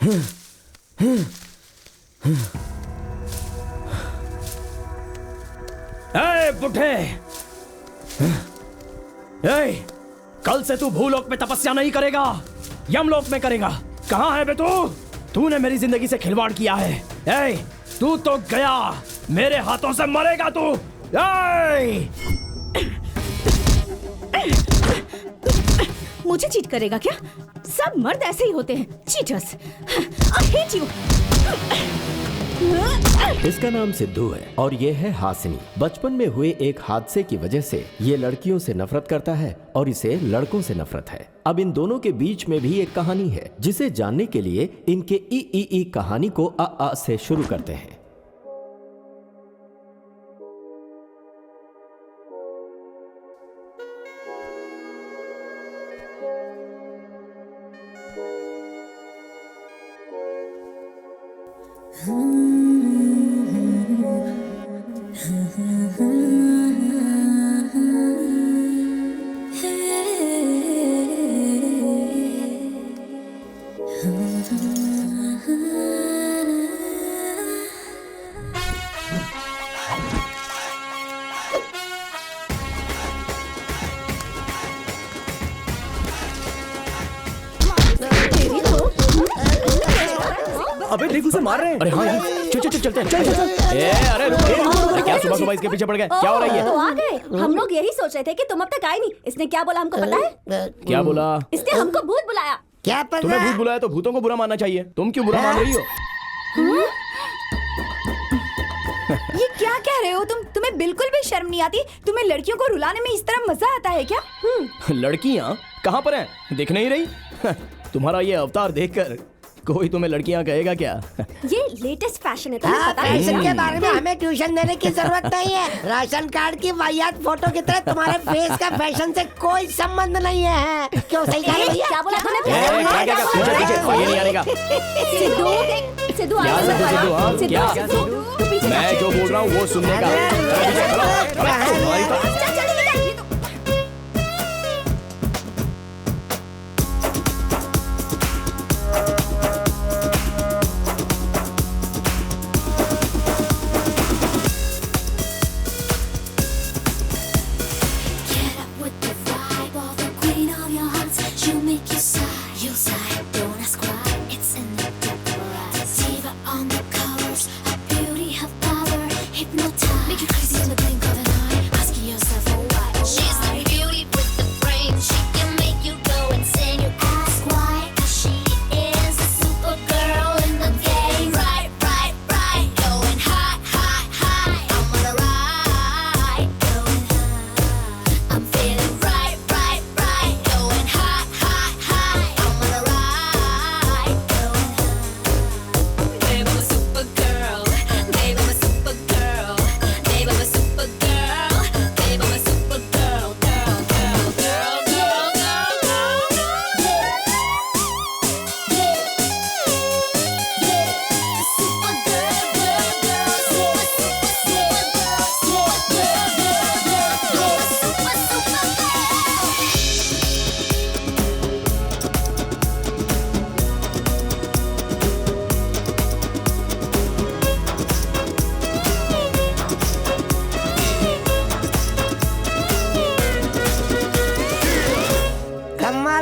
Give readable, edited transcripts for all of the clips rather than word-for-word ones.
ए बुढ़े, कल से तू भूलोक में तपस्या नहीं करेगा, यमलोक में करेगा। कहाँ है बे तू? तूने मेरी जिंदगी से खिलवाड़ किया है। तू तो गया, मेरे हाथों से मरेगा तू। मुझे चीट करेगा क्या? सब मर्द ऐसे ही होते हैं, चीटर्स। I hate you. इसका नाम सिद्धू है और ये है हासिनी। बचपन में हुए एक हादसे की वजह से ये लड़कियों से नफरत करता है और इसे लड़कों से नफरत है। अब इन दोनों के बीच में भी एक कहानी है जिसे जानने के लिए इनके ई कहानी को अ से शुरू करते हैं। अबे देखो उसे मार रहे हैं। अरे हाँ यार, चल चल चल चलते हैं। चल चल चल। अरे रुको, क्या सुबह सुबह इसके पीछे पड़ गए? क्या हो रही है? तो आ गए। हम लोग यही सोच रहे थे कि तुम अब तक आए नहीं। इसने क्या बोला हमको पता है? क्या बोला? इसने हमको भूत बुलाया। क्या पता? तुम्हें भूत बुलाया तो भूतों को बुरा मानना चाहिए। तुम क्यों बुरा मान रही हो? ये क्या कह रहे हो तुम? तुम्हें बिल्कुल भी शर्म नहीं आती? तुम्हें लड़कियों को रुलाने में इस तरह मजा आता है क्या? लड़कियाँ कहाँ पर हैं? दिख नहीं रही? तुम्हारा ये अवतार देखकर कोई तुम्हें लड़कियां कहेगा क्या? ये लेटेस्ट फैशन है, तुम्हें पता है? फैशन के बारे में हमें ट्यूशन देने की जरूरत नहीं है। राशन कार्ड की वाहियात फोटो की तरह तुम्हारे फेस का फैशन से कोई संबंध नहीं है। क्यों? सही कहा भैया? क्या बोला तूने? ये नहीं आएगा। सिद्धू, सिद्धू आ क्या सिद्धू? सिद्धू हाँ क्या? मैं जो बोल रहा हूँ वो सुनने का।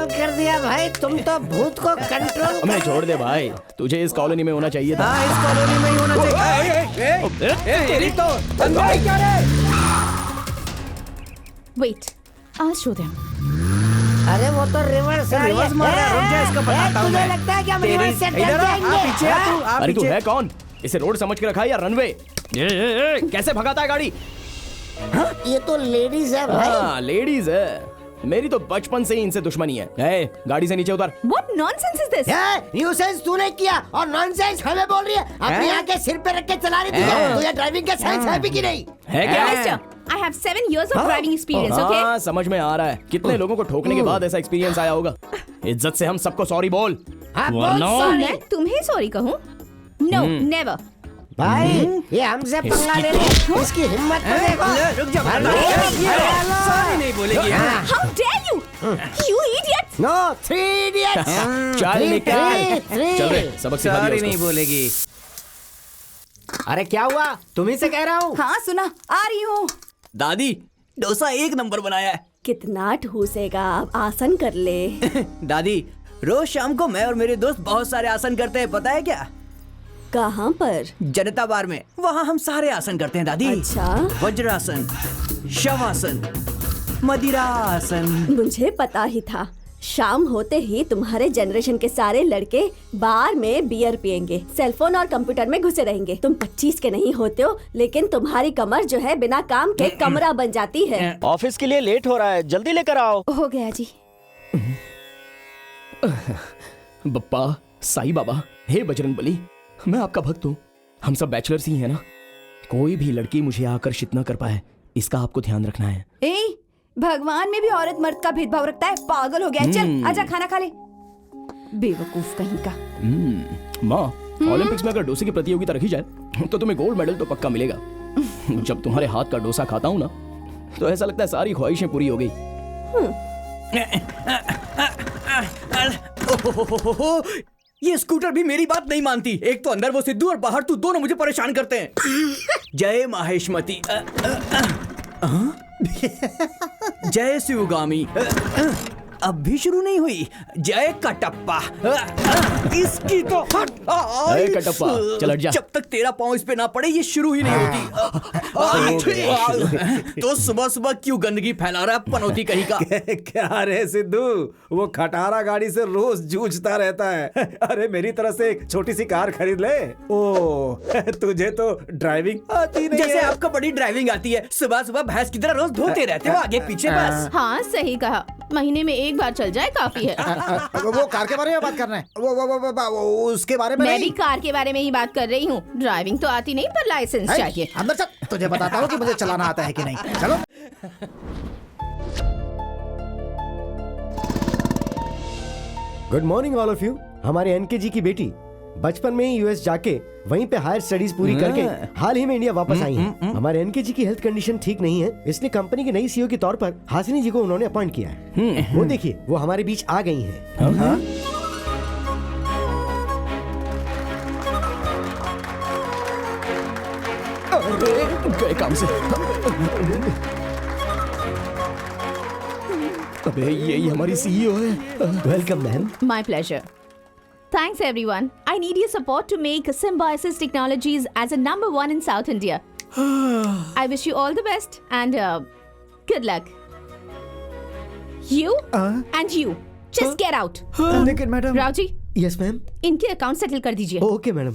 कर दिया भाई, तुम तो भूत को कंट्रोल। हमें छोड़ दे भाई, तुझे इस कॉलोनी में होना चाहिए था। हाँ, इस कॉलोनी में ही होना चाहिए। तेरी तो क्या रे? Wait, I'll show them. अरे वो तो रिवर्स है। रिवर्स मार रहा है, रुक जा, इसका बताता हूँ मैं। तुझे लगता है कि हम रिवर्स से डर जाएंगे? पीछे आ तू, अरे तू है कौन? इसे रोड समझ के रखा है या रनवे? कैसे भगाता है गाड़ी? ये तो लेडीज है भाई। हाँ लेडीज है। मेरी तो बचपन से ही इनसे दुश्मनी है। गाड़ी से नीचे उतर। What nonsense is this? Nuisance तूने किया और नॉनसेंस हमें बोल रही है। अपनी आंखें सिर पे रख के चला रही थी। तुझे ड्राइविंग का सेंस है भी कि नहीं? है क्या? Mister, I have 7 years of driving experience, okay? हाँ समझ में आ रहा है। कितने लोगों को ठोकने के बाद ऐसा एक्सपीरियंस आया होगा। इज्जत से हम सबको सॉरी बोल। मैं तुम्हें सॉरी कहूँ? No, never. भाई ये हमसे पंगा ले रही है, इसकी हिम्मत तो देखो। रुक जा, सॉरी नहीं बोलेगी। How dare you? You idiots! No 3 idiots. चल निकल। three. चल रे, सबक सिखा दिया सारी उसको। नहीं बोलेगी। अरे क्या हुआ? तुम्ही से कह रहा हूँ। हाँ सुना, आ रही हूँ। दादी डोसा 1 नंबर बनाया है। कितना ठूसेगा, अब आसन कर ले। दादी रोज शाम को मैं और मेरे दोस्त बहुत सारे आसन करते हैं, पता है क्या? कहाँ पर? जनता बार में, वहाँ हम सारे आसन करते हैं दादी। अच्छा। वज्रासन, शवासन, मदिरासन। मुझे पता ही था, शाम होते ही तुम्हारे जनरेशन के सारे लड़के बार में बियर पियेंगे, सेलफोन और कंप्यूटर में घुसे रहेंगे। तुम 25 के नहीं होते हो, लेकिन तुम्हारी कमर जो है बिना काम के कमरा बन जाती है। ऑफिस के लिए लेट हो रहा है, जल्दी लेकर आओ। हो गया जी। बप्पा, साईं बाबा, हे बजरंगबली, मैं आपका भक्त हूँ। हम सब बैचलर्स ही हैं ना। कोई भी लड़की मुझे आकर्षित न कर पाए, इसका आपको ध्यान रखना है। ए, भगवान में भी औरत मर्द का भेदभाव रखता है, पागल हो गया है। चल आजा खाना खा ले। बेवकूफ कहीं का। माँ, ओलंपिक्स में अगर डोसे की प्रतियोगिता रखी जाए तो तुम्हें गोल्ड मेडल तो पक्का मिलेगा। जब तुम्हारे हाथ का डोसा खाता हूँ ना, तो ऐसा लगता है सारी ख्वाहिशें पूरी हो गई। ये स्कूटर भी मेरी बात नहीं मानती। एक तो अंदर वो सिद्धू और बाहर तू, दोनों मुझे परेशान करते हैं। जय माहेशमती। जय शिवगामी। अब भी शुरू नहीं हुई। जय कटप्पा। इसकी तो अरे कटप्पा, चल हट जा। जब तक तेरा पाँव इस पे ना पड़े ये शुरू ही नहीं होती। तो सुबह सुबह क्यों गंदगी फैला रहा है पनौती कहीं का? क्या रे सिद्धू, वो खटारा गाड़ी से रोज जूझता रहता है। अरे मेरी तरह से एक छोटी सी कार खरीद ले। ओ तुझे तो ड्राइविंग आती नहीं जैसे है। आपको बड़ी ड्राइविंग आती है। सुबह सुबह भैंस की तरह रोज धोते रहते हो आगे पीछे बस। हाँ सही कहा, महीने में एक बार चल जाए काफी है। वो कार के बारे में बात करना है। वो उसके बारे में मैं नहीं। भी कार के बारे में ही बात कर रही हूँ। ड्राइविंग तो आती नहीं, पर लाइसेंस चाहिए। अंदर चल, तुझे बताता हूँ कि मुझे चलाना आता है कि नहीं। चलो। Good morning all of you. हमारे एनकेजी की बेटी बचपन में ही यूएस जाके वहीं पे हायर स्टडीज पूरी करके हाल ही में इंडिया वापस आई हैं। हमारे एनकेजी की हेल्थ कंडीशन ठीक नहीं है, इसलिए कंपनी की नई सीईओ के तौर पर हासिनी जी को उन्होंने अपॉइंट किया है। वो देखिए, वो हमारे बीच आ गई हैं। गए काम से। अबे यही हमारी सीईओ है। Welcome ma'am. My pleasure. Thanks everyone. I need your support to make Symbiosis Technologies as a #1 in South India. I wish you all the best and good luck. You and you. Just get out. लेकिन madam. Rao ji, yes ma'am. इनके account settle कर दीजिए। Okay madam.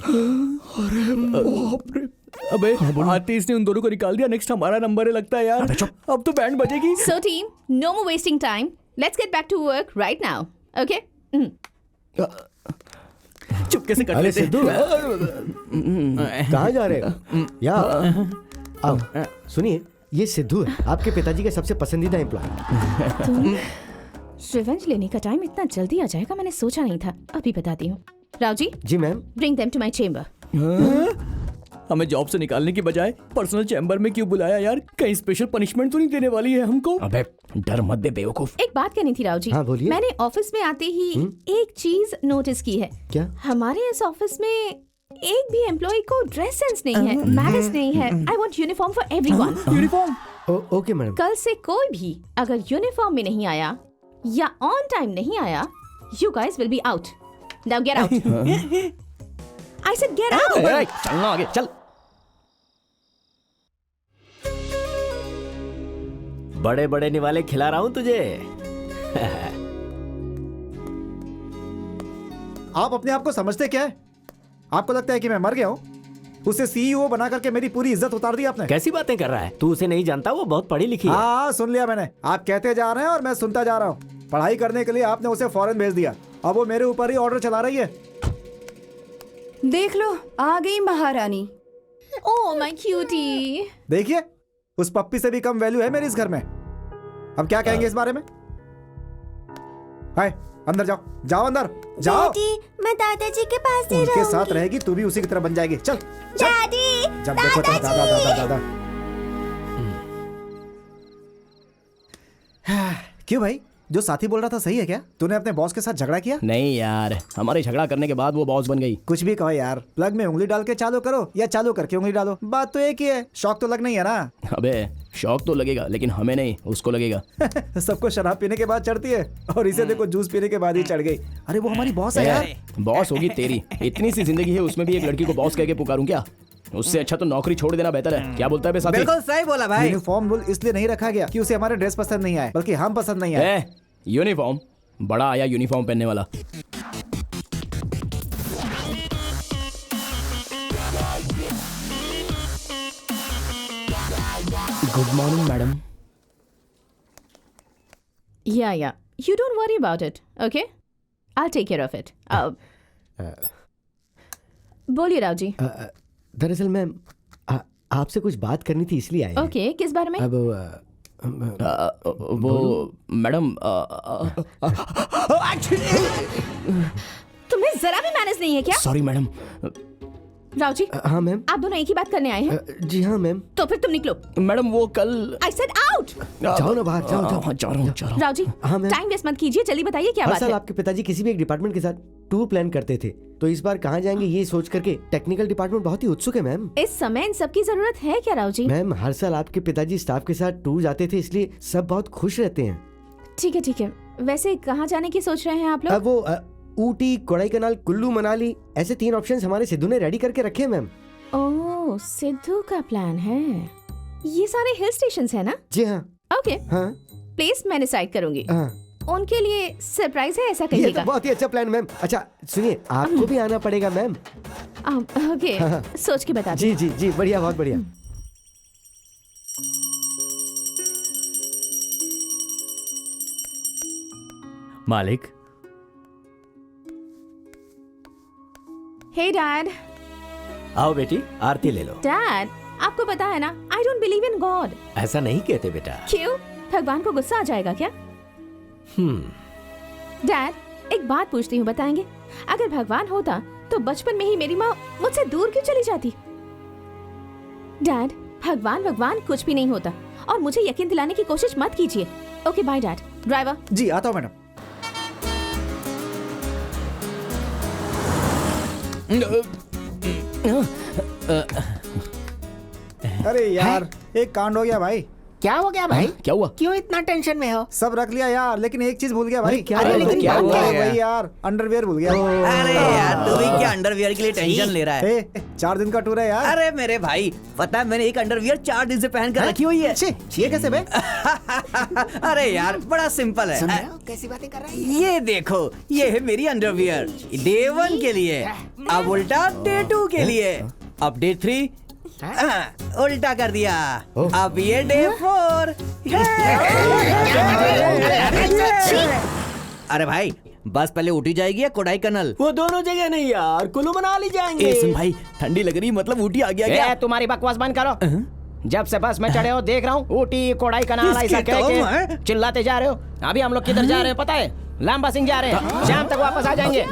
अबे artist ने उन दोनों को निकाल दिया। नेक्स्ट हमारा नंबर है लगता है यार। अब तो band बजेगी। So team, no more wasting time. Let's get back to work right now. Okay? चुपके से कर अरे लेते हैं। सिद्धू, कहाँ जा रहे हो? यहाँ आओ। सुनिए, ये सिद्धू है, आपके पिताजी का सबसे पसंदीदा एम्प्लॉय। रिवेंज लेने का टाइम इतना जल्दी आ जाएगा मैंने सोचा नहीं था। अभी बताती हूँ। राव जी, जी ma'am. bring them to my chamber. हमें जॉब से निकालने की बजाय पर्सनल चैम्बर में क्यों बुलाया यार? कहीं स्पेशल पनिशमेंट तो नहीं देने वाली है हमको? अबे डर मत दे बेवकूफ। एक बात कहनी थी राव जी। हाँ, बोलिए। मैंने ऑफिस में आते ही एक चीज नोटिस की है। क्या? हमारे इस ऑफिस में एक भी एम्प्लॉय को ड्रेस सेंस नहीं है, मैनर्स नहीं है। I want uniform for everyone. Uniform? Okay madam. कल से कोई भी अगर यूनिफॉर्म में नहीं आया या ऑन टाइम नहीं आया, you guys will be out. Now get out. I said get out. चलना आगे, चल। बड़े बड़े निवाले खिला रहा हूं तुझे। आप अपने आप को समझते क्या है? आपको लगता है कि मैं मर गया हूँ? उसे सीईओ बना करके मेरी पूरी इज्जत उतार दी आपने। कैसी बातें कर रहा है तू? उसे नहीं जानता, वो बहुत पढ़ी लिखी है। हाँ सुन लिया मैंने। आप कहते जा रहे हैं और मैं सुनता जा रहा हूँ। पढ़ाई करने के लिए आपने उसे फॉरेन भेज दिया, अब वो मेरे ऊपर ही ऑर्डर चला रही है। देख लो, आ गई महारानी। Oh my cutie. देखिए, उस पप्पी से भी कम वैल्यू है मेरी इस घर में। अब क्या कहेंगे इस बारे में? हाय, अंदर जाओ, जाओ अंदर जाओ। मैं दादाजी के पास ही उनके साथ रहेगी तू भी उसी की तरह बन जाएगी। चल चल। दादी, जब देखो तब दादा दादा दादा। क्यों भाई, जो साथी बोल रहा था सही है क्या? तूने अपने बॉस के साथ झगड़ा किया? नहीं यार, हमारे झगड़ा करने के बाद वो बॉस बन गई। कुछ भी कहो यार, प्लग में उंगली डाल के चालू करो या चालू करके उंगली डालो, बात तो एक ही है। शौक तो लगना ही है ना। अबे शौक तो लगेगा, लेकिन हमें नहीं, उसको लगेगा। सबको शराब पीने के बाद चढ़ती है और इसे देखो जूस पीने के बाद ही चढ़ गई। अरे वो हमारी बॉस है यार। बॉस होगी तेरी, इतनी सी जिंदगी है, उसमें भी एक लड़की को बॉस कह के पुकारूं क्या? उससे अच्छा तो नौकरी छोड़ देना बेहतर है। क्या बोलता है बे साथी? बिल्कुल सही बोला भाई। यूनिफॉर्म रूल इसलिए नहीं रखा गया कि उसे हमारे ड्रेस पसंद नहीं आए, बल्कि हम पसंद नहीं आए। यूनिफॉर्म बड़ा आया, यूनिफॉर्म पहनने वाला। Good morning madam. Yeah. You don't worry about it, okay? I'll take care of it. बोलिए राव जी। दरअसल मैम आपसे कुछ बात करनी थी इसलिए आए। ओके, किस बारे में? अब वो मैडम तुम्हें जरा भी मैनेज नहीं है क्या? Sorry madam. राव जी, हाँ मैम। आप दोनों एक ही बात करने आए हैं? जी हाँ मैम। तो फिर तुम निकलो। मैडम वो कल I said out! जाओ ना बाहर, जाओ जाओ। जा रहा हूँ। राव जी, हाँ, मैम। टाइम वेस्ट मत कीजिए, जल्दी बताइए क्या हर बात साल है। आपके पिताजी किसी भी एक डिपार्टमेंट के साथ टूर प्लान करते थे, तो इस बार कहाँ जाएंगे ये सोच करके टेक्निकल डिपार्टमेंट बहुत ही उत्सुक है मैम। इस समय इन सब की जरूरत है क्या राव जी? मैम हर साल आपके पिताजी स्टाफ के साथ टूर जाते थे, इसलिए सब बहुत खुश रहते हैं। ठीक है। वैसे कहाँ जाने की सोच रहे हैं आप लोग? अब वो ऊटी, कोडाईकनाल, कुल्लू मनाली, ऐसे 3 ऑप्शंस हमारे सिद्धू ने रेडी करके रखे हैं मैम। ओह, सिद्धू का प्लान है। ये सारे हिल स्टेशंस है ना? जी हाँ। ओके, हाँ प्लेस मैं डिसाइड करूंगी। हाँ, उनके लिए सरप्राइज है ऐसा ये तो कहिएगा। बहुत ही अच्छा प्लान मैम। अच्छा सुनिए, आपको भी आना पड़ेगा मैम। ओके, हाँ। सोच के बता जी जी जी, बढ़िया, बहुत बढ़िया। मालिक, हे डैड। आओ बेटी, आरती ले लो। डैड, आपको पता है ना, I don't believe in God. ऐसा नहीं कहते बेटा। क्यों? भगवान को गुस्सा आ जाएगा क्या? डैड, एक बात पूछती हूँ, बताएंगे? अगर भगवान होता तो बचपन में ही मेरी माँ मुझसे दूर क्यों चली जाती? डैड, भगवान कुछ भी नहीं होता, और मुझे यकीन दिलाने की कोशिश मत कीजिए। Okay bye dad. ड्राइवर। जी आता हूँ मैडम। अरे यार, एक कांड हो गया भाई। क्या हो गया भाई? क्या हुआ? क्यों इतना टेंशन में हो? सब रख लिया यार, लेकिन एक चीज भूल गया भाई। क्या अरे लेकिन क्या बात हुआ क्या है? है? वही यार, अंडरवियर भूल गया। अरे यार तू भी क्या अंडरवियर के लिए टेंशन ले रहा है? 4 दिन का टूर है यार। अरे मेरे भाई, पता है मैंने एक अंडरवियर 4 दिन से पहन कर रखी हुई है। ये कैसे बे? अरे यार बड़ा सिंपल सुन रहे है। हो कैसी बातें कर रहे हैं? ये देखो, ये है मेरी अंडरवियर डे 1 के लिए, अब उल्टा डे 2 के लिए, अब डे 3 उल्टा कर दिया, अब ये डे 4। अरे भाई, बस पहले उठी जाएगी या कोडाईकनाल? वो दोनों जगह नहीं यार, कुल्लू मनाली जाएंगे। सुन भाई, ठंडी लग रही, मतलब ऊटी आ गया क्या? तुम्हारी बकवास बंद करो। जब से बस में चढ़े हो देख रहा हूँ, ऊटी कोडाईकनाल ऐसा कह के चिल्लाते जा रहे हो। अभी हम लोग किधर जा रहे हैं पता है? लांबा सिंह जा रहे हैं, शाम तक वापस आ जाएंगे।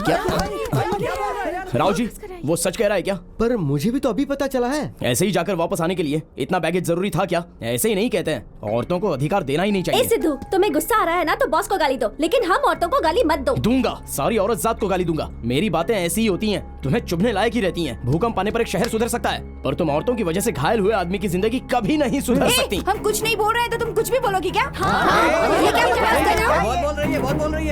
राव जी, वो सच कह रहा है क्या? पर मुझे भी तो अभी पता चला है। ऐसे ही जाकर वापस आने के लिए इतना बैगेज जरूरी था क्या? ऐसे ही नहीं कहते हैं, औरतों को अधिकार देना ही नहीं चाहिए। सिद्धू, तुम्हें गुस्सा आ रहा है ना तो बॉस को गाली दो, लेकिन हम औरतों को गाली मत दो। दूंगा, सारी औरत जात को गाली दूंगा। मेरी बातें ऐसी ही होती हैं, तुम्हें चुभने लायक ही रहती हैं। भूकंप आने पर एक शहर सुधर सकता है, पर तुम औरतों की वजह से घायल हुए आदमी की जिंदगी कभी नहीं सुधर सकती। हम कुछ नहीं बोल रहे हैं तो तुम कुछ भी बोलोगी क्या? ये क्या बकवास कर रहे हो? बहुत बोल रही है, बहुत बोल रही है।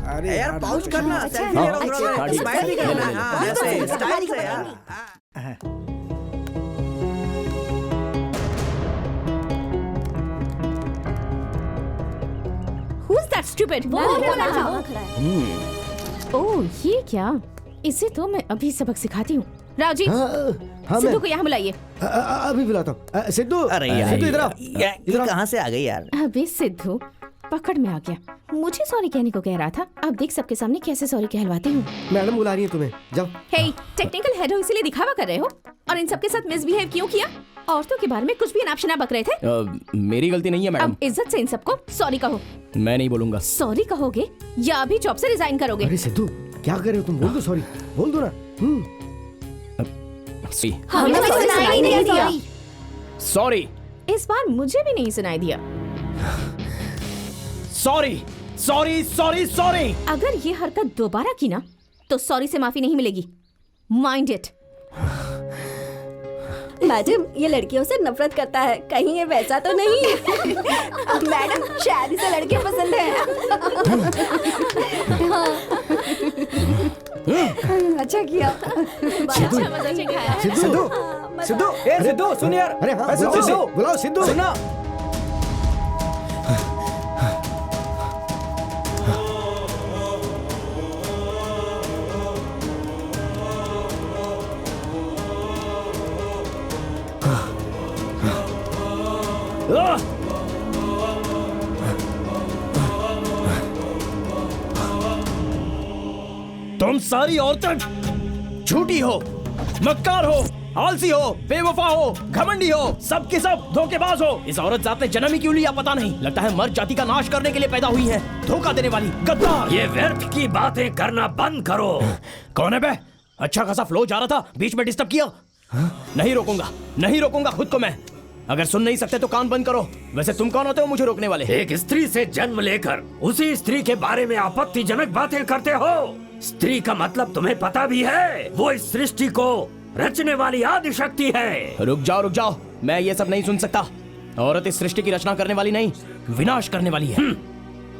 अरे यार पाउच करना, सेल्फी ले रहा हूँ, स्माइल भी करना है, हाँ, ऐसे स्टाइल से यार। Who's that stupid? ओह, ये क्या? इसे तो मैं अभी सबक सिखाती हूँ। राव जी, हाँ सिद्धू मैं को यहाँ बुलाइए। अभी बुलाता हूँ। सिद्धू, अरे यार, सिद्धू इधर आओ। ये कहाँ से आ गई यार? अबे सिद्धू, पकड़ में आ गया। मुझे सॉरी कहने को कह रहा था, अब देख सबके सामने कैसे सॉरी कहलवाती हूँ। मैडम बुला रही है तुम्हें, जाओ। हे, टेक्निकल हेड हो इसीलिए दिखावा कर रहे हो, और इन सबके साथ मिसबिहेव क्यों किया? औरतों के बारे में कुछ भी अनाप शनाप बक रहे थे। मेरी गलती नहीं है मैडम। अब इज्जत से इन सबको सॉरी कहो। मैं नहीं बोलूंगा। सॉरी कहोगे या अभी जॉब से रिजाइन करोगे? अरे सिद्धू, क्या कर रहे हो तुम? बोल दो सॉरी, बोल दो ना। हमें सुनाई नहीं दिया। सॉरी इस बार मुझे भी नहीं सुनाई दिया। Sorry sorry sorry sorry. अगर ये हरकत दोबारा की ना तो सॉरी से माफी नहीं मिलेगी। Mind it. मैडम ये लड़कियों से नफरत करता है, कहीं ये वैसा तो नहीं है। मैडम शायद इसे लड़के पसंद है। अच्छा किया। अच्छा मजा सिखाया। सिद्धू सिद्धू ए सिद्धू सुन यार। अरे हाँ, सिद्धू बुलाओ सिद्धू। सुनना। तुम सारी औरतें झूठी हो, मक्कार हो, आलसी हो, बेवफा हो, घमंडी हो, सब के सब धोखेबाज हो। इस औरत जात ने जन्म ही क्यों लिया पता नहीं। लगता है मर्द जाति का नाश करने के लिए पैदा हुई है। धोखा देने वाली गद्दार। ये व्यर्थ की बातें करना बंद करो। कौन है बे? अच्छा खासा फ्लो जा रहा था, बीच में डिस्टर्ब किया। नहीं रोकूंगा, नहीं रोकूंगा खुद को मैं। अगर सुन नहीं सकते तो कान बंद करो। वैसे तुम कौन होते हो मुझे रोकने वाले? एक स्त्री से जन्म लेकर उसी स्त्री के बारे में आपत्तिजनक बातें करते हो। स्त्री का मतलब तुम्हें पता भी है? वो इस सृष्टि को रचने वाली आदि शक्ति है। रुक जाओ, मैं ये सब नहीं सुन सकता। औरत इस सृष्टि की रचना करने वाली नहीं, विनाश करने वाली है।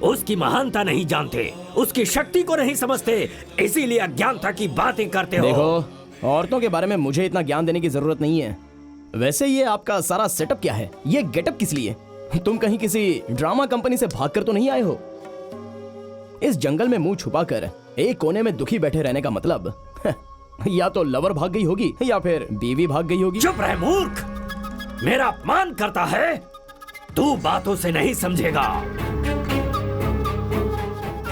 उसकी महानता नहीं जानते, उसकी शक्ति को नहीं समझते, इसीलिए अज्ञानता की बातें करते हो। देखो, औरतों के बारे में मुझे इतना ज्ञान देने की जरूरत नहीं है। वैसे ये आपका सारा सेटअप क्या है? ये गेटअप किस लिए? तुम कहीं किसी ड्रामा कंपनी से भागकर तो नहीं आए हो? इस जंगल में मुंह छुपाकर एक कोने में दुखी बैठे रहने का मतलब या तो लवर भाग गई होगी या फिर बीवी भाग गई होगी। चुप रह मूर्ख, मेरा अपमान करता है। तू बातों से नहीं समझेगा।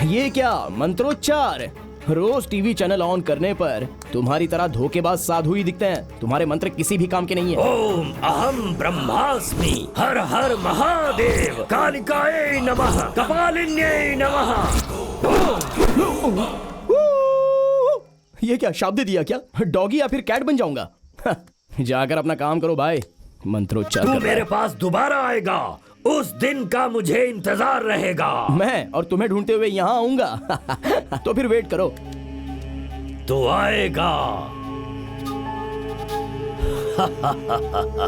ये क्या मंत्रोच्चार? रोज टीवी चैनल ऑन करने पर तुम्हारी तरह धोखेबाज साधु ही दिखते हैं। तुम्हारे मंत्र किसी भी काम के नहीं है। ओम अहम ब्रह्मास्मि, हर हर महादेव, कालिकायै नमः, कपालिन्यै नमः। ये क्या शाब्द दिया क्या? डॉगी या फिर कैट बन जाऊंगा? जाकर अपना काम करो भाई। मंत्रोच्चार तू कर रहा मेरे है। पास दोबारा आएगा, उस दिन का मुझे इंतजार रहेगा। मैं और तुम्हें ढूंढते हुए यहाँ आऊंगा। तो फिर वेट करो। तो आएगा।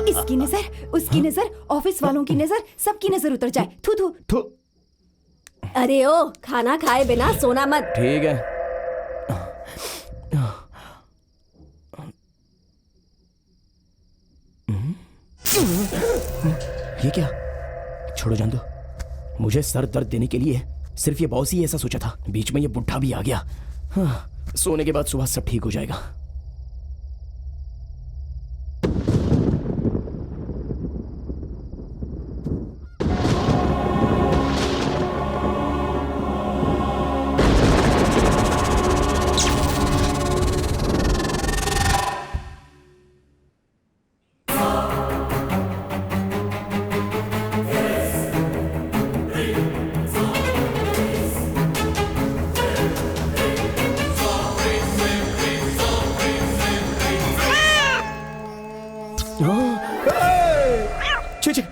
इसकी नजर, उसकी नजर, ऑफिस वालों की नजर, सबकी नजर उतर जाए। थू थू। तो अरे ओ, खाना खाए बिना सोना मत। ठीक है। ये क्या? छोड़ो जान दो। मुझे सर दर्द देने के लिए सिर्फ ये बॉस ही ऐसा सोचा था। बीच में ये बुढ़ा भी आ गया। हाँ, सोने के बाद सुबह सब ठीक हो जाएगा।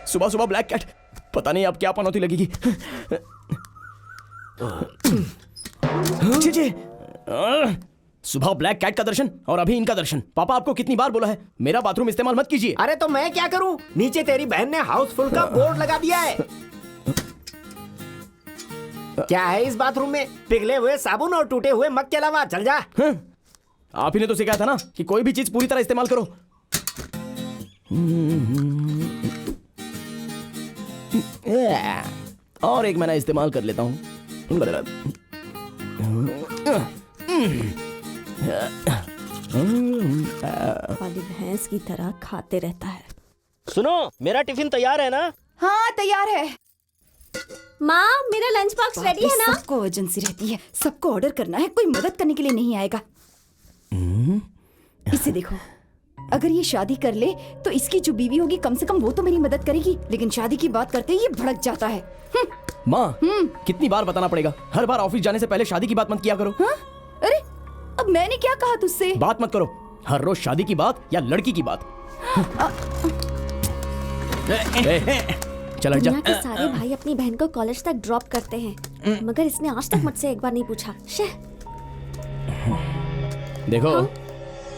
सुबह सुबह ब्लैक कैट, पता नहीं अब क्या पनौती लगेगी। सुबह ब्लैक कैट का दर्शन और अभी इनका दर्शन। पापा आपको कितनी बार बोला है मेरा बाथरूम इस्तेमाल मत कीजिए। अरे तो मैं क्या करूं? नीचे तेरी बहन ने हाउसफुल का बोर्ड लगा दिया है। क्या है इस बाथरूम में? पिघले हुए साबुन और टूटे हुए मग के अलावा। चल जा। आप ही ने तो सिखाया था ना कि कोई भी चीज पूरी तरह इस्तेमाल करो। और एक महीना इस्तेमाल कर लेता हूँ। वाली भैंस की तरह खाते रहता है। सुनो, मेरा टिफिन तैयार है ना? हाँ तैयार है। माँ मेरा लंच बॉक्स रेडी है ना? सबको अर्जेंसी रहती है, सबको ऑर्डर करना है, कोई मदद करने के लिए नहीं आएगा। इसे देखो, अगर ये शादी कर ले तो इसकी जो बीवी होगी कम से कम वो तो मेरी मदद करेगी, लेकिन शादी की बात करते ही ये भड़क जाता है। माँ, कितनी बार बताना पड़ेगा? हर बार ऑफिस जाने से पहले शादी की बात मत किया करो। हाँ? अरे अब मैंने क्या कहा तुझसे? बात मत करो। हर रोज शादी की बात या लड़की की बात। चल हट जा। दुनिया के सारे भाई अपनी बहन को कॉलेज तक ड्रॉप करते हैं, मगर इसने आज तक मुझसे एक बार नहीं पूछा। देखो,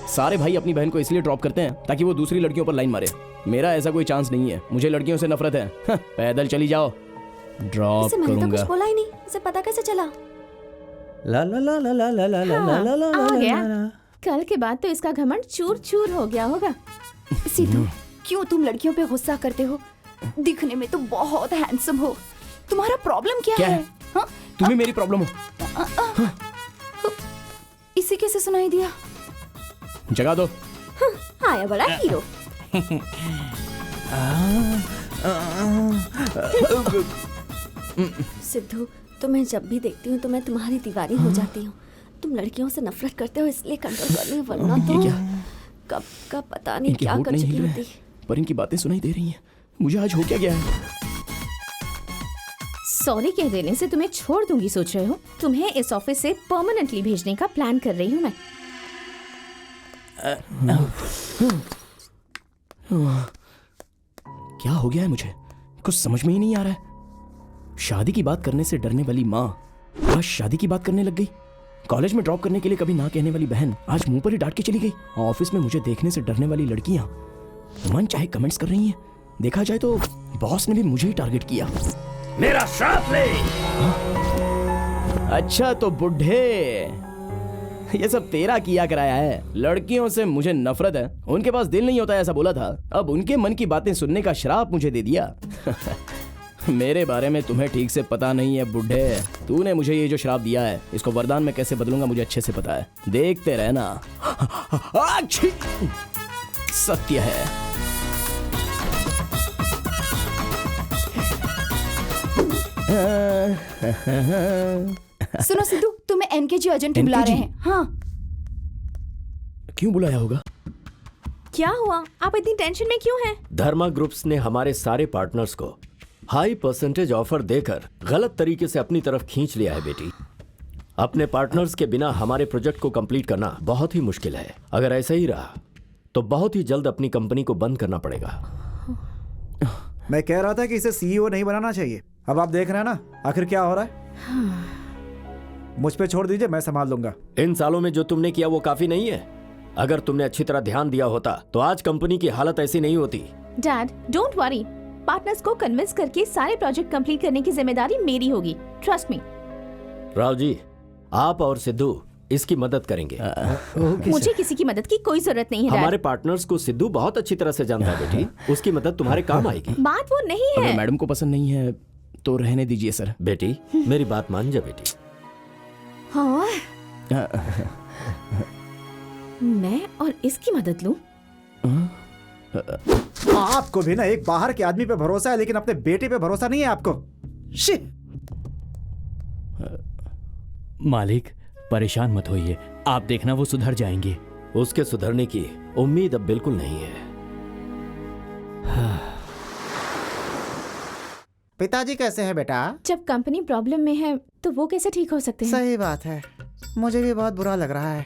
सारे भाई अपनी बहन को इसलिए ड्रॉप करते हैं ताकि वो दूसरी लड़कियों पर लाइन मारे। मेरा ऐसा कोई चांस नहीं है, मुझे लड़कियों से नफरत है। पैदल चली जाओ, ड्रॉप इसे मैंने तो करूंगा। कुछ बोला ही नहीं, इसे पता कैसे चला? ला ला ला ला ला ला ला ला हाँ, ला ला आ ला गया। ला। कल के बाद तो इसका घमंड चूर चूर हो गया होगा। सिद्धू, क्यों तुम लड़कियों पे गुस्सा करते हो? दिखने में तो बहुत हैंडसम हो, तुम्हारा प्रॉब्लम क्या है? हाँ? तुम्हें मेरी प्रॉब्लम हो। इसे कैसे सुनाई दिया? जगा दो। आया बड़ा हीरो। सिद्धू, तुम्हें जब भी देखती हूँ तो मैं तुम्हारी दीवानी हो जाती हूँ। तुम लड़कियों से नफरत करते हो इसलिए कंट्रोल कर रही हो, वरना तो कब का पता नहीं इनके क्या होठ कर नहीं चुकी हिल रहे, होती। पर इनकी बातें सुनाई दे रही हैं। मुझे आज हो क्या गया है? सॉरी कह देने से तुम्हें छोड़ दूंगी सोच रहे हो? तुम्हें इस ऑफिस से परमानेंटली भेजने का प्लान कर रही हूँ मैं। क्या हो गया है मुझे? कुछ समझ में ही नहीं आ रहा है। शादी की बात करने से डरने वाली माँ आज शादी की बात करने लग गई। कॉलेज में ड्रॉप करने के लिए कभी ना कहने वाली बहन आज मुंह पर ही डांट के चली गई। ऑफिस में मुझे देखने से डरने वाली लड़कियां मन चाहे कमेंट्स कर रही हैं। देखा जाए तो बॉस ने भी मुझे ही टारगेट किया। मेरा श्राप ले। अच्छा तो बुढ़े, ये सब तेरा किया कराया है। लड़कियों से मुझे नफरत है, उनके पास दिल नहीं होता ऐसा बोला था। अब उनके मन की बातें सुनने का श्राप मुझे दे दिया। मेरे बारे में तुम्हें ठीक से पता नहीं है बुढ़े। तूने मुझे ये जो श्राप दिया है इसको वरदान में कैसे बदलूंगा मुझे अच्छे से पता है। देखते रहना। अच्छी सत्य है। सुनो सिद्धू, तुम्हें एनकेजी एजेंट बुला रहे हैं। हाँ। क्यों बुलाया होगा? क्या हुआ? आप इतनी टेंशन में क्यों हैं? धर्मा ग्रुप्स ने हमारे सारे पार्टनर्स को हाई परसेंटेज ऑफर देकर गलत तरीके से अपनी तरफ खींच लिया है बेटी। अपने पार्टनर्स के बिना हमारे प्रोजेक्ट को कंप्लीट करना बहुत ही मुश्किल है। अगर ऐसा ही रहा तो बहुत ही जल्द अपनी कंपनी को बंद करना पड़ेगा। मैं कह रहा था कि इसे सीईओ नहीं बनाना चाहिए। अब आप देख रहे हैं ना आखिर क्या हो रहा है। मुझ पे छोड़ दीजिए, मैं संभाल लूंगा। इन सालों में जो तुमने किया वो काफी नहीं है। अगर तुमने अच्छी तरह ध्यान दिया होता तो आज कंपनी की हालत ऐसी नहीं होती। Dad, don't worry. पार्टनर्स को कन्विंस करके सारे प्रोजेक्ट कंप्लीट करने की जिम्मेदारी मेरी होगी। Trust me. राव जी, आप और सिद्धू इसकी मदद करेंगे। मुझे किसी की मदद की कोई जरूरत नहीं है। हमारे पार्टनर्स को सिद्धू बहुत अच्छी तरह से जानता है बेटी। उसकी मदद तुम्हारे काम आएगी। बात वो नहीं है। अगर मैडम को पसंद नहीं है तो रहने दीजिए सर। बेटी मेरी बात मान जा बेटी। हाँ। मैं और इसकी मदद लूं? आपको भी ना एक बाहर के आदमी पे भरोसा है लेकिन अपने बेटे पे भरोसा नहीं है आपको। मालिक परेशान मत होइए, आप देखना वो सुधर जाएंगे। उसके सुधरने की उम्मीद अब बिल्कुल नहीं है। पिताजी कैसे हैं बेटा? जब कंपनी प्रॉब्लम में है तो वो कैसे ठीक हो सकते हैं? सही बात है, मुझे भी बहुत बुरा लग रहा है।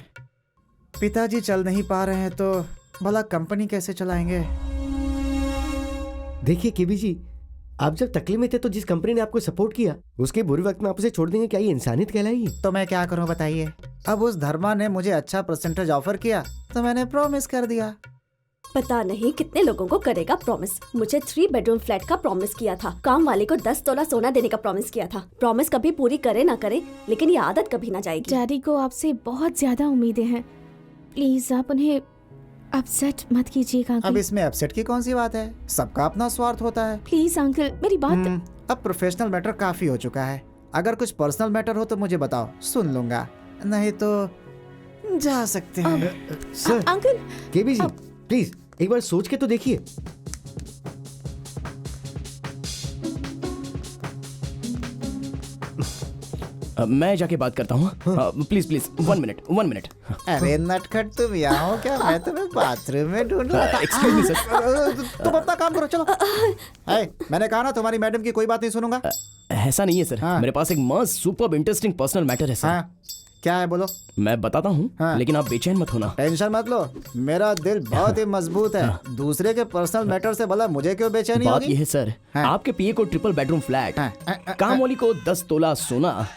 पिताजी चल नहीं पा रहे हैं तो भला कंपनी कैसे चलाएंगे? देखिए केबी जी, आप जब तकलीफ में थे तो जिस कंपनी ने आपको सपोर्ट किया उसके बुरे वक्त में आप उसे छोड़ देंगे, क्या ये इंसानियत कहलाएगी? तो मैं क्या करूं बताइए। अब उस धर्मा ने मुझे अच्छा परसेंटेज ऑफर किया तो मैंने प्रॉमिस कर दिया। पता नहीं कितने लोगों को करेगा प्रॉमिस। मुझे 3 बेडरूम फ्लैट का प्रॉमिस किया था। काम वाले को 10 तोला सोना देने का प्रॉमिस किया था। प्रॉमिस कभी पूरी करे ना करे लेकिन ये आदत कभी ना जाएगी। डैडी को आपसे बहुत ज्यादा उम्मीदें हैं। प्लीज आप उन्हें अपसेट मत कीजिएगा अंकल। अब इसमें अपसेट की कौन सी बात है? सबका अपना स्वार्थ होता है। प्लीज अंकल मेरी बात। अब प्रोफेशनल मैटर काफी हो चुका है। अगर कुछ पर्सनल मैटर हो तो मुझे बताओ, सुन लूंगा, नहीं तो जा सकते हैं। Sir uncle KB ji please एक बार सोच के तो देखिए। मैं जाके बात करता हूँ। Please please 1 minute. अरे नटखट तुम यहाँ हो क्या? मैं तुम्हें बाथरूम में ढूंढ रहा था। Excuse me sir. तुम अपना काम करो, चलो। मैंने कहा ना तुम्हारी मैडम की कोई बात नहीं सुनूंगा। ऐसा नहीं है सर। मेरे पास एक मस्त सुपर्ब इंटरेस्टिंग पर्सनल मैटर है सर। क्या है बोलो। मैं बताता हूँ, हाँ। लेकिन आप बेचैन मत होना। टेंशन मत लो, मेरा दिल बहुत ही मजबूत है। दूसरे के पर्सनल मैटर से भला मुझे क्यों बेचैनी बात होगी? ये है सर, हाँ। आपके पीए को ट्रिपल बेडरूम फ्लैट, काम वाली को 10 तोला सोना,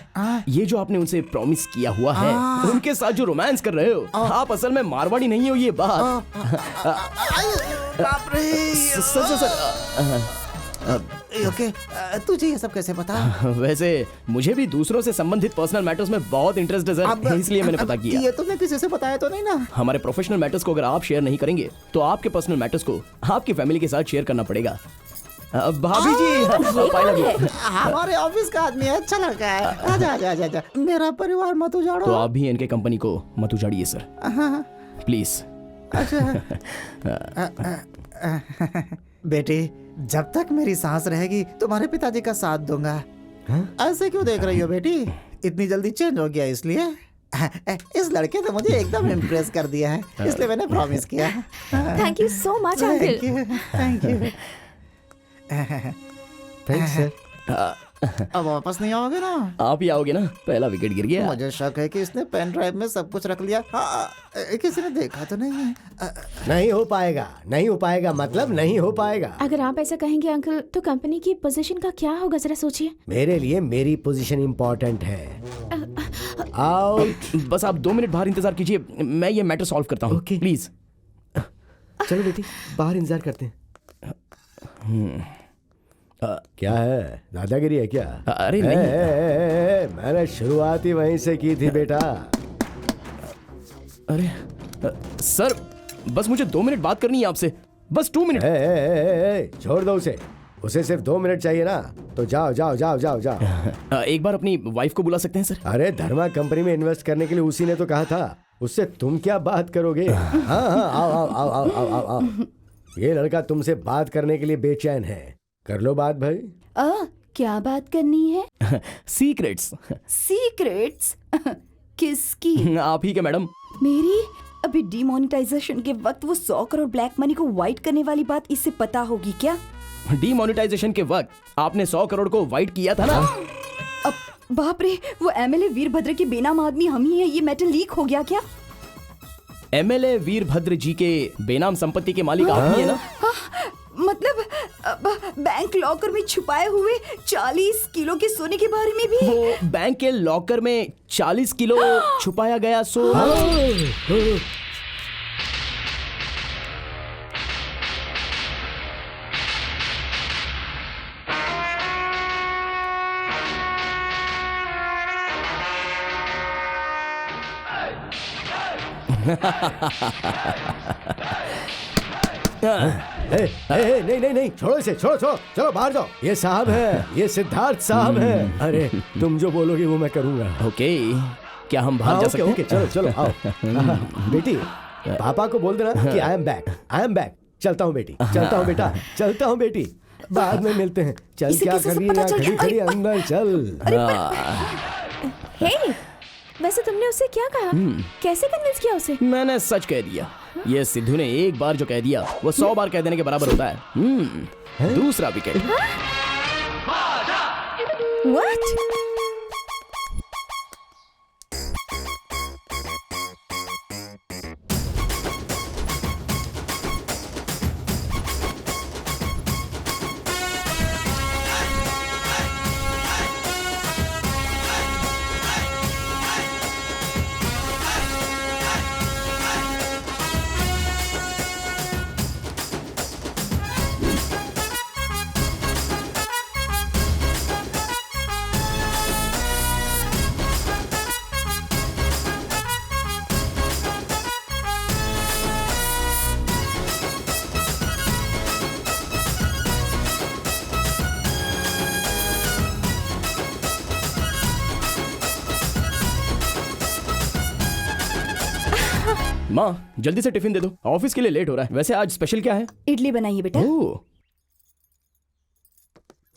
ये जो आपने उनसे प्रॉमिस किया हुआ है, उनके साथ जो रोमांस कर रहे हो, आप असल में मारवाड़ी नहीं हो, ये बात। बाप रे। सर ओके, तुझे ये सब कैसे पता? वैसे मुझे भी दूसरों से संबंधित पर्सनल मैटर्स में बहुत इंटरेस्ट है सर, इसलिए मैंने पता किया। ये तुमने किसी से बताया तो नहीं ना? हमारे प्रोफेशनल मैटर्स को अगर आप शेयर नहीं करेंगे तो आपके पर्सनल मैटर्स को आपकी फैमिली के साथ शेयर करना पड़ेगा। भाभी जी, हमारे ऑफिस का आदमी है, अच्छा लड़का है। आजा आजा आजा आजा, मेरा परिवार मत उजाड़ो। तो आप भी इनके कंपनी को मत उजाड़िए सर, प्लीज। बेटी, जब तक मेरी सांस रहेगी तुम्हारे पिताजी का साथ दूंगा। ऐसे क्यों देख रही हो बेटी? इतनी जल्दी चेंज हो गया इसलिए? इस लड़के ने मुझे एकदम इम्प्रेस कर दिया है, इसलिए मैंने प्रॉमिस किया। Thank you so much uncle. Thank you. Thanks sir. अब वापस नहीं आओगे ना? आप ही आओगे ना? पहला विकेट गिर गया। मुझे शक है कि इसने पेन ड्राइव में सब कुछ रख लिया। किसी ने देखा तो नहीं है? नहीं हो पाएगा, नहीं हो पाएगा, मतलब नहीं हो पाएगा। अगर आप ऐसा कहेंगे अंकल, तो कंपनी की पोजीशन का क्या होगा, जरा सोचिए। मेरे लिए मेरी पोजीशन इम्पोर्टेंट है। आओ, बस आप 2 मिनट बाहर इंतजार कीजिए, मैं ये मैटर सॉल्व करता हूँ। प्लीज चलो बेटी, बाहर इंतजार करते हैं। क्या है, दादागिरी है क्या? अरे नहीं, मैंने शुरुआत ही वहीं से की थी बेटा। अरे सर, बस मुझे 2 मिनट बात करनी है आपसे, बस 2 मिनट। छोड़ दो उसे सिर्फ 2 मिनट चाहिए ना, तो जाओ जाओ जाओ जाओ जाओ। एक बार अपनी वाइफ को बुला सकते हैं सर? अरे धर्मा कंपनी में इन्वेस्ट करने के लिए उसी ने तो कहा था, उससे तुम क्या बात करोगे? हाँ हाँ, आओ आओ आओ आओ आओ आओ आओ। ये लड़का तुमसे बात करने के लिए बेचैन है, कर लो बात भाई। क्या बात करनी है? सीक्रेट्स। सीक्रेट्स? किसकी? आप ही के मैडम। मेरी? अभी डीमोनेटाइजेशन के वक्त वो 100 करोड़ ब्लैक मनी को वाइट करने वाली बात इससे पता होगी क्या? डीमोनेटाइजेशन के वक्त आपने 100 करोड़ को वाइट किया था ना? अब बाप रे, वो एमएलए वीरभद्र के बेनाम आदमी हम ही है, ये मैटर लीक हो गया क्या? एमएलए वीरभद्र जी के बेनाम संपत्ति के मालिक आप ही है ना? मतलब बैंक लॉकर में छुपाए हुए 40 किलो के सोने के बारे में भी? वो बैंक के लॉकर में 40 किलो छुपाया गया सोना। नहीं नहीं नहीं, छोड़ो इसे, छोड़ो छोड़ो, चलो बाहर जाओ। ये साहब है, ये सिद्धार्थ साहब है। अरे तुम जो बोलोगे वो मैं करूंगा। ओके, क्या हम बाहर जा सकते हैं? ओके, चलो चलो आओ। बेटी, पापा को बोल देना कि I am back, I am back. चलता हूँ बेटी, चलता हूँ बेटा, चलता हूँ बेटी, बाद में मिलते हैं। चल, क्या कर रही है खड़ी खड़ी, अंदर चल। हे, वैसे तुमने उसे क्या कहा? कैसे कन्विंस किया उसे? मैंने सच कह दिया। ये सिद्धू ने एक बार जो कह दिया वो 100 बार कह देने के बराबर होता है। दूसरा विकेट। What? माँ, जल्दी से टिफिन दे दो, ऑफिस के लिए लेट हो रहा है। वैसे आज स्पेशल क्या है? इडली बनाइए बेटा।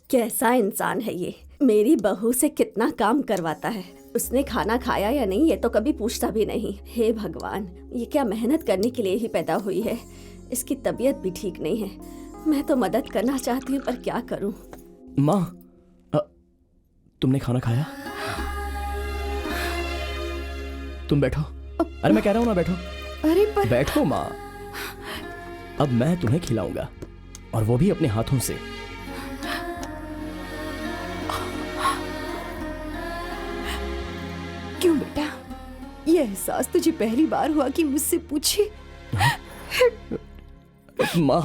कैसा इंसान है ये, मेरी बहू से कितना काम करवाता है। उसने खाना खाया या नहीं ये तो कभी पूछता भी नहीं। हे भगवान, ये क्या मेहनत करने के लिए ही पैदा हुई है। इसकी तबीयत भी ठीक नहीं है। मैं तो मदद करना चाहती हूँ पर क्या करूँ। माँ, तुमने खाना खाया? तुम बैठो। अरे मैं कह रहा हूँ ना बैठो। अरे पर बैठो माँ। अब मैं तुम्हें खिलाऊंगा और वो भी अपने हाथों से। क्यों बेटा, ये एहसास तुझे पहली बार हुआ कि मुझसे पूछे? माँ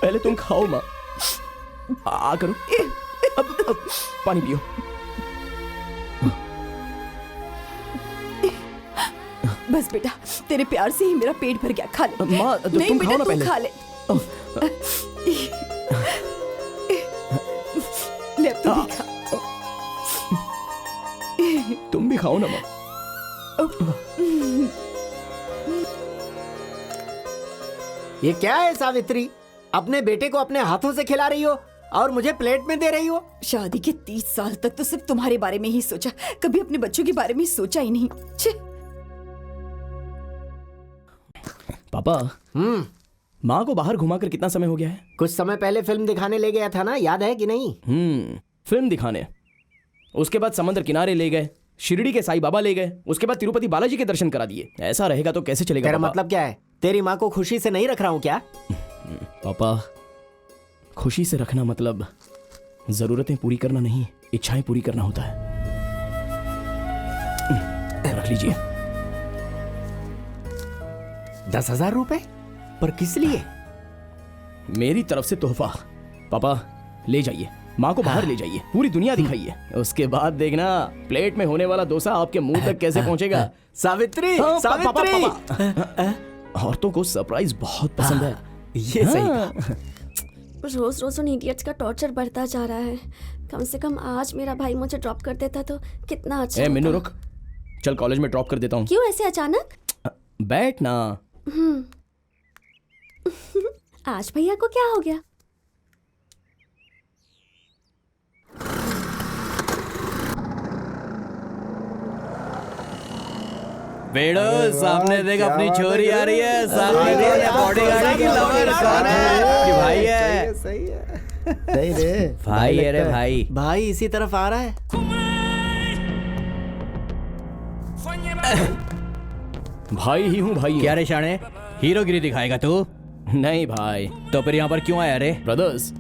पहले तुम खाओ माँ। आ करो। अब पानी पियो। बस बेटा, तेरे प्यार से ही मेरा पेट भर गया। खा ले। माँ नहीं तुम बेटा, खाओ ना तू पहले। खा ले। ले अब तू भी खा। तुम भी खाओ ना माँ। ये क्या है सावित्री, अपने बेटे को अपने हाथों से खिला रही हो और मुझे प्लेट में दे रही हो? शादी के 30 साल तक तो सिर्फ तुम्हारे बारे में ही सोचा, कभी अपने बच्चों के बारे में सोचा ही नहीं। छे। पापा माँ को बाहर घुमाकर कितना समय हो गया है? कुछ समय पहले फिल्म दिखाने ले गया था ना, याद है कि नहीं? फिल्म दिखाने, उसके बाद समंदर किनारे ले गए, शिरडी के साईं बाबा ले गए, उसके बाद तिरुपति बालाजी के दर्शन करा दिए। ऐसा रहेगा तो कैसे चलेगा? तेरा मतलब क्या है? तेरी माँ को खुशी से नहीं रख रहा हूँ क्या? पापा खुशी से रखना मतलब जरूरतें पूरी करना नहीं, इच्छाएं पूरी करना होता है। रख लीजिए। 10,000 रुपए? पर किस लिए? मेरी तरफ से तोहफा। पापा ले जाइए, माँ को बाहर ले जाइए, पूरी दुनिया दिखाइए। उसके बाद देखना प्लेट में होने वाला डोसा आपके मुंह तक कैसे पहुंचेगा। सावित्री, हाँ, सावित्री। औरतों को सरप्राइज बहुत पसंद है। ये सही। रोज रोज उन इडियट्स का टॉर्चर बढ़ता जा रहा है। कम से कम आज मेरा भाई मुझे ड्रॉप कर देता तो कितना अच्छा होता। मिन्नू रुक, चल कॉलेज में ड्रॉप कर देता हूँ। क्यों ऐसे अचानक? बैठ ना। आज भैया को क्या हो गया? बेड़ो सामने देख, अपनी छोरी आ रही है। सामने देख, बॉडीगार्ड की लवर कौन है? कि भाई है। सही है। नहीं रे भाई है रे भाई। भाई इसी तरफ आ रहा है। भाई ही हूँ भाई। क्या रे शाणे, हीरोगिरी दिखाएगा तू? नहीं भाई। तो फिर यहाँ पर क्यों आया रे? ब्रदर्स,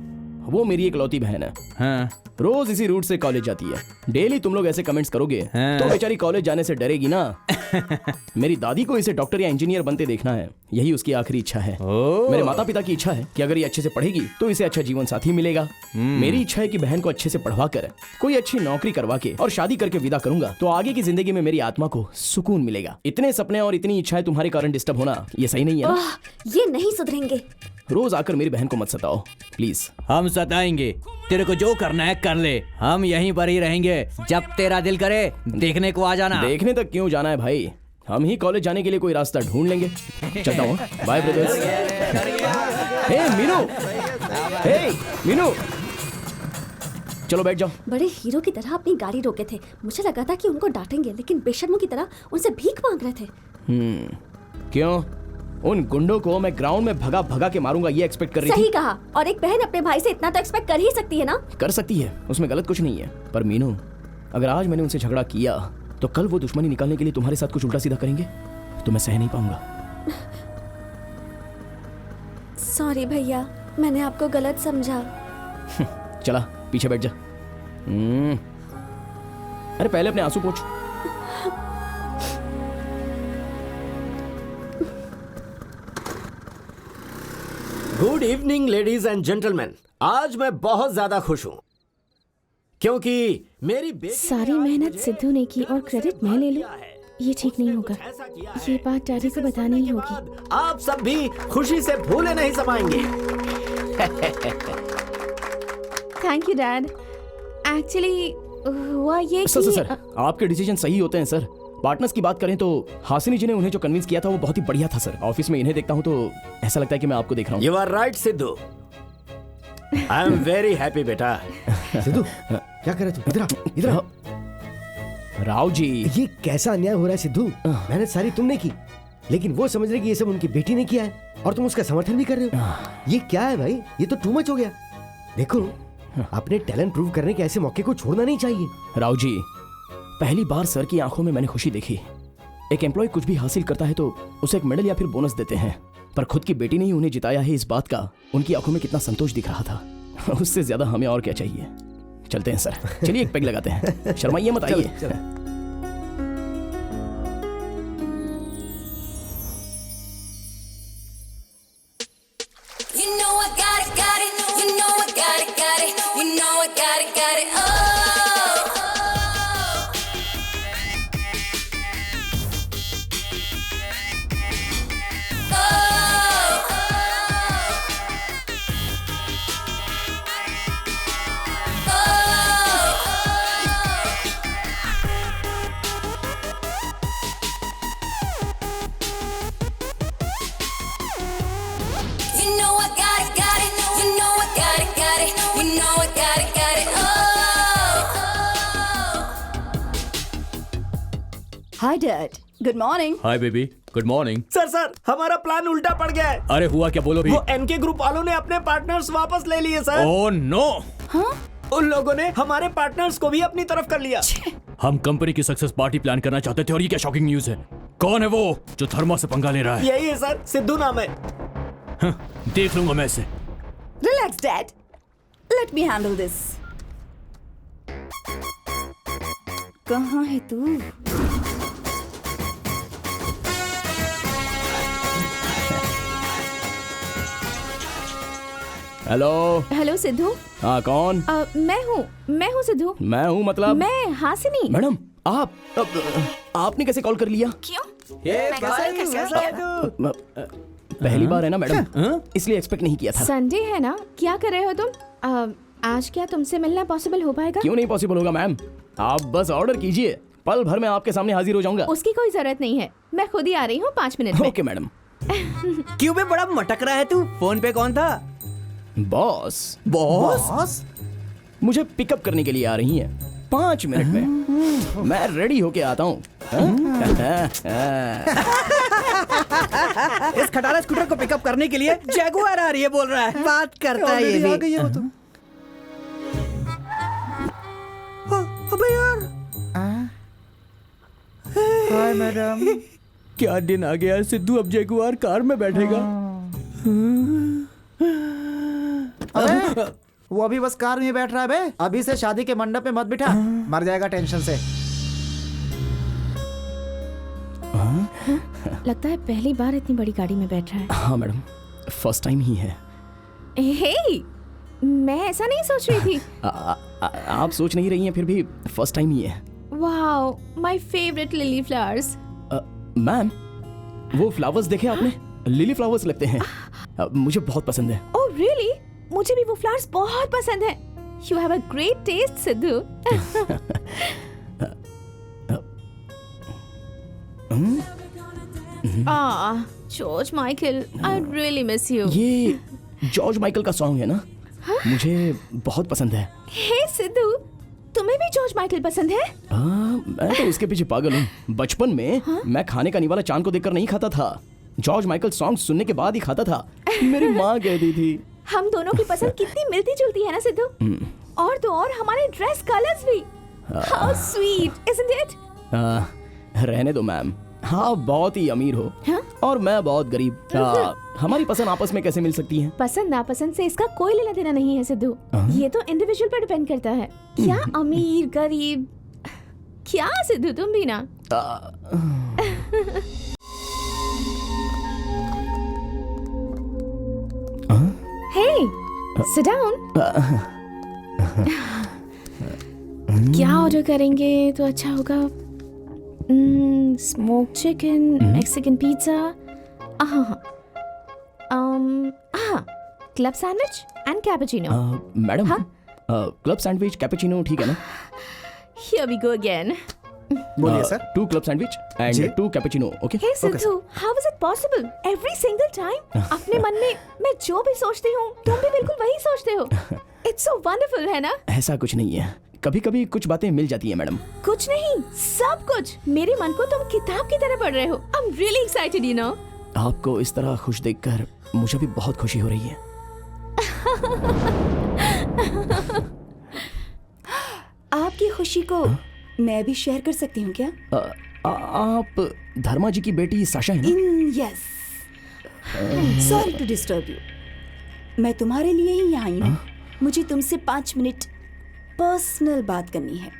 वो मेरी एक लौती बहन है। हाँ। रोज इसी रूट से कॉलेज जाती है। डेली तुम लोग ऐसे कमेंट्स करोगे तो बेचारी कॉलेज जाने से डरेगी ना। मेरी दादी को इसे डॉक्टर या इंजीनियर बनते देखना है, यही उसकी आखिरी इच्छा है। मेरे माता पिता की इच्छा है कि अगर ये अच्छे से पढ़ेगी तो इसे अच्छा जीवन साथी मिलेगा। मेरी इच्छा है कि बहन को अच्छे से पढ़वा कर कोई अच्छी नौकरी करवा के और शादी करके विदा करूंगा तो आगे की जिंदगी में मेरी आत्मा को सुकून मिलेगा। इतने सपने और इतनी इच्छाएं तुम्हारे कारण डिस्टर्ब होना ये सही नहीं है ना? ये नहीं सुधरेंगे। रोज आकर मेरी बहन को मत सताओ प्लीज। हम सताएंगे, तेरे को जो करना है कर ले, हम यहीं पर ही रहेंगे। जब तेरा दिल करे देखने को आ जाना। देखने तक क्यों जाना है भाई, हम ही कॉलेज जाने के लिए कोई रास्ता ढूंढ लेंगे। चलता हूँ, बाय ब्रदर्स। हे मीनू, हे मीनू, चलो बैठ जाओ। बड़े हीरो की तरह अपनी गाड़ी रोके थे। मुझे लगा था कि उनको डांटेंगे, लेकिन बेशर्मों की तरह उनसे भीख मांग रहे थे। क्यों? उन गुंडों को मैं ग्राउंड में भगा भगा के मारूंगा ये एक्सपेक्ट कर रही थी? सही कहा। और एक बहन अपने भाई से इतना तो एक्सपेक्ट कर ही सकती है ना? कर सकती है, उसमें गलत कुछ नहीं है। पर मीनू, अगर आज मैंने उनसे झगड़ा किया तो कल वो दुश्मनी निकालने के लिए तुम्हारे साथ कुछ उल्टा सीधा करेंगे तो मैं सह नहीं पाऊंगा। सॉरी भैया, मैंने आपको गलत समझा। चला पीछे बैठ जा। अरे पहले अपने आंसू पोंछ। Good evening ladies and gentleman. आज मैं बहुत ज्यादा खुश हूँ क्योंकि मेरी बेटी सारी मेहनत सिद्धू ने की और क्रेडिट मैं ले लूं, ये ठीक नहीं होगा। ये बात डैडी को बतानी ही होगी। आप सब भी खुशी से भूले नहीं समाएंगे। Thank you dad. एक्चुअली हुआ ये सर, कि सर, सर, आपके डिसीजन सही होते हैं सर। पार्टनर्स की बात करें तो हासिनी जी ने उन्हें जो कन्विंस किया था वो बहुत ही बढ़िया था सर। ऑफिस में इन्हें देखता हूँ तो ऐसा लगता है कि मैं आपको देख रहा हूँ। You are right Siddhu, I am very happy बेटा। सिद्धू क्या कर रहे तू? इधर इधर। राव जी, ये कैसा अन्याय हो रहा है सिद्धू? मेहनत सारी तुमने की, लेकिन वो समझ रहे कि ये सब उनकी बेटी ने किया है और तुम उसका समर्थन भी कर रहे हो। ये क्या है भाई? ये तो टू मच हो गया। देखो, अपने टैलेंट प्रूव करने के ऐसे मौके को छोड़ना नहीं चाहिए। राव जी, पहली बार सर की आंखों में मैंने खुशी देखी। एक एम्प्लॉय कुछ भी हासिल करता है तो उसे एक मेडल या फिर बोनस देते हैं, पर खुद की बेटी ने ही उन्हें जिताया है, इस बात का उनकी आंखों में कितना संतोष दिख रहा था। उससे ज्यादा हमें और क्या चाहिए। चलते हैं सर, चलिए एक पेग लगाते हैं। शर्माइए मत, आइए। Hi dad, good morning. Hi baby, good morning. Sir हमारा प्लान उल्टा पड़ गया है। अरे हुआ क्या, बोलो भी। वो एनके ग्रुप वालों ने अपने पार्टनर्स वापस ले लिए सर। Oh no. हाँ? उन लोगों ने हमारे पार्टनर्स को भी अपनी तरफ कर लिया। हम कंपनी की सक्सेस पार्टी प्लान करना चाहते थे और ये क्या शॉकिंग न्यूज़ है। कौन है वो जो थर्मा से पंगा ले रहा है? यही है सर, सिद्धू नाम है। देख लूंगा मैं इसे। Relax dad, let me handle this. कहाँ है तू? हेलो। हेलो सिद्धू। हाँ कौन? मैं हूँ सिद्धू। मैं हूँ मतलब? मैं हासिनी। मैडम आपने कैसे कॉल कर लिया? क्यों? पहली बार है ना मैडम, इसलिए एक्सपेक्ट नहीं किया था। संडे है ना, क्या कर रहे हो तुम? आज क्या तुमसे मिलना पॉसिबल हो पाएगा? क्यों नहीं पॉसिबल होगा मैम, आप बस ऑर्डर कीजिए, पल भर में आपके सामने हाजिर हो जाऊंगा। उसकी कोई जरूरत नहीं है, मैं खुद ही आ रही हूँ 5 मिनट में। Okay madam. क्यों बे बड़ा मटक रहा है तू? फोन पे कौन था? बॉस। बॉस मुझे पिकअप करने के लिए आ रही हैं 5 मिनट में। मैं रेडी होके आता हूँ। इस खटारा स्कूटर को पिकअप करने के लिए जैगुआर आ रही है, बोल रहा है। बात करता है ये भी। आ गई है वो तो। अबे यार। Hi madam. क्या दिन आ गया, सिद्धू अब जैगुआर कार में बैठेगा। अबे वो अभी बस कार में बैठ रहा है बे। अभी से शादी के मंडप में मत बिठा, मर जाएगा टेंशन से। लगता है पहली बार इतनी बड़ी गाड़ी में बैठ रहा है। हाँ मैडम, फर्स्ट टाइम ही है। हे, मैं ऐसा नहीं सोच रही थी। आप सोच नहीं रही हैं, फिर भी फर्स्ट टाइम ही है। Wow, my favourite lily flowers. Ma'am, वो फ्लावर्स देखे आपने? लिली फ्लावर्स लगते हैं। मुझे बहुत पसंद है। Oh really? मुझे भी वो फ्लावर्स बहुत पसंद है। You have a great test Sidhu. George Michael, I really miss you. ये जॉर्ज माइकल का सॉन्ग है ना? मुझे बहुत पसंद है। हे सिद्धू, तुम्हें भी जॉर्ज माइकल पसंद है? मैं तो उसके पीछे पागल हूँ। बचपन में मैं खाने का निवाला चांद को देखकर नहीं खाता था, जॉर्ज माइकल सॉन्ग सुनने के बाद ही खाता था। मेरी माँ कहती थी। हम दोनों की पसंद कितनी मिलती जुलती है ना सिद्धू। और तो और हमारे ड्रेस कलर्स भी। How sweet, isn't it? रहने दो मैम, हाँ बहुत ही अमीर हो और मैं बहुत गरीब। हमारी पसंद आपस में कैसे मिल सकती है? पसंद नापसंद से इसका कोई लेना देना नहीं है सिद्धू। ये तो इंडिविजुअल पर डिपेंड करता है। क्या अमीर गरीब, क्या सिद्धू तुम भी ना। Hey, sit down. क्या ऑर्डर करेंगे तो अच्छा होगा? Smoke chicken, Mexican pizza, club sandwich and cappuccino. Madam, club sandwich cappuccino ठीक है ना? Here we go again. बोलिए sir. 2 club sandwich and 2 cappuccino, okay? Hey Sidhu, how is it possible? Every single time अपने मन में मैं जो भी सोचती हूँ तुम भी बिल्कुल वही सोचते हो। It's so wonderful, है ना? ऐसा कुछ नहीं है, कभी कभी कुछ बातें मिल जाती है मैडम। कुछ नहीं, सब कुछ। मेरे मन को तुम किताब की तरह पढ़ रहे हो। I'm really excited, you know. आपको इस तरह खुश देखकर मुझे भी बहुत खुशी हो रही है। आपकी खुशी को मैं भी शेयर कर सकती हूँ क्या? आप धर्मा जी की बेटी साशा है ना? Yes, sorry to disturb you. मैं तुम्हारे लिए ही यहाँ आई हूँ। मुझे तुमसे 5 मिनट पर्सनल बात करनी है।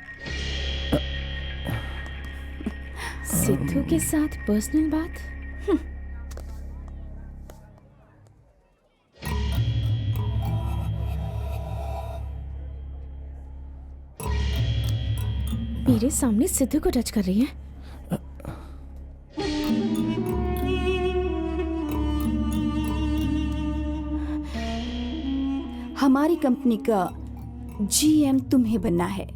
सिद्धू के साथ पर्सनल बात? मेरे सामने सिद्धू को टच कर रही है। हमारी कंपनी का GM तुम्हें बनना है।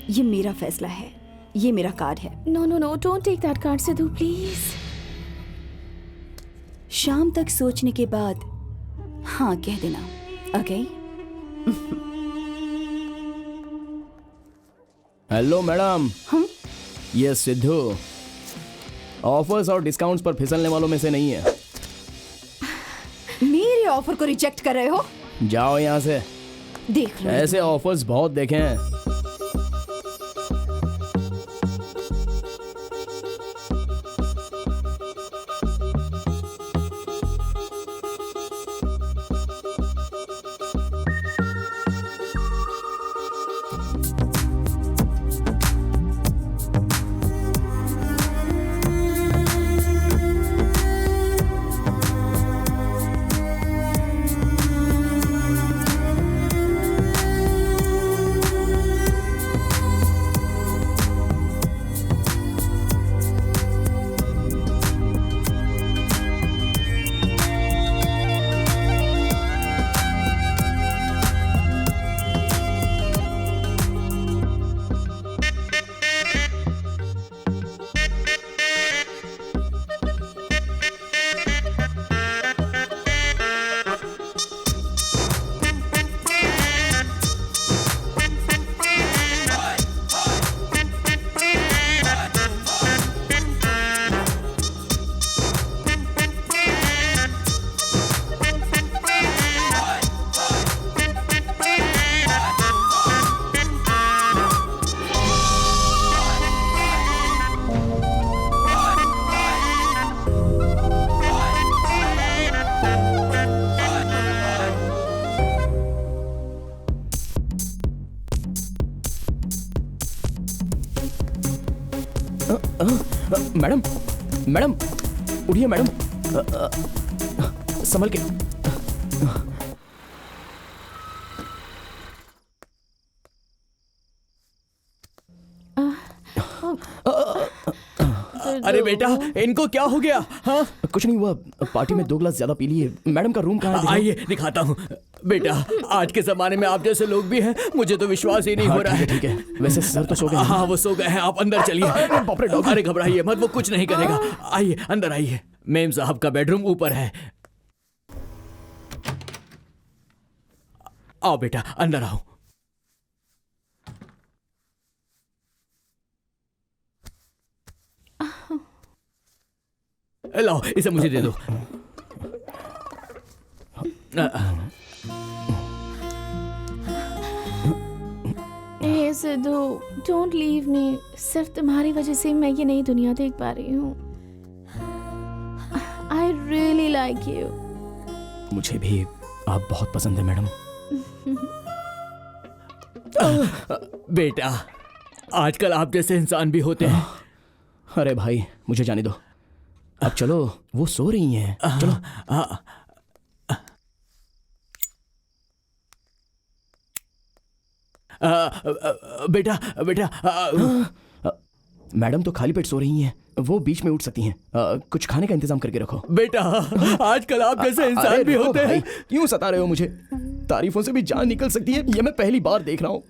ये मेरा फैसला है, ये मेरा कार्ड है। No no no, don't take that card Siddhu please. शाम तक सोचने के बाद हाँ कह देना, ओके? Hello madam. ये सिद्धू ऑफर्स और डिस्काउंट्स पर फिसलने वालों में से नहीं है। मेरे ऑफर को रिजेक्ट कर रहे हो? जाओ यहाँ से। देख लो, ऐसे ऑफर्स बहुत देखे हैं। मैडम, मैडम उठिए मैडम, संभल के। अरे बेटा, इनको क्या हो गया? हाँ, कुछ नहीं हुआ, पार्टी में 2 ग्लास ज्यादा पी लिए। मैडम का रूम कहाँ है? आइए दिखाता हूँ। बेटा, आज के जमाने में आप जैसे लोग भी हैं, मुझे तो विश्वास ही नहीं हो रहा है। ठीक है, वैसे सर तो सो गए। हाँ, वो सो गए हैं। आप अंदर चलिए। अरे घबराइए मत, वो कुछ नहीं करेगा। आइए अंदर आइए। मेम साहब का बेडरूम ऊपर है। आओ बेटा, अंदर आओ। लाओ, इसे मुझे दे दो। हे सिद्धू, डोंट लीव मी। सिर्फ तुम्हारी वजह से मैं ये नई दुनिया देख पा रही हूँ। I really like you. मुझे भी आप बहुत पसंद है मैडम। बेटा, आजकल आप जैसे इंसान भी होते हैं। अरे भाई, मुझे जाने दो। अब चलो, वो सो रही हैं। चलो। बेटा बेटा, मैडम तो खाली पेट सो रही हैं, वो बीच में उठ सकती हैं। कुछ खाने का इंतजाम करके रखो। बेटा, आजकल आप जैसे इंसान भी होते हैं। क्यों सता रहे हो मुझे? तारीफों से भी जान निकल सकती है, ये मैं पहली बार देख रहा हूँ।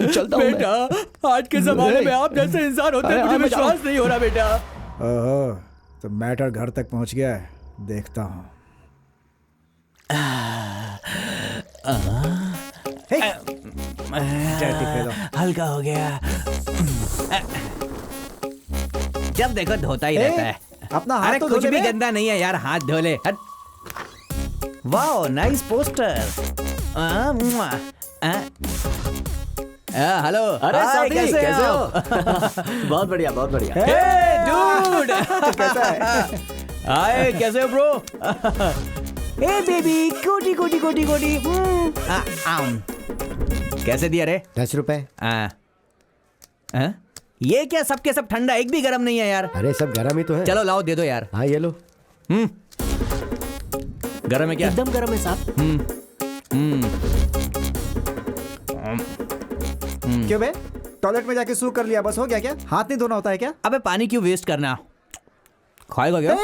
चलता हूँ बेटा, आज के जमाने में आप जैसे इंसान होते हैं, मुझे विश्वास नहीं हो रहा बेटा। ओहो, तो मैटर घर तक पहुंच गया है, देखता हूँ। हल्का हो गया। जब देखो धोता ही रहता है। अपना हाथ अरे तो कुछ धो भी ले। गंदा नहीं है यार, हाथ धो ले। हट। Wow, nice poster. हेलो। अरे हाय, साथी, कैसे हो? बहुत बढ़िया बहुत बढ़िया। Hey dude. कैसा है? हाय, कैसे हो ब्रो? हे बेबी, कोटी कोटी कोटी कोटी। कैसे दिया रे? 10 रुपए। ये क्या सबके सब ठंडा, एक भी गर्म नहीं है यार। अरे सब गर्म ही तो है। चलो लाओ दे दो यार। हाँ ये लो। गर्म है क्या? एकदम गर्म है साहब। क्यों बे? टॉयलेट में जाके सू कर लिया, बस हो गया क्या? हाथ नहीं धोना होता है क्या? अबे पानी क्यों वेस्ट करना? खाएगा क्या?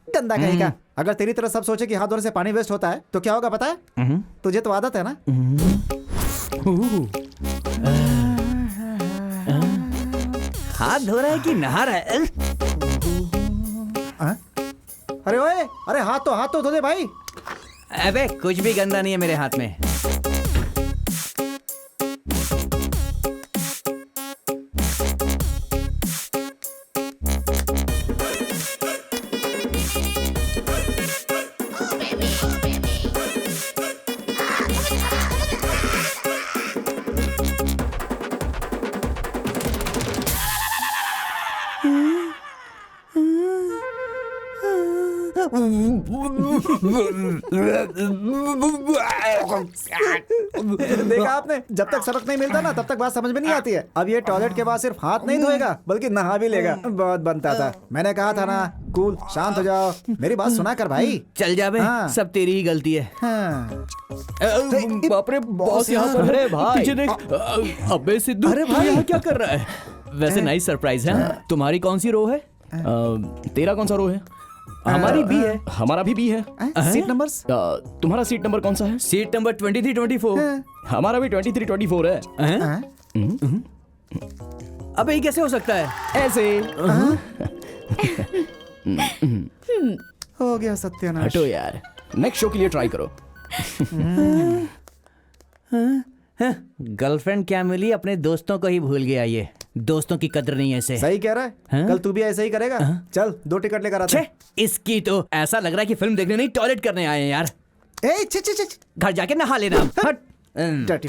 गंदा कहेगा। अगर तेरी तरह सब सोचे कि हाथ धोने से पानी वेस्ट होता है तो क्या होगा पता है? तुझे तो आदत है ना। हाथ धो रहा है कि नहा रहा है? अरे ओए, अरे हाथ तो धो दे भाई। अबे कुछ भी गंदा नहीं है मेरे हाथ में। देखा आपने, जब तक सबक नहीं मिलता ना तब तक बात समझ में नहीं आती है। अब ये टॉयलेट के बाद सिर्फ हाथ नहीं धोएगा बल्कि नहा भी लेगा। बहुत बनता था। मैंने कहा था ना, कूल शांत हो जाओ। मेरी बात सुना कर भाई। चल जा बे, हाँ। सब तेरी ही गलती है। हाँ। बाप रे बॉस यहाँ पर। अरे भाई। पीछे देख। अबे सिद्धू, अरे तू भाई। यहाँ क्या कर रहा है? वैसे नाइस सरप्राइज है। तुम्हारी कौन सी रो है? तेरा कौन सा रो है? हमारी भी है। हमारा भी है। Seat numbers? तुम्हारा सीट नंबर कौन सा है? Seat number 23-24। हमारा भी 23-24 है। अबे ये कैसे हो सकता है? ऐसे। हो गया सत्यानाश। हटो यार, नेक्स्ट शो के लिए ट्राई करो। गर्लफ्रेंड क्या मिली, अपने दोस्तों को ही भूल गया। ये दोस्तों की कदर नहीं है इसे। सही कह रहा है। कल तू भी ऐसा ही करेगा। चल 2 टिकट लेकर आते। इसकी तो ऐसा लग रहा है कि फिल्म देखने नहीं टॉयलेट करने आए हैं यार। ए छी छी छी। घर जाके नहा लेना। हट। डर्टी।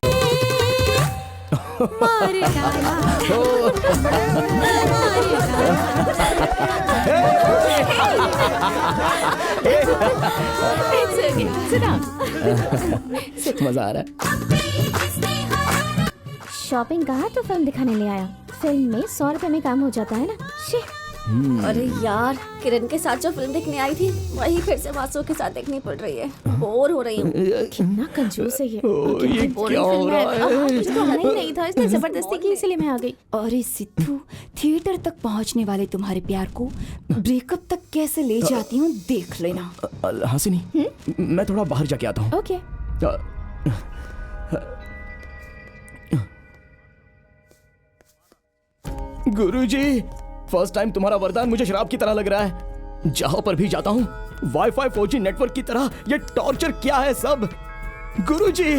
मजा आ रहा है। शॉपिंग कहा तो फिल्म दिखाने ले आया। फिल्म में 100 रुपए में काम हो जाता है ना। अरे यार, किरण के साथ जो फिल्म देखने आई थी वही फिर से वासु के साथ देखनी पड़ रही है। बोर हो रही हूँ। कितना कंजूस है ये। ये क्या हो रहा है? कुछ तो होना ही नहीं था, इसने जबरदस्ती की, इसलिए मैं आ गई। अरे सिद्धू, थिएटर तक पहुंचने वाले तुम्हारे प्यार को ब्रेकअप तक कैसे ले जाती हूँ देख लेना। हासिनी, मैं थोड़ा बाहर जाके आता हूँ। ओके। गुरुजी, फर्स्ट टाइम तुम्हारा वरदान मुझे शराब की तरह लग रहा है। जहां पर भी जाता हूँ वाईफाई 4G नेटवर्क की तरह ये टॉर्चर क्या है सब। गुरुजी।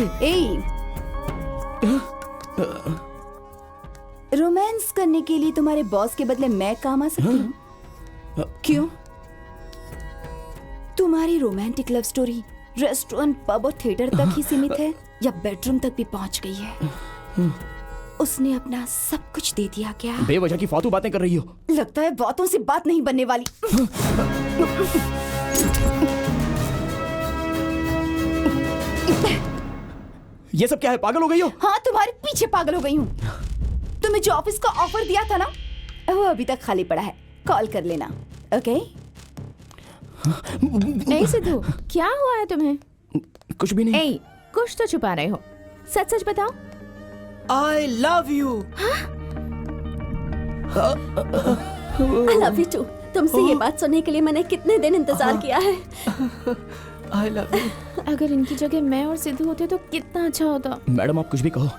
रोमांस करने के लिए तुम्हारे बॉस के बदले मैं काम आ सकती हूँ? क्यों? तुम्हारी romantic love story restaurant, pub और थिएटर तक ही सीमित है या बेडरूम तक भी पहुंच गई है? उसने अपना सब कुछ दे दिया क्या? बेवजह की फालतू बातें कर रही हो। लगता है बातों से बात नहीं बनने वाली। ये सब क्या है? पागल हो गई हो? हाँ, तुम्हारे पीछे पागल हो गई हूँ। तुम्हें जो ऑफिस का ऑफर दिया था ना, वो अभी तक खाली पड़ा है। कॉल कर लेना, ओके? नहीं सिद्धू, क्या हुआ है तुम्हें? कुछ भी नहीं। ए, कुछ तो छुपा रहे हो। सच सच बताओ। I love you। I love you too। तुमसे ये बात सुनने के लिए मैंने कितने दिन इंतजार किया है। I love you। अगर इनकी जगह मैं और सिद्धू होते तो कितना अच्छा होता। मैडम, आप कुछ भी कहो,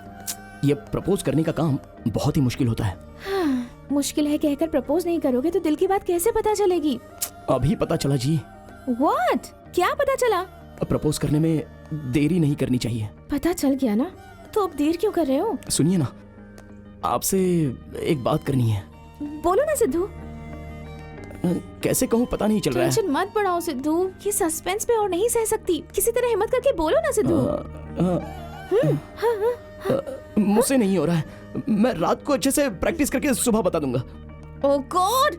ये प्रपोज करने का काम बहुत ही मुश्किल होता है। हाँ, मुश्किल है कहकर प्रपोज नहीं करोगे तो दिल की बात कैसे पता चलेगी? अभी पता चला जी। What? क्या पता चला? प्रपोज करने में देरी नहीं करनी चाहिए। पता चल गया ना, तो अब देर क्यों कर रहे हो? सुनिए ना, आपसे एक बात करनी है। बोलो ना सिद्धू। कैसे कहूँ पता नहीं चल रहा है। टेंशन मत बढ़ाओ सिद्धू, ये सस्पेंस पे और नहीं सह सकती। किसी तरह हिम्मत करके बोलो ना सिद्धू। हाँ, मुझसे नहीं हो रहा है। मैं रात को अच्छे से प्रैक्टिस करके सुबह बता दूंगा। ओह गॉड,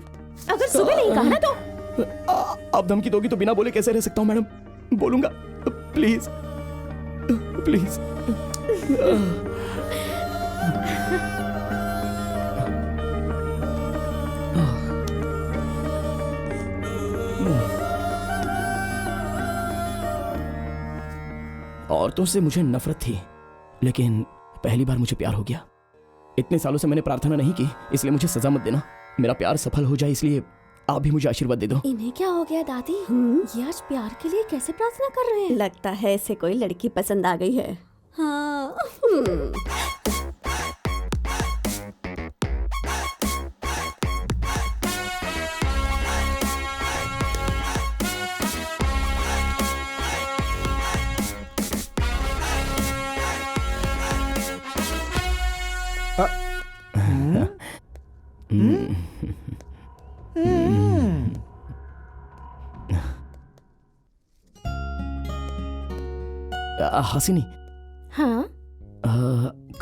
अगर सुबह नहीं कहा ना तो आप धमकी दोगी तो बिना बोले कैसे रह सकता हूँ मैडम? बोलूंगा, प्लीज प्लीज। औरतों से मुझे नफरत थी, लेकिन पहली बार मुझे प्यार हो गया। इतने सालों से मैंने प्रार्थना नहीं की, इसलिए मुझे सजा मत देना। मेरा प्यार सफल हो जाए, इसलिए आप भी मुझे आशीर्वाद दे दो। इन्हें क्या हो गया दादी? ये आज प्यार के लिए कैसे प्रार्थना कर रहे हैं? लगता है इसे कोई लड़की पसंद आ गई है। हाँ। हासिनी। हाँ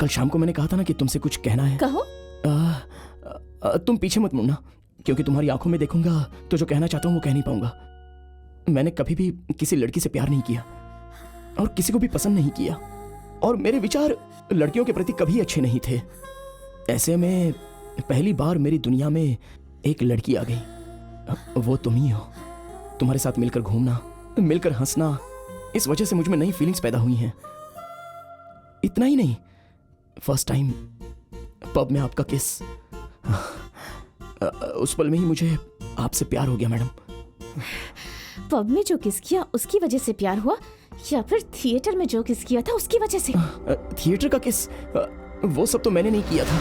कल शाम को मैंने कहा था ना कि तुमसे कुछ कहना है। कहो। तुम पीछे मत मुड़ना, क्योंकि तुम्हारी आंखों में देखूंगा तो जो कहना चाहता हूँ वो कह नहीं पाऊंगा। मैंने कभी भी किसी लड़की से प्यार नहीं किया और किसी को भी पसंद नहीं किया, और मेरे विचार लड़कियों के प्रति कभी अच्छे नहीं थे। ऐसे में पहली बार मेरी दुनिया में एक लड़की आ गई, वो तुम ही हो। तुम्हारे साथ मिलकर घूमना, मिलकर हंसना, इस वजह से मुझ में नई फीलिंग्स पैदा हुई हैं। इतना ही नहीं, फर्स्ट टाइम पब में आपका किस, उस पल में ही मुझे आपसे प्यार हो गया मैडम। पब में जो किस किया उसकी वजह से प्यार हुआ, या फिर थिएटर में जो किस किया था उसकी वजह से? थिएटर का किस, वो सब तो मैंने नहीं किया था।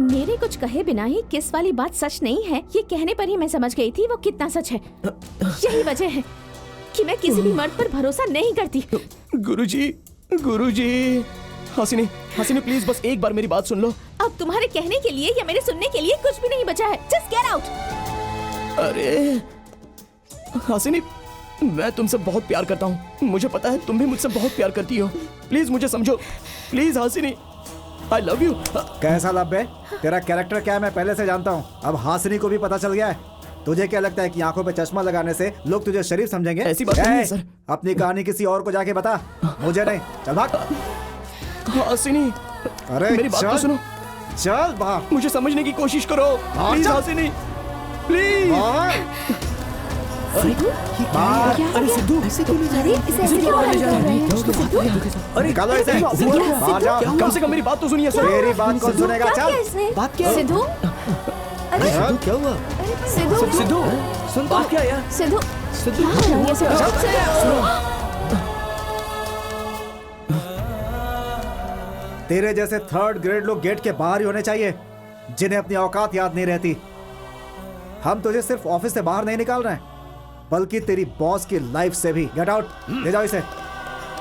मेरे कुछ कहे बिना ही किस वाली बात सच नहीं है, ये कहने पर ही मैं समझ गई थी वो कितना सच है। यही वजह है कि मैं किसी भी मर्द पर भरोसा नहीं करती। गुरुजी, हासिनी प्लीज बस एक बार मेरी बात सुन लो। अब तुम्हारे कहने के लिए या मेरे सुनने के लिए कुछ भी नहीं बचा है। Just get out. अरे हासिनी, मैं तुमसे बहुत प्यार करता हूँ, मुझे पता है तुम भी मुझसे बहुत प्यार करती हो। प्लीज मुझे समझो, please Hasini, I love you. कैसा लव है? तेरा कैरेक्टर क्या है मैं पहले से जानता हूँ, अब हासिनी को भी पता चल गया है। तुझे क्या लगता है कि आंखों पे चश्मा लगाने से लोग तुझे शरीफ समझेंगे? ऐसी बात नहीं है सर। अपनी कहानी किसी और को जाके बता, मुझे नहीं। चल भाग। हासिनी, अरे मेरी बात तो सुनो। चल भाग। मुझे समझने की कोशिश करो प्लीज हासिनी, प्लीज। अरे सिद्धू, अरे निकालो इसे, बाहर जाओ। कम से कम मेरी बात तो सुनिए सर। मेरी बात कौन सुनेगा? चल। बात क्या है? सिद्धू, अरे सिद्धू क्या हुआ? सिद्धू सुन, बात क्या है यार? सिद्धू, तेरे जैसे थर्ड ग्रेड लोग गेट के बाहर ही होने चाहिए, जिन्हें अपनी औकात याद नहीं रहती। हम तुझे सिर्फ ऑफिस से बाहर नहीं निकाल रहे हैं, बल्कि तेरी बॉस की लाइफ से भी। गेट आउट, ले जाओ इसे।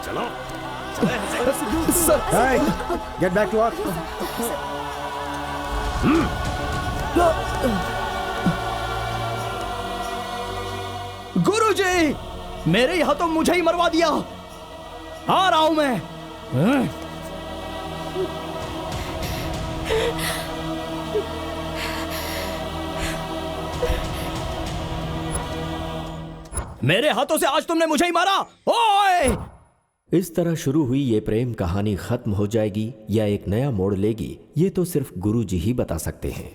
चलो गेट बैक टू वर्क। गुरुजी, मेरे यहाँ तो मुझे ही मरवा दिया। आ रहा हूं मैं। मेरे हाथों से आज तुमने मुझे ही मारा। ओए! इस तरह शुरू हुई ये प्रेम कहानी खत्म हो जाएगी या एक नया मोड़ लेगी, ये तो सिर्फ गुरुजी ही बता सकते हैं।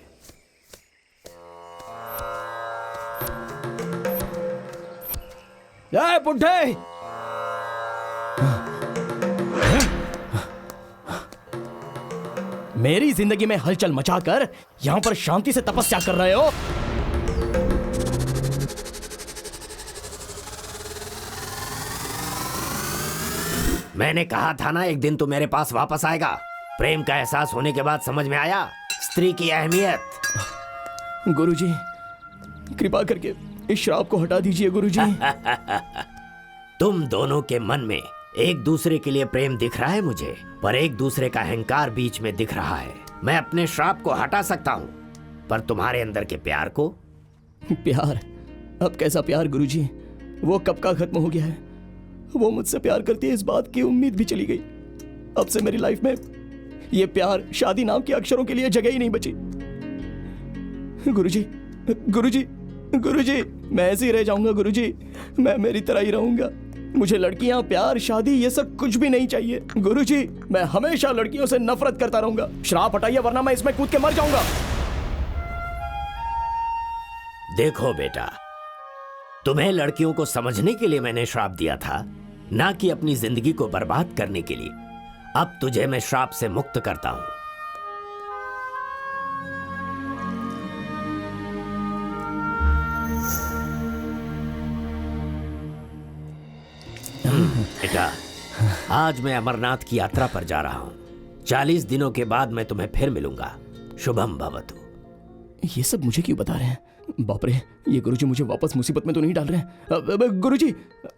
बुड्ढे, मेरी जिंदगी में हलचल मचाकर यहां पर शांति से तपस्या कर रहे हो। मैंने कहा था ना एक दिन तू मेरे पास वापस आएगा। प्रेम का एहसास होने के बाद समझ में आया स्त्री की अहमियत। गुरुजी, कृपा करके इस श्राप को हटा दीजिए गुरुजी। तुम दोनों के मन में एक दूसरे के लिए प्रेम दिख रहा है मुझे, पर एक दूसरे का अहंकार बीच में दिख रहा है। मैं अपने श्राप को हटा सकता हूँ, पर तुम्हारे अंदर के प्यार को? प्यार? अब कैसा प्यार गुरुजी? वो कब का खत्म हो गया है। वो मुझसे प्यार करती है, इस बात की उम्मीद भी चली गई। अब से मेरी लाइफ में ये प्यार शादी नाम के अक्षरों के लिए जगह ही नहीं बची। गुरुजी, गुरुजी, गुरुजी, मैं ऐसे ही रह जाऊंगा गुरुजी, मैं मेरी तरह ही रहूंगा। मुझे लड़कियां, प्यार, शादी ये सब कुछ भी नहीं चाहिए गुरुजी। मैं हमेशा लड़कियों से नफरत करता रहूंगा। श्राप हटाइए वरना मैं इसमें कूद के मर जाऊंगा। देखो बेटा, तुम्हें लड़कियों को समझने के लिए मैंने श्राप दिया था, ना कि अपनी जिंदगी को बर्बाद करने के लिए। अब तुझे मैं श्राप से मुक्त करता हूं। बेटा, आज मैं अमरनाथ की यात्रा पर जा रहा हूं। 40 दिनों के बाद मैं तुम्हें फिर मिलूंगा। शुभम भवतु। ये सब मुझे क्यों बता रहे हैं? बाप रे, ये गुरुजी मुझे वापस मुसीबत में तो नहीं डाल रहे हैं? गुरुजी,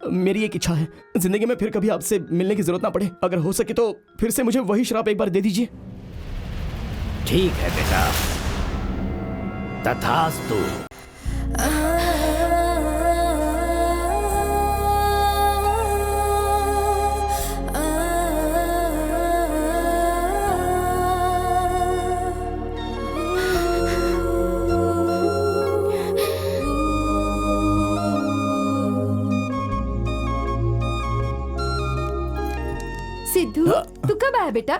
मेरी एक इच्छा है, जिंदगी में फिर कभी आपसे मिलने की जरूरत ना पड़े। अगर हो सके तो फिर से मुझे वही श्राप एक बार दे दीजिए। ठीक है बेटा, तथास्तु। सिद्धू, तू कब आया बेटा?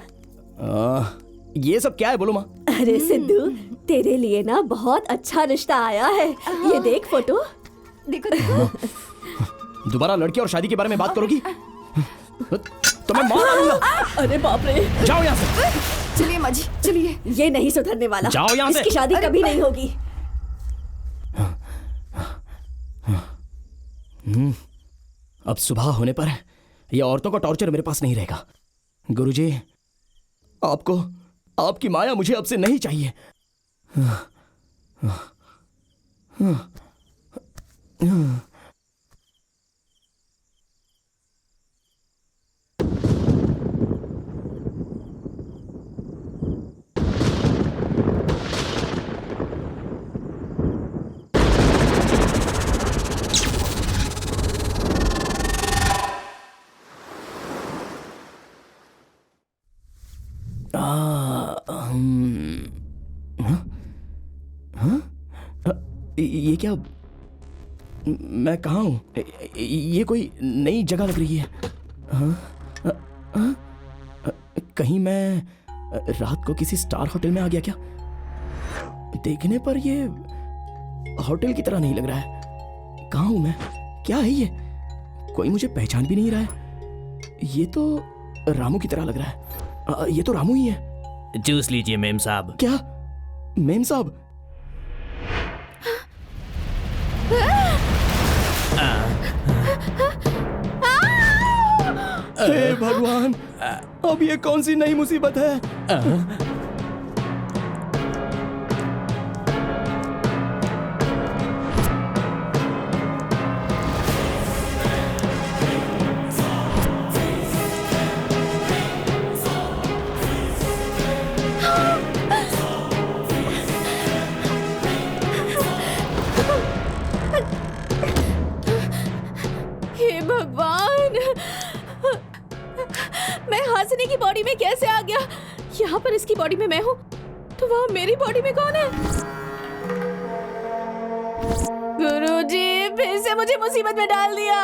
ये सब क्या है बोलो माँ? अरे सिद्धू, तेरे लिए ना बहुत अच्छा रिश्ता आया है। ये देख फोटो। देखो देखो। दोबारा लड़की और शादी के बारे में बात करोगी तो मैं मार डालूंगा। अरे बाप रे, जाओ यहाँ से। चलिए माँ जी, चलिए। ये नहीं सुधरने वाला। जाओ यहाँ से। इसकी शादी कभी नहीं होगी। अब सुबह होने पर ये औरतों का टॉर्चर मेरे पास नहीं रहेगा। गुरुजी, आपको, आपकी माया मुझे अब से नहीं चाहिए। ये क्या? मैं कहाँ हूँ? ये कोई नई जगह लग रही है। कहीं मैं रात को किसी स्टार होटल में आ गया क्या? देखने पर ये होटल की तरह नहीं लग रहा है। कहाँ हूँ मैं? क्या है ये? कोई मुझे पहचान भी नहीं रहा है। ये तो रामू की तरह लग रहा है। ये तो रामू ही है। जूस लीजिए मेम साहब। क्या? मेम साहब? हे भगवान, अब ये कौन सी नई मुसीबत है? हे भगवान, मैं हासिनी की बॉडी में कैसे आ गया? यहाँ पर इसकी बॉडी में मैं हूँ, तो वहाँ मेरी बॉडी में कौन है? गुरुजी, फिर से मुझे मुसीबत में डाल दिया।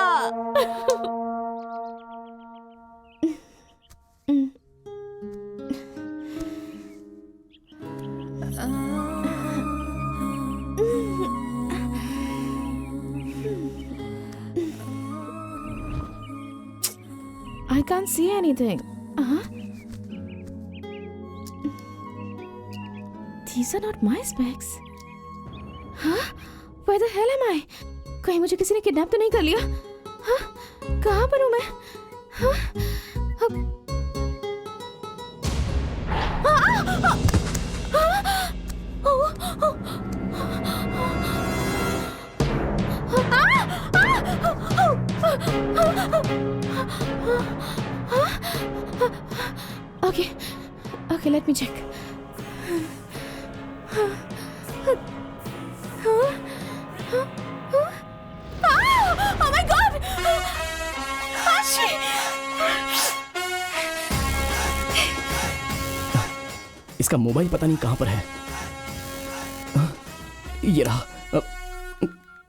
I can't see anything. These are not my specs. Huh? Where the hell am I? कहीं मुझे किसी ने किडनैप तो नहीं कर लिया? हाँ? कहाँ पर हूँ मैं? हाँ? Okay, okay, let me check. Oh my God! Hashi! इसका मोबाइल पता नहीं कहां पर है। ये रहा।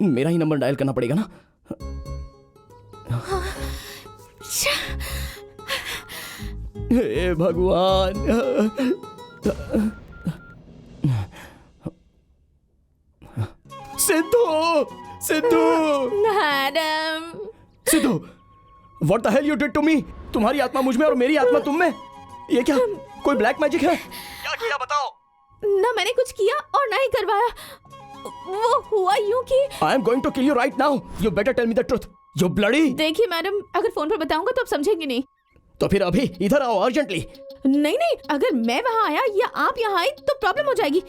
मेरा ही नंबर डायल करना पड़ेगा ना। हे भगवान। Siddhu, Siddhu, madam. Siddhu, what the hell you did to me? तुम्हारी आत्मा मुझ में और मेरी आत्मा तुम में। ये क्या कोई ब्लैक मैजिक है? क्या किया बताओ? ना मैंने कुछ किया और ना ही करवाया। वो हुआ यूं कि I am going to kill you right now. You better tell me the truth. You bloody. देखिए मैडम, अगर फोन पर बताऊंगा तो आप समझेंगे नहीं। तो फिर अभी इधर आओ अर्जेंटली। नहीं नहीं, अगर मैं वहाँ आया या आप यहाँ आए तो प्रॉब्लम हो जाएगी।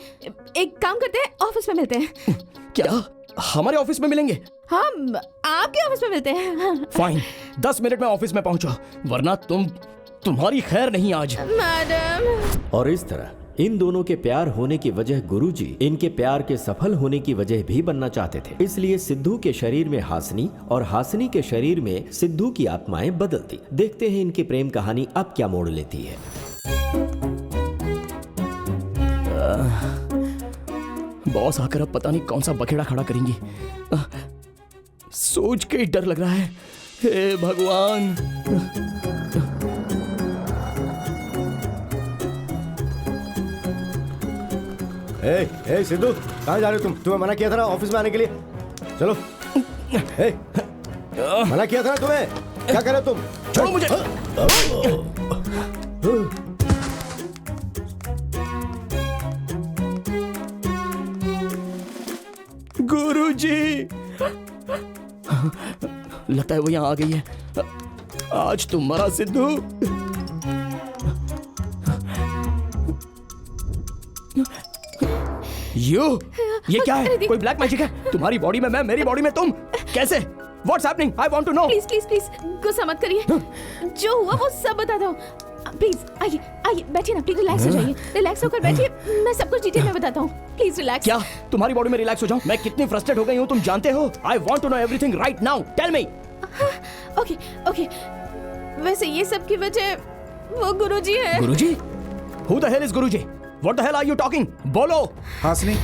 एक काम करते हैं, ऑफिस में मिलते हैं। क्या हमारे ऑफिस में मिलेंगे? हम आपके ऑफिस में मिलते हैं। फाइन, 10 मिनट में ऑफिस में पहुंचो, वरना तुम्हारी खैर नहीं आज। मैडम। और इस तरह इन दोनों के प्यार होने की वजह गुरुजी इनके प्यार के सफल होने की वजह भी बनना चाहते थे। इसलिए सिद्धू के शरीर में हासिनी और हासिनी के शरीर में सिद्धू की आत्माएं बदलती। देखते हैं इनकी प्रेम कहानी अब क्या मोड़ लेती है। बॉस आकर अब पता नहीं कौन सा बखेड़ा खड़ा करेंगी। सोच के ही डर लग रहा है। हे भगवान। ए सिद्धू, कहाँ जा रहे हो तुम? तुम्हें मना किया था ना ऑफिस में आने के लिए। चलो। मना किया था ना तुम्हें। क्या कर रहे हो तुम? छोड़ो मुझे। गुरुजी, लगता है वो यहाँ आ गई है। आज तुम मरा सिद्धू। ये क्या है? कोई ब्लैक मैजिक है? तुम्हारी बॉडी में मैं, मेरी बॉडी में तुम, कैसे? What's happening? I want to know. Please please please गुस्सा मत करिए। जो हुआ वो सब बताता हूँ। प्लीज आइए आइए, बैठिए ना, प्लीज रिलैक्स हो जाइए। रिलैक्स होकर बैठिए, मैं सब कुछ डिटेल में बताता हूँ। Please relax. क्या तुम्हारी बॉडी में रिलैक्स हो जाऊं? मैं कितनी फ्रस्ट्रेट हो गई हूँ तुम जानते हो। I want to know everything right now. Tell me. Okay okay, वैसे ये सब की वजह वो गुरुजी है। गुरुजी? Who the hell is Guruji? What the hell are you talking? बोलो। हासिनी,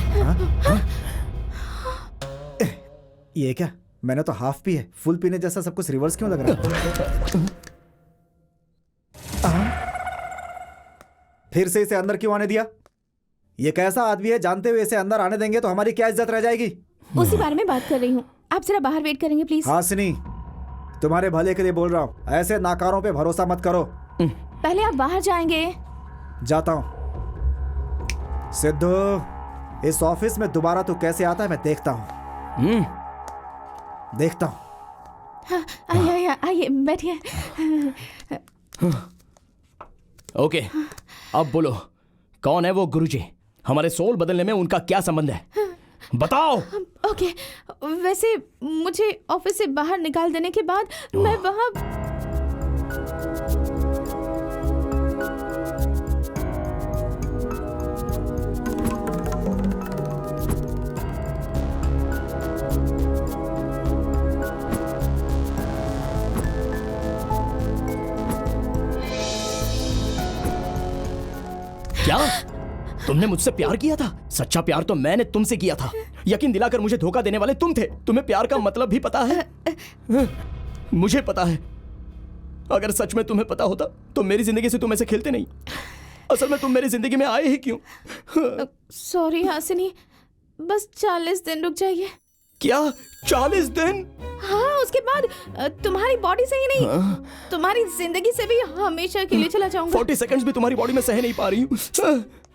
ये क्या? मैंने तो हाफ पी है, फुल पीने जैसा सब कुछ रिवर्स क्यों लग रहा है? फिर से इसे अंदर क्यों आने दिया? ये कैसा आदमी है? जानते हुए इसे अंदर आने देंगे तो हमारी क्या इज्जत रह जाएगी? उसी बारे में बात कर रही हूँ। आप जरा बाहर वेट करेंगे प्लीज? हासिनी, तुम्हारे भले के लिए बोल रहा हूँ, ऐसे नाकारों पे भरोसा मत करो। पहले आप बाहर जाएंगे। जाता हूँ। सिद्धू, इस ऑफिस में दोबारा तू कैसे आता है मैं देखता हूँ। देखता हूँ। आइए आइए आइए, बैठिए। ओके, अब बोलो, कौन है वो गुरुजी? हमारे सोल बदलने में उनका क्या संबंध है? बताओ। ओके, वैसे मुझे ऑफिस से बाहर निकाल देने के बाद मैं वहाँ क्या तुमने मुझसे प्यार किया था? सच्चा प्यार तो मैंने तुमसे किया था। यकीन दिलाकर मुझे धोखा देने वाले तुम थे। तुम्हें प्यार का मतलब भी पता है? मुझे पता है। अगर सच में तुम्हें पता होता तो मेरी जिंदगी से तुम ऐसे खेलते नहीं। असल में तुम मेरी जिंदगी में आए ही क्यों? सॉरी हासिनी, बस 40 दिन रुक जाइए। क्या 40 दिन? हाँ, उसके बाद तुम्हारी बॉडी से ही नहीं, तुम्हारी जिंदगी से भी हमेशा के लिए चला जाऊंगा। 40 सेकंड्स भी तुम्हारी बॉडी में सह नहीं पा रही हूँ।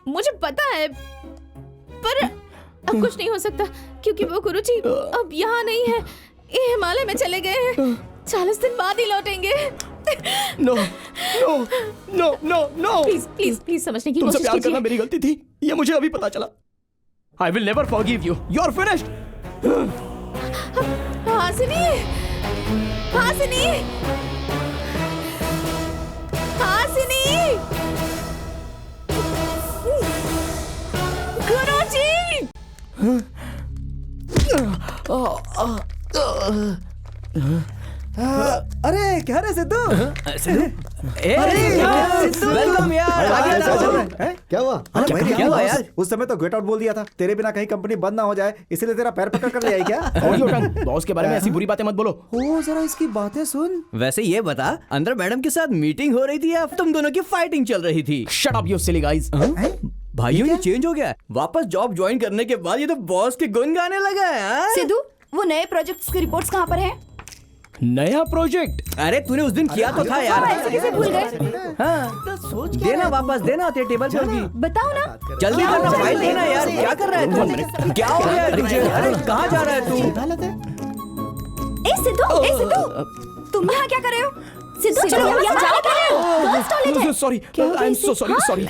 मुझे पता है, पर अब कुछ नहीं हो सकता क्योंकि वो गुरुजी अब यहाँ नहीं है, ये हिमालय में चले गए हैं। 40 दिन बाद ही लौटेंगे। No no no no no, please please please समझने की कोशिश तुमसे प्यार कीजिए। करना मेरी गलती थी, ये मुझे अभी पता चला। I will never forgive you. You are finished. Hasini, Hasini, Hasini, गुरुजी। अरे क्या रे सिद्धू? वेलकम यार। क्या हुआ? क्या हुआ यार? उस समय तो गेट आउट बोल दिया था, तेरे बिना कहीं कंपनी बंद ना हो जाए, इसीलिए तेरा पैर पकड़ कर ले आई क्या? बॉस के बारे में ऐसी बुरी बातें मत बोलो। ओ जरा इसकी बातें सुन। वैसे ये बता, अंदर मैडम के साथ मीटिंग हो रही थी या तुम दोनों की फाइटिंग चल रही थी? Shut up you silly guys. भाइयों ये चेंज हो गया। वापस जॉब ज्वाइन करने के बाद ये तो बॉस के गुन गाने लगा है। सिद्धू, वो नए प्रोजेक्ट्स की रिपोर्ट्स कहाँ पर है? नया प्रोजेक्ट? अरे तूने उस दिन किया तो था यार। ऐसे कैसे भूल गए? हाँ, देना वापस, देना तेरे टेबल पर भी। बताओ ना। जल्दी करना, फाइल देना यार। क्या कर रहा है तू? क्या हो गया तुझे? अरे कहाँ जा रहा है तू? ए सिद्धू, तुम यहाँ क्या कर रहे हो? सिद्धू चलो, यहाँ जा क्या रहे हो? गर्ल्स टॉयलेट है। Sorry, I am so sorry, sorry.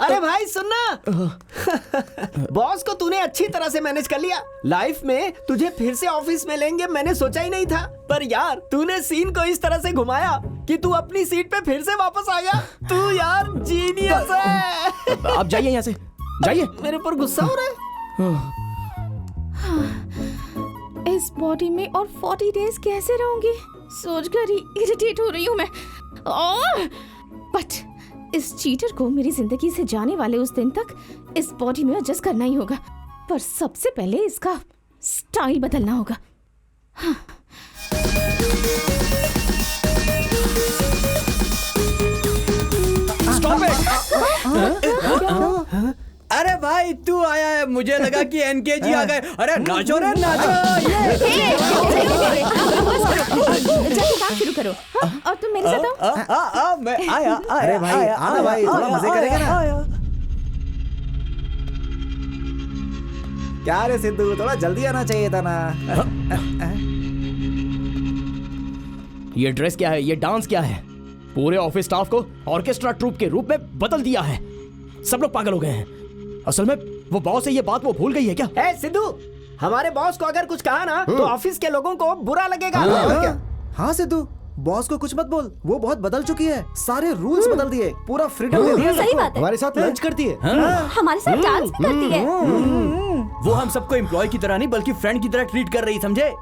अरे भाई सुनना, बॉस को तूने अच्छी तरह से मैनेज कर लिया। लाइफ में तुझे फिर से ऑफिस में लेंगे मैंने सोचा ही नहीं था, पर यार तूने सीन को इस तरह से घुमाया कि तू अपनी सीट पे फिर से वापस आ गया। तू यार जीनियस है। आप जाइए यहाँ से, जाइए। मेरे ऊपर गुस्सा हो रहा है। इस बॉडी में और 40 डेज कैसे रहूंगी, सोचकर ही इरिटेट हो रही हूँ मैं। बट इस चीटर को मेरी जिंदगी से जाने वाले उस दिन तक इस बॉडी में एडजस्ट करना ही होगा, पर सबसे पहले इसका स्टाइल बदलना होगा। हाँ। अरे भाई तू आया है, मुझे लगा कि एनकेजी आ गए। अरे नाचो रे नाचो। जल्दी काम शुरू करो। हाँ, और तुम मेरे साथ आओ। मैं आया। अरे भाई आना भाई, थोड़ा मजे करेंगे ना। क्या रे सिद्धू, थोड़ा जल्दी आना चाहिए था ना। ये ड्रेस क्या है, ये डांस क्या है? पूरे ऑफिस स्टाफ को ऑर्केस्ट्रा ट्रूप के रूप में बदल दिया है। सब लोग पागल हो गए हैं। असल में वो बॉस है, ये बात वो भूल गई है क्या? ए सिद्धू, हमारे बॉस को अगर कुछ कहा ना तो ऑफिस के लोगों को बुरा लगेगा। हाँ सिद्धू, बॉस को कुछ मत बोल, वो बहुत बदल चुकी है। सारे रूल्स बदल दिए, पूरा फ्रीडम दे दिया। सही बात है। हमारे साथ लंच करती है, हमारे साथ डांस भी करती है। वो हम सबको एम्प्लॉय की तरह नहीं बल्कि फ्रेंड की तरह ट्रीट कर रही, समझे?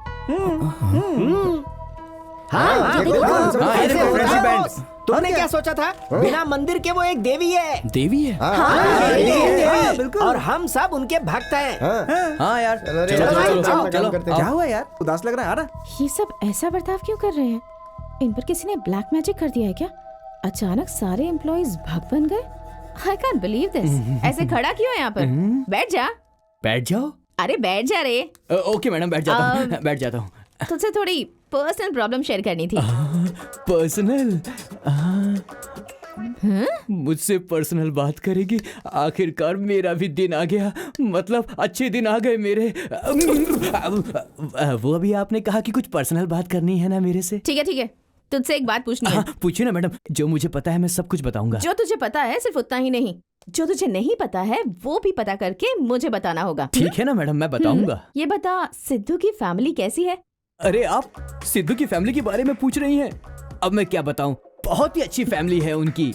तुमने क्या सोचा था? बिना मंदिर के वो एक देवी है। देवी है? और हम सब उनके भक्त हैं। हाँ यार, चलो। क्या हुआ यार, उदास लग रहा है? आना। ये सब ऐसा बर्ताव क्यों कर रहे हैं? इन पर किसी ने ब्लैक मैजिक कर दिया है क्या? अचानक सारे एम्प्लॉइज भक्त बन गए। I can't believe this. ऐसे खड़ा क्यों है यहाँ पर? बैठ जा। बैठ जाओ। अरे बैठ जा रे। ओके मैडम, बैठ जाता हूँ, बैठ जाता हूँ। तुझसे थोड़ी पर्सनल प्रॉब्लम शेयर करनी थी। पर्सनल? मुझसे पर्सनल बात करेगी? आखिरकार मेरा भी दिन आ गया, मतलब अच्छे दिन आ गए मेरे। वो अभी आपने कहा कि कुछ पर्सनल बात करनी है ना मेरे से? ठीक है, तुझसे एक बात पूछनी है। पूछिए ना मैडम, जो मुझे पता है मैं सब कुछ बताऊंगा। जो तुझे पता है सिर्फ उतना ही नहीं, जो तुझे नहीं पता है वो भी पता करके मुझे बताना होगा। ठीक है ना मैडम, मैं बताऊंगा। ये बता, सिद्धू की फैमिली कैसी है? अरे आप सिद्धू की फैमिली के बारे में पूछ रही हैं? अब मैं क्या बताऊं, बहुत ही अच्छी फैमिली है उनकी।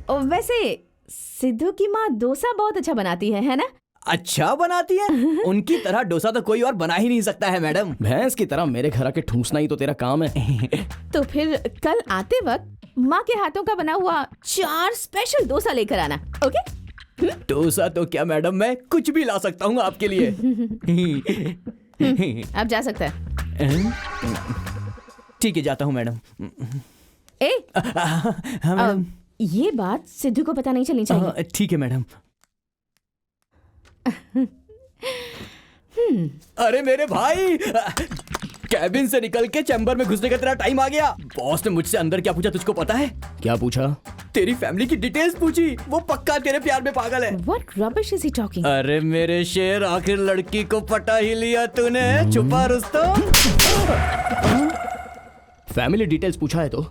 वैसे सिद्धू की माँ डोसा बहुत अच्छा बनाती है ना? अच्छा बनाती है? उनकी तरह डोसा तो कोई और बना ही नहीं सकता है मैडम। भैंस की तरह मेरे घर आके ठूसना ही तो तेरा काम है। तो फिर कल आते वक्त माँ के हाथों का बना हुआ 4 स्पेशल डोसा लेकर आना, ओके? डोसा तो क्या मैडम, मैं कुछ भी ला सकता हूँ आपके लिए। अब जा सकता है। ठीक है, जाता हूँ मैडम। हाँ मैडम। ये बात सिद्धू को पता नहीं चलनी चाहिए। ठीक है मैडम। अरे मेरे भाई, कैबिन से निकल के चैम्बर में घुसने का तेरा टाइम आ गया। बॉस ने मुझसे अंदर क्या पूछा तुझको पता है? क्या पूछा? तेरी फैमिली की डिटेल्स पूछी। वो पक्का तेरे प्यार में पागल है। What rubbish is he talking? अरे मेरे शेर, आखिर लड़की को पटा ही लिया तूने। छुपा रुस्तम। फैमिली डिटेल्स पूछा है तो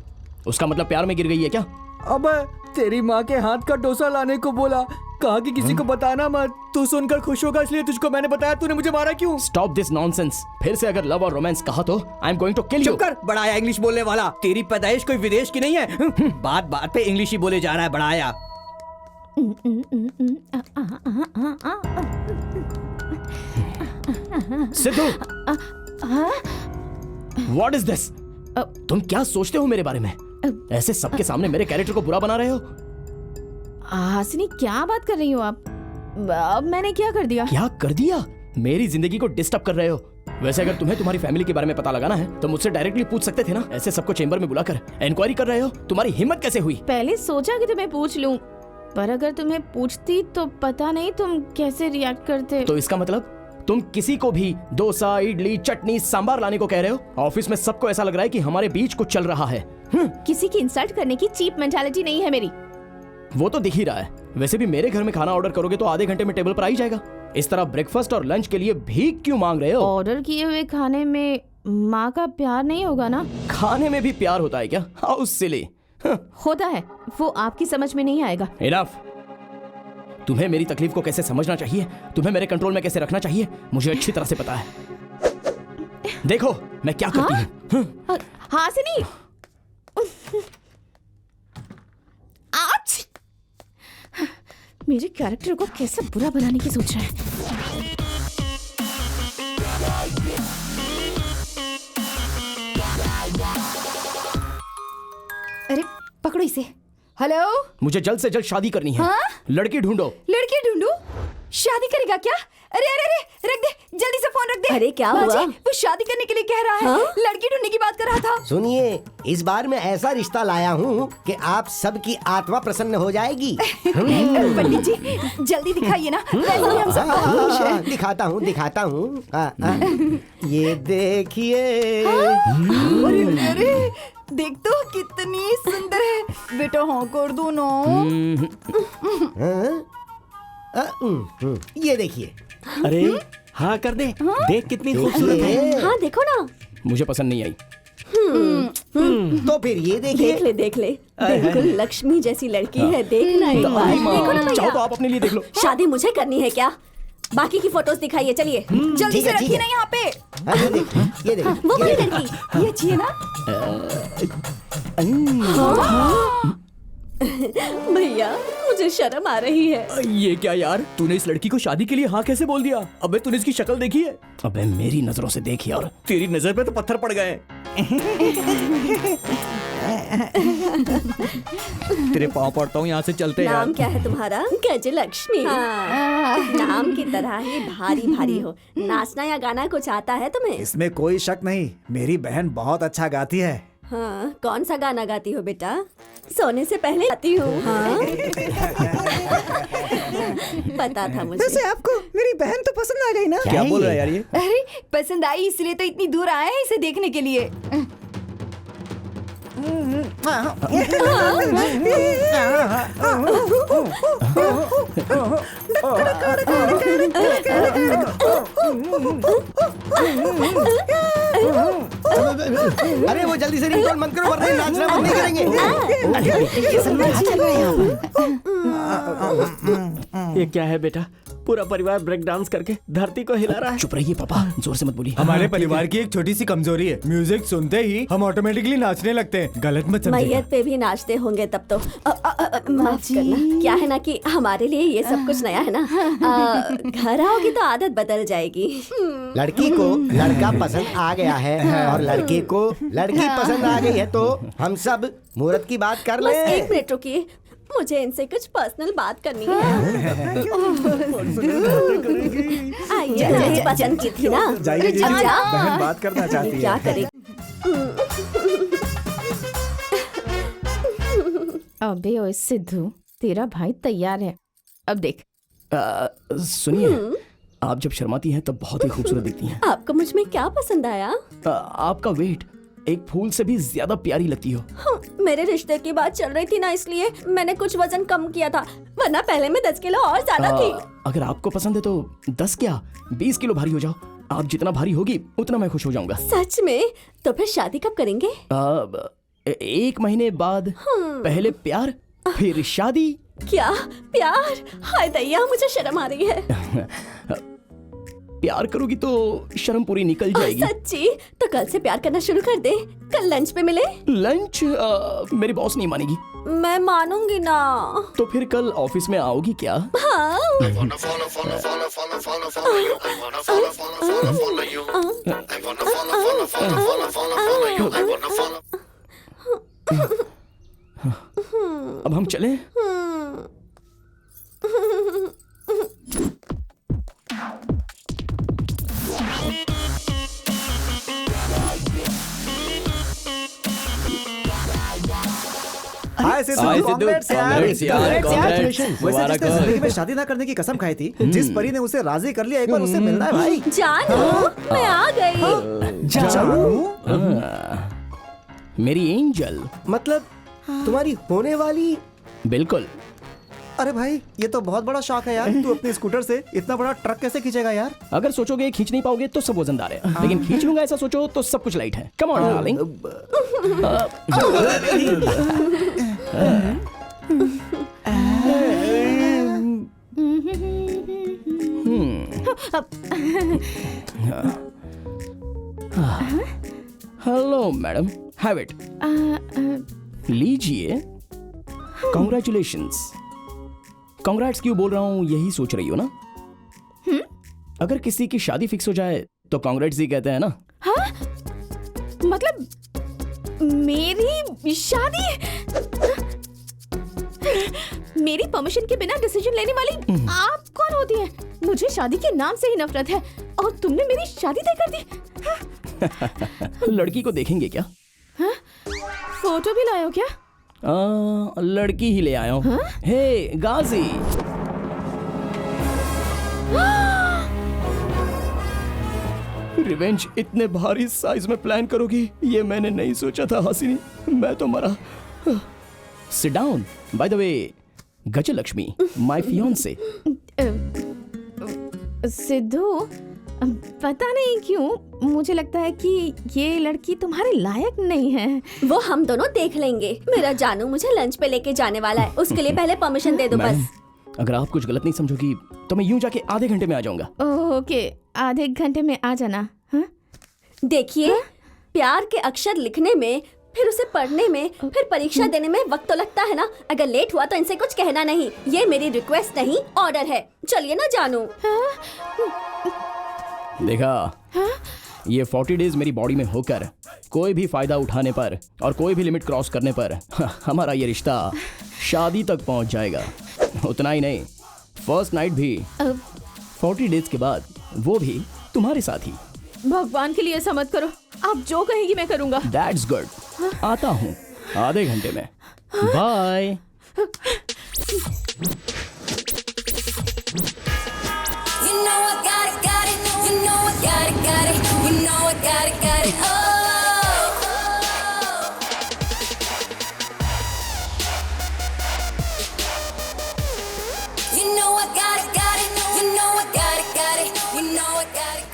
उसका मतलब प्यार में गिर गई है क्या? अब तेरी माँ के हाथ का डोसा लाने को बोला, कहा कि किसी को बताना मत। तू सुनकर खुश होगा इसलिए तुझको मैंने बताया। तूने मुझे मारा क्यों? Stop this nonsense. फिर से अगर लव और रोमांस कहा तो I am going to kill you. चुप कर, बड़ाया इंग्लिश बोलने वाला। तेरी पैदाइश कोई विदेश की नहीं है। बात बात पे इंग्लिश ही बोले जा रहा है बड़ाया। Sidhu, what is this? तुम क्या सोचते हो मेरे बारे में? ऐसे सबके सामने मेरे कैरेक्टर को बुरा बना रहे हो? हासिनी, क्या बात कर रही हो आप? अब मैंने क्या कर दिया? क्या कर दिया? मेरी जिंदगी को डिस्टर्ब कर रहे हो। वैसे अगर तुम्हें तुम्हारी फैमिली के बारे में पता लगाना है तो मुझसे डायरेक्टली पूछ सकते थे ना। ऐसे सबको चेंबर में बुलाकर इंक्वायरी कर रहे हो। तुम्हारी हिम्मत कैसे हुई? पहले सोचा कि तुम्हें पूछ लूं, पर अगर तुम्हें पूछती तो पता नहीं तुम कैसे रिएक्ट करते। तो इसका मतलब तुम किसी को भी डोसा, इडली, चटनी, सांबार लाने को कह रहे हो? ऑफिस में सबको ऐसा लग रहा है कि हमारे बीच कुछ चल रहा है। किसी की इंसल्ट करने की चीप मेंटालिटी नहीं है मेरी। वो तो दिख ही रहा है। वैसे भी मेरे घर में खाना ऑर्डर करोगे तो आधे घंटे में टेबल पर आ ही जाएगा। इस तरह ब्रेकफास्ट और लंच के लिए भीख क्यों मांग रहे हो? ऑर्डर किए हुए खाने में माँ का प्यार नहीं होगा ना? खाने में भी प्यार होता है क्या? How silly. होता है, वो आपकी समझ में नहीं आएगा। इनफ। तुम्हें मेरी तकलीफ को कैसे समझना चाहिए, तुम्हें मेरे कंट्रोल में कैसे रखना चाहिए, मुझे अच्छी तरह से पता है। देखो मैं क्या करती हूँ। हासिनी, मेरे कैरेक्टर को कैसे बुरा बनाने की सोच रहा है। अरे पकड़ो इसे। हेलो, मुझे जल्द से जल्द शादी करनी है। हाँ? लड़की ढूंढो। लड़की ढूंढू? शादी करेगा क्या? अरे अरे अरे, रख दे, जल्दी से फोन रख दे। अरे क्या हुआ? वो शादी करने के लिए कह रहा है। हाँ? लड़की ढूंढने की बात कर रहा था। सुनिए, इस बार मैं ऐसा रिश्ता लाया हूँ कि आप सबकी आत्मा प्रसन्न हो जाएगी। पंडित जी, जल्दी दिखाइए ना, वैसे ही हम सब खुश हैं। दिखाता हूँ। ये देखिए। अरे अरे, देख तो कितनी सुंदर है। बेटा हाँ कर दो ना। ये देखिए। अरे हाँ कर दे। देख कितनी खूबसूरत है। हाँ देखो ना। मुझे पसंद नहीं आई। तो फिर ये देखिए। देख ले बिल्कुल लक्ष्मी जैसी लड़की है। देखना एक बार। देखो ना चाहो तो भैया, आप अपने लिए देख लो। शादी मुझे करनी है क्या? बाकी की फोटोज दिखाइए, चलिए। जल्दी से रखिए ना यहाँ पे। ये देखिए। वो वाली लड़की ये अच्छी है ना? भैया मुझे शर्म आ रही है। ये क्या यार, तूने इस लड़की को शादी के लिए हाँ कैसे बोल दिया? अबे तूने इसकी शक्ल देखी है? अबे मेरी नजरों से देख यार। तेरी नजर पे तो पत्थर पड़ गए। तेरे पाँव पड़ता हूँ, यहाँ से चलते यार। नाम क्या है तुम्हारा? गजलक्ष्मी। नाम की तरह ही भारी भारी हो। नाचना या गाना कुछ आता है तुम्हें? इसमें कोई शक नहीं, मेरी बहन बहुत अच्छा गाती है। हाँ, कौन सा गाना गाती हो बेटा? सोने से पहले गाती हूँ। हाँ? पता था मुझे। वैसे आपको मेरी बहन तो पसंद आ गई ना? क्या बोल रहा है यार ये? अरे पसंद आई इसलिए तो इतनी दूर आए हैं इसे देखने के लिए। अरे वो जल्दी से रिंगटोन बंद करो वरना नाचना बंद नहीं करेंगे। ये क्या है बेटा? पूरा परिवार ब्रेक डांस करके धरती को हिला रहा है। चुप रहिए पापा, जोर से मत बोलिए। हमारे परिवार की एक छोटी सी कमजोरी है, म्यूजिक सुनते ही हम ऑटोमेटिकली नाचने लगते हैं। गलत मत समझिएगा। मैयत पे भी नाचते होंगे तब तो। माफ करना। क्या है ना कि हमारे लिए ये सब कुछ नया है ना। घर आओगी तो आदत बदल जाएगी। लड़की को लड़का पसंद आ गया है और लड़के को लड़की पसंद आ गई है, तो हम सब मुहूर्त की बात कर बस लें। 1 मिनट रुकिए, मुझे इनसे कुछ पर्सनल बात करनी है। आइए, मुझे पसंद की थी ना। जाइए जी, बहन बात करना चाहती है। क्या करें? अबे ओए सिद्धू, तेरा भाई तैयार है। अब देख। सुनिए, आप जब शर्माती हैं तब बहुत ही खूबसूरत दिखती हैं। आपको मुझ में क्या पसंद आया? आपका वेट एक फूल से भी ज्यादा प्यारी लगती हो। मेरे रिश्ते की बात चल रही थी ना, इसलिए मैंने कुछ वजन कम किया था, वरना पहले मैं 10 किलो और ज्यादा थी। अगर आपको पसंद है तो 10 क्या 20 किलो भारी हो जाओ। आप जितना भारी होगी उतना मैं खुश हो जाऊंगा। सच में? तो फिर शादी कब करेंगे? 1 महीने बाद। पहले प्यार फिर शादी। क्या प्यार? हाय दैया, मुझे शर्म आ रही है। प्यार करोगी तो शर्म पूरी निकल जाएगी। सच्ची? तो कल से प्यार करना शुरू कर दे। कल लंच पे मिले। लंच? मेरी बॉस नहीं मानेगी। मैं मानूंगी ना। तो फिर कल ऑफिस में आओगी क्या? हाँ। अब हम चलें? हाय सिद्धू, कांग्रेट्स यार। वैसे जिसने जिंदगी में शादी ना करने की कसम खाई थी, जिस परी ने उसे राजी कर लिया, एक बार उससे मिलना है भाई। जानू, मैं आ गई। जानू? मेरी एंजल। मतलब तुम्हारी होने वाली? बिल्कुल। अरे भाई, ये तो बहुत बड़ा शौक है यार। तू अपने स्कूटर से इतना बड़ा ट्रक कैसे खींचेगा यार? अगर सोचोगे खींच नहीं पाओगे तो सब वजनदार है, लेकिन खींच लूंगा ऐसा सोचो तो सब कुछ लाइट है। Come on darling. Hello madam, have it. लीजिए। कॉन्ग्रेचुलेशंस। कांग्रेट्स क्यों बोल रहा हूँ, यही सोच रही हो ना? अगर किसी की शादी फिक्स हो जाए तो कांग्रेट्स ही कहते हैं ना। हाँ? मतलब मेरी शादी? मेरी परमिशन के बिना डिसीजन लेने वाली आप कौन होती हैं? मुझे शादी के नाम से ही नफरत है और तुमने मेरी शादी तय कर दी। लड़की को देखेंगे क्या? हाँ? फोटो भी लाए हो क्या? लड़की ही ले आया हूँ। हे गाजी। रिवेंज इतने भारी साइज में प्लान करोगी, ये मैंने नहीं सोचा था हासिनी। मैं तो मरा। Sit down. By the way, Gajalakshmi, my fiance. Siddhu, पता नहीं क्यों मुझे लगता है कि ये लड़की तुम्हारे लायक नहीं है। वो हम दोनों देख लेंगे। मेरा जानू मुझे लंच पे लेके जाने वाला है, उसके लिए पहले परमिशन दे दो बस। अगर आप कुछ गलत नहीं समझोगी तो मैं यूं जाके आधे घंटे में आ जाऊंगा। ओके, आधे घंटे में आ जाना। देखिए, प्यार के अक्षर लिखने में, फिर उसे पढ़ने में, फिर परीक्षा देने में वक्त तो लगता है ना। अगर लेट हुआ तो इनसे कुछ कहना नहीं। ये मेरी रिक्वेस्ट नहीं, ऑर्डर है। चलिए ना जानू। देखा, ये 40 डेज मेरी बॉडी में होकर कोई भी फायदा उठाने पर और कोई भी लिमिट क्रॉस करने पर हमारा ये रिश्ता शादी तक पहुंच जाएगा। उतना ही नहीं, फर्स्ट नाइट भी 40 डेज के बाद, वो भी तुम्हारे साथ ही। भगवान के लिए ऐसा मत करो। आप जो कहेंगी मैं करूंगा। That's good। आता हूँ आधे घंटे में। बाय।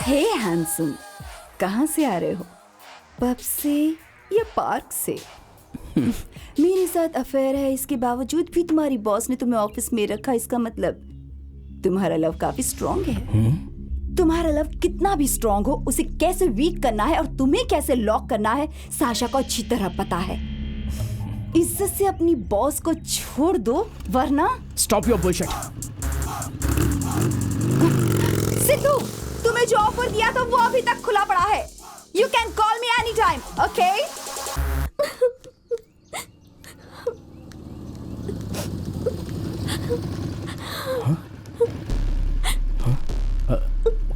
हे हैंडसम, कहाँ से आ रहे हो? पब से या पार्क से? मेरे साथ अफेयर है, इसके बावजूद भी तुम्हारी बॉस ने तुम्हें ऑफिस में रखा। इसका मतलब तुम्हारा लव काफी स्ट्रॉन्ग है। तुम्हारा लव कितना भी स्ट्रॉन्ग हो, उसे कैसे वीक करना है और तुम्हें कैसे लॉक करना है, साशा को अच्छी तरह पता है। इज्जत से अपनी बॉस को छोड़ दो, वरना। Stop your bullshit. सिद्धू, तुम्हें जो ऑफर दिया था वो अभी तक खुला पड़ा है। You can call me any time, okay?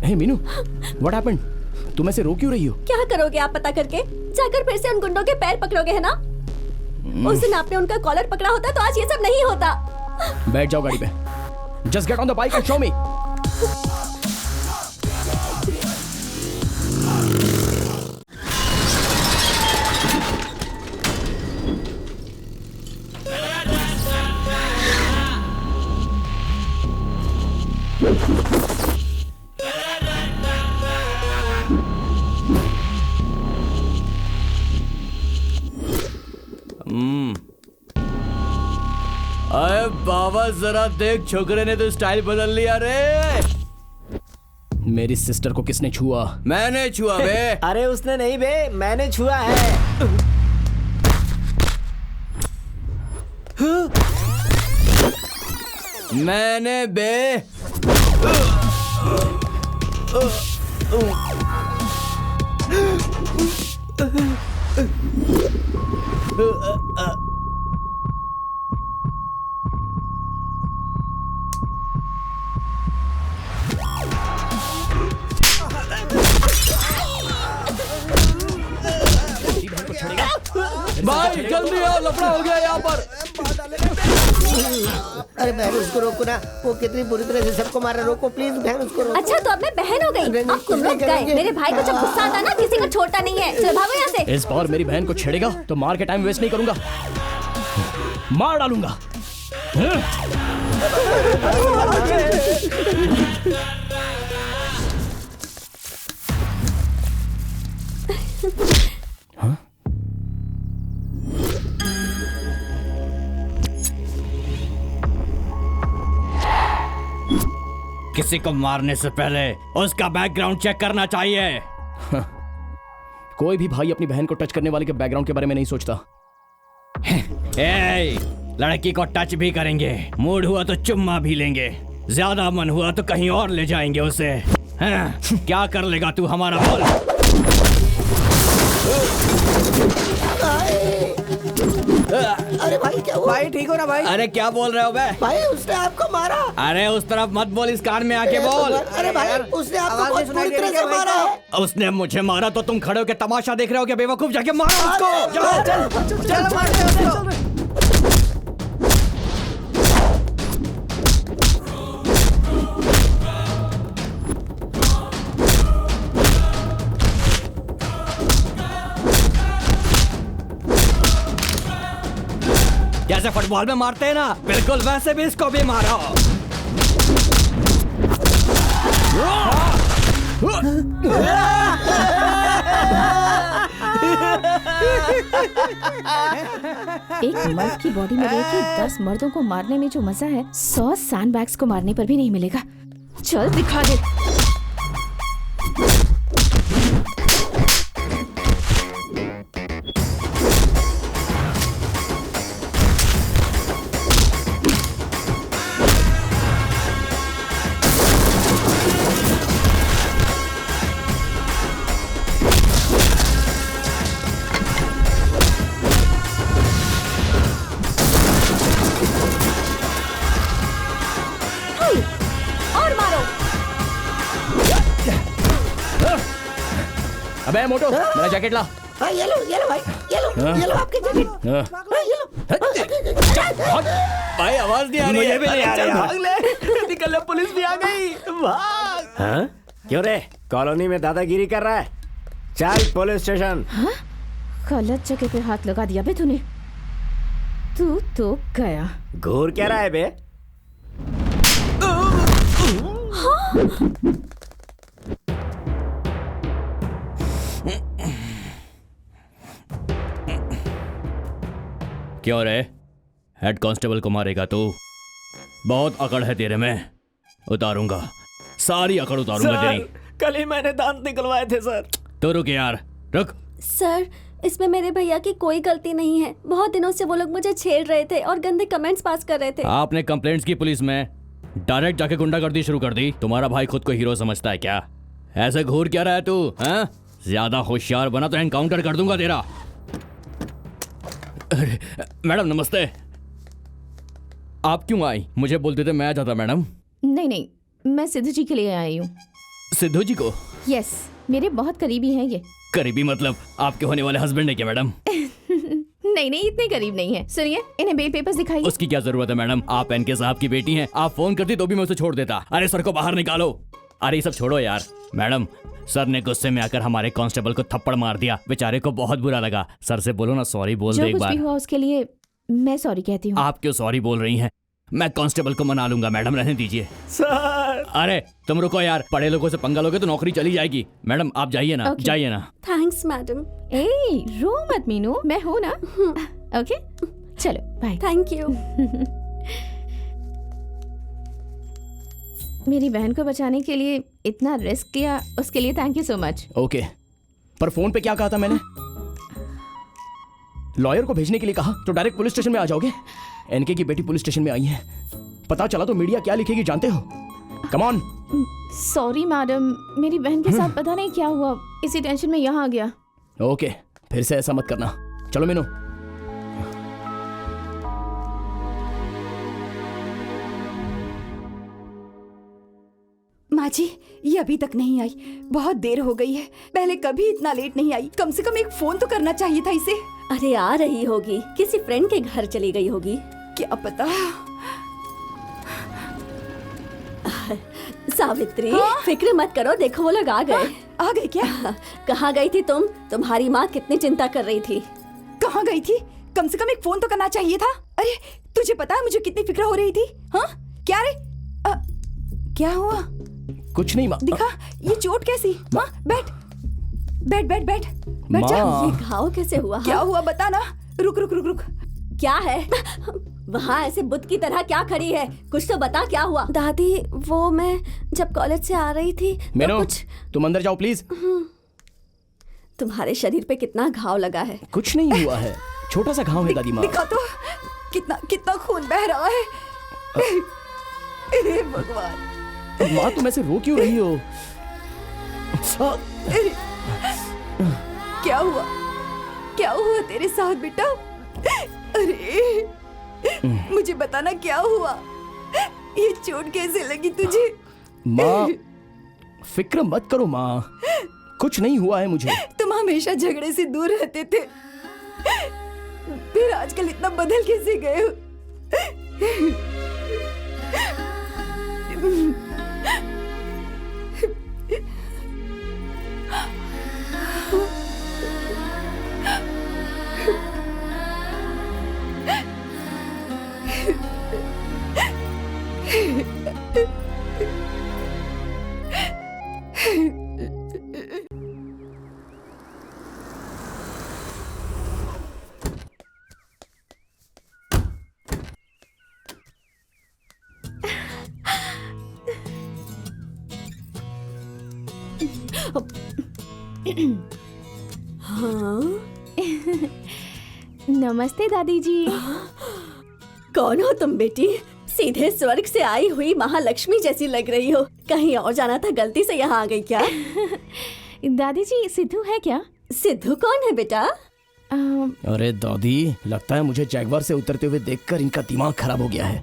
Hey Meenu, what happened? तुम ऐसे रो क्यों रही हो? क्या करोगे आप पता करके? जाकर फिर से उन गुंडों के पैर पकड़ोगे, है ना? उस दिन आपने उनका कॉलर पकड़ा होता तो आज ये सब नहीं होता। बैठ जाओ गाड़ी पे। Just get on the bike and show मी। अरे बाबा, जरा देख, छोकरे ने तो स्टाइल बदल लिया रे। मेरी सिस्टर को किसने छुआ? मैंने छुआ बे। अरे उसने नहीं बे, मैंने छुआ है। मैंने बे। भाई जल्दी आओ, लफड़ा हो गया यहाँ पर। अरे बहन उसको रोको ना, वो कितनी बुरी तरह से सबको मार रहा, रोको प्लीज बहन उसको रोको। अच्छा तो अब मैं बहन हो गई? अब तुम लोग गए। मेरे भाई को जब गुस्सा आता ना किसी को छोड़ता नहीं है। चलो भागो यहाँ से। इस बार मेरी बहन को छेड़ेगा तो मार के टाइम वेस्ट नहीं करूंगा, मार डालूंगा। किसी को मारने से पहले उसका बैकग्राउंड चेक करना चाहिए। कोई भी भाई अपनी बहन को टच करने वाले के बैकग्राउंड के बारे में नहीं सोचता। ए, लड़की को टच भी करेंगे, मूड हुआ तो चुम्मा भी लेंगे, ज्यादा मन हुआ तो कहीं और ले जाएंगे उसे। हाँ, क्या कर लेगा तू हमारा बोल? अरे भाई क्या हुआ? भाई ठीक हो ना भाई? अरे क्या बोल रहे हो बे? भाई उसने आपको मारा। अरे उस तरफ मत बोल, इस कान में आके बोल। अरे भाई उसने आपको बहुत बुरी तरह से मारा है। उसने मुझे मारा तो तुम खड़े होकर तमाशा देख रहे हो क्या बेवकूफ? जाके मारो उसको। जाओ, चल मारते उसको। जैसे फुटबॉल में मारते हैं ना, बिल्कुल वैसे भी इसको भी मारो। एक मर्द की बॉडी में रह के 10 मर्दों को मारने में जो मजा है 100 सैंडबैग्स को मारने पर भी नहीं मिलेगा। चल दिखा दे। अबे मोटो, मेरा जैकेट ला। हाँ ये लो भाई, ये लो आपके जैकेट। हाँ ये लो। भाई आवाज नहीं आ रही है। मुझे भी नहीं आ रही है। भाग ले, निकल ले, पुलिस भी आ गई। भाग। हाँ? क्यों रे, कॉलोनी में दादागिरी कर रहा है? चल पुलिस स्टेशन। हाँ? गलत जगह पे हाथ लगा दिया बे तूने। तू तो गया। घूर क्या रहा है बे? क्यों रे, हेड कांस्टेबल को मारेगा तू? बहुत अकड़ है तेरे में, उतारूंगा, सारी अकड़ उतारूंगा तेरी। कल ही मैंने दांत निकलवाए थे सर। तो रुक यार, रुक। सर इसमें मेरे भैया की कोई गलती नहीं है। बहुत दिनों से वो लोग मुझे छेड़ रहे थे और गंदे कमेंट्स पास कर रहे थे। आपने कंप्लेंट्स की पुलिस में, डायरेक्ट जाके गुंडागर्दी शुरू कर दी। तुम्हारा भाई खुद को हीरो समझता है क्या? ऐसे घूर क्या रहा है तू? हाँ? ज्यादा होशियार बना तो एनकाउंटर कर दूंगा तेरा। अरे मैडम नमस्ते। आप क्यों आई? मुझे बोलते थे मैं आ जाता। मैडम नहीं, मैं सिद्धू जी के लिए आई हूँ। सिद्धू जी को? यस, मेरे बहुत करीबी हैं ये। करीबी मतलब आपके होने वाले हस्बैंड है क्या मैडम? नहीं, इतने करीब नहीं है। सुनिए, इन्हें बेल पेपर्स दिखाइए। उसकी क्या जरूरत है मैडम? आप एनके साहब की बेटी हैं। आप फोन करती तो भी मैं उसे छोड़ देता। अरे सर को बाहर निकालो। अरे ये सब छोड़ो यार। मैडम, सर ने गुस्से में आकर हमारे कांस्टेबल को थप्पड़ मार दिया। बेचारे को बहुत बुरा लगा। सर से बोलो ना सॉरी बोल दे एक बार। जो कुछ भी हुआ उसके लिए मैं सॉरी कहती हूँ। आप क्यों सॉरी बोल रही हैं? मैं कांस्टेबल को मना लूंगा मैडम, रहने दीजिए। सर अरे तुम रुको यार, बड़े लोगों से पंगा लोगे तो नौकरी चली जाएगी। मैडम आप जाइए ना, जाइए ना। Thanks madam. ए रो मत मीनू, मैं हूँ ना। ओके चलो बाय। Thank you. मेरी बहन को बचाने के लिए इतना रिस्क लिया, उसके लिए thank you so much. Okay, पर फोन पे क्या कहा था मैंने? लॉयर को भेजने के लिए कहा तो डायरेक्ट पुलिस स्टेशन में आ जाओगे? एनके की बेटी पुलिस स्टेशन में आई है, पता चला तो मीडिया क्या लिखेगी जानते हो? Come on. सॉरी मैडम, मेरी बहन के साथ पता नहीं क्या हुआ, इसी टेंशन में यहाँ आ गया। ओके, फिर से ऐसा मत करना। चलो मीनू। माँ जी, ये अभी तक नहीं आई, बहुत देर हो गई है। पहले कभी इतना लेट नहीं आई, कम से कम एक फोन तो करना चाहिए था इसे। अरे आ रही होगी, किसी फ्रेंड के घर चली गई होगी। क्या पता। सावित्री, फिक्र मत करो, देखो वो लोग आ गए। आ गए क्या? कहाँ गई थी तुम? तुम्हारी माँ कितनी चिंता कर रही थी। कहाँ गई थी? कम से कम एक फोन तो करना चाहिए था। अरे तुझे पता है मुझे कितनी फिक्र हो रही थी? हाँ क्या रे? क्या हुआ? कुछ नहीं माँ। दिखा, ये चोट कैसी? माँ बैठ बैठ बैठ बैठ बैठ जा। ये घाव कैसे हुआ? क्या हुआ बता ना। रुक रुक रुक रुक। क्या है? वहाँ ऐसे बुत की तरह क्या खड़ी है? कुछ तो बता, क्या हुआ? दादी, वो मैं जब कॉलेज से आ रही थी मीनू, तो कुछ। तुम अंदर जाओ प्लीज। तुम्हारे शरीर पे कितना घाव लगा है? कुछ नहीं हुआ है, छोटा सा घाव है दादी माँ। दिखा तो, कितना कितना खून बह रहा है। हे भगवान। माँ तुम ऐसे रो क्यों रही हो? क्या हुआ? क्या हुआ तेरे साथ बेटा? अरे मुझे बताना क्या हुआ? ये चोट कैसे लगी तुझे? माँ फिक्र मत करो माँ, कुछ नहीं हुआ है मुझे। तुम हमेशा झगड़े से दूर रहते थे, फिर आजकल इतना बदल कैसे गए हो? हाँ? नमस्ते दादी जी। कौन हो तुम बेटी? सीधे स्वर्ग से आई हुई महालक्ष्मी जैसी लग रही हो। कहीं और जाना था, गलती से यहाँ आ गई क्या? दादी जी, सिद्धू है क्या? सिद्धू कौन है बेटा? अरे दादी, लगता है मुझे जैगवार से उतरते हुए देखकर इनका दिमाग खराब हो गया है।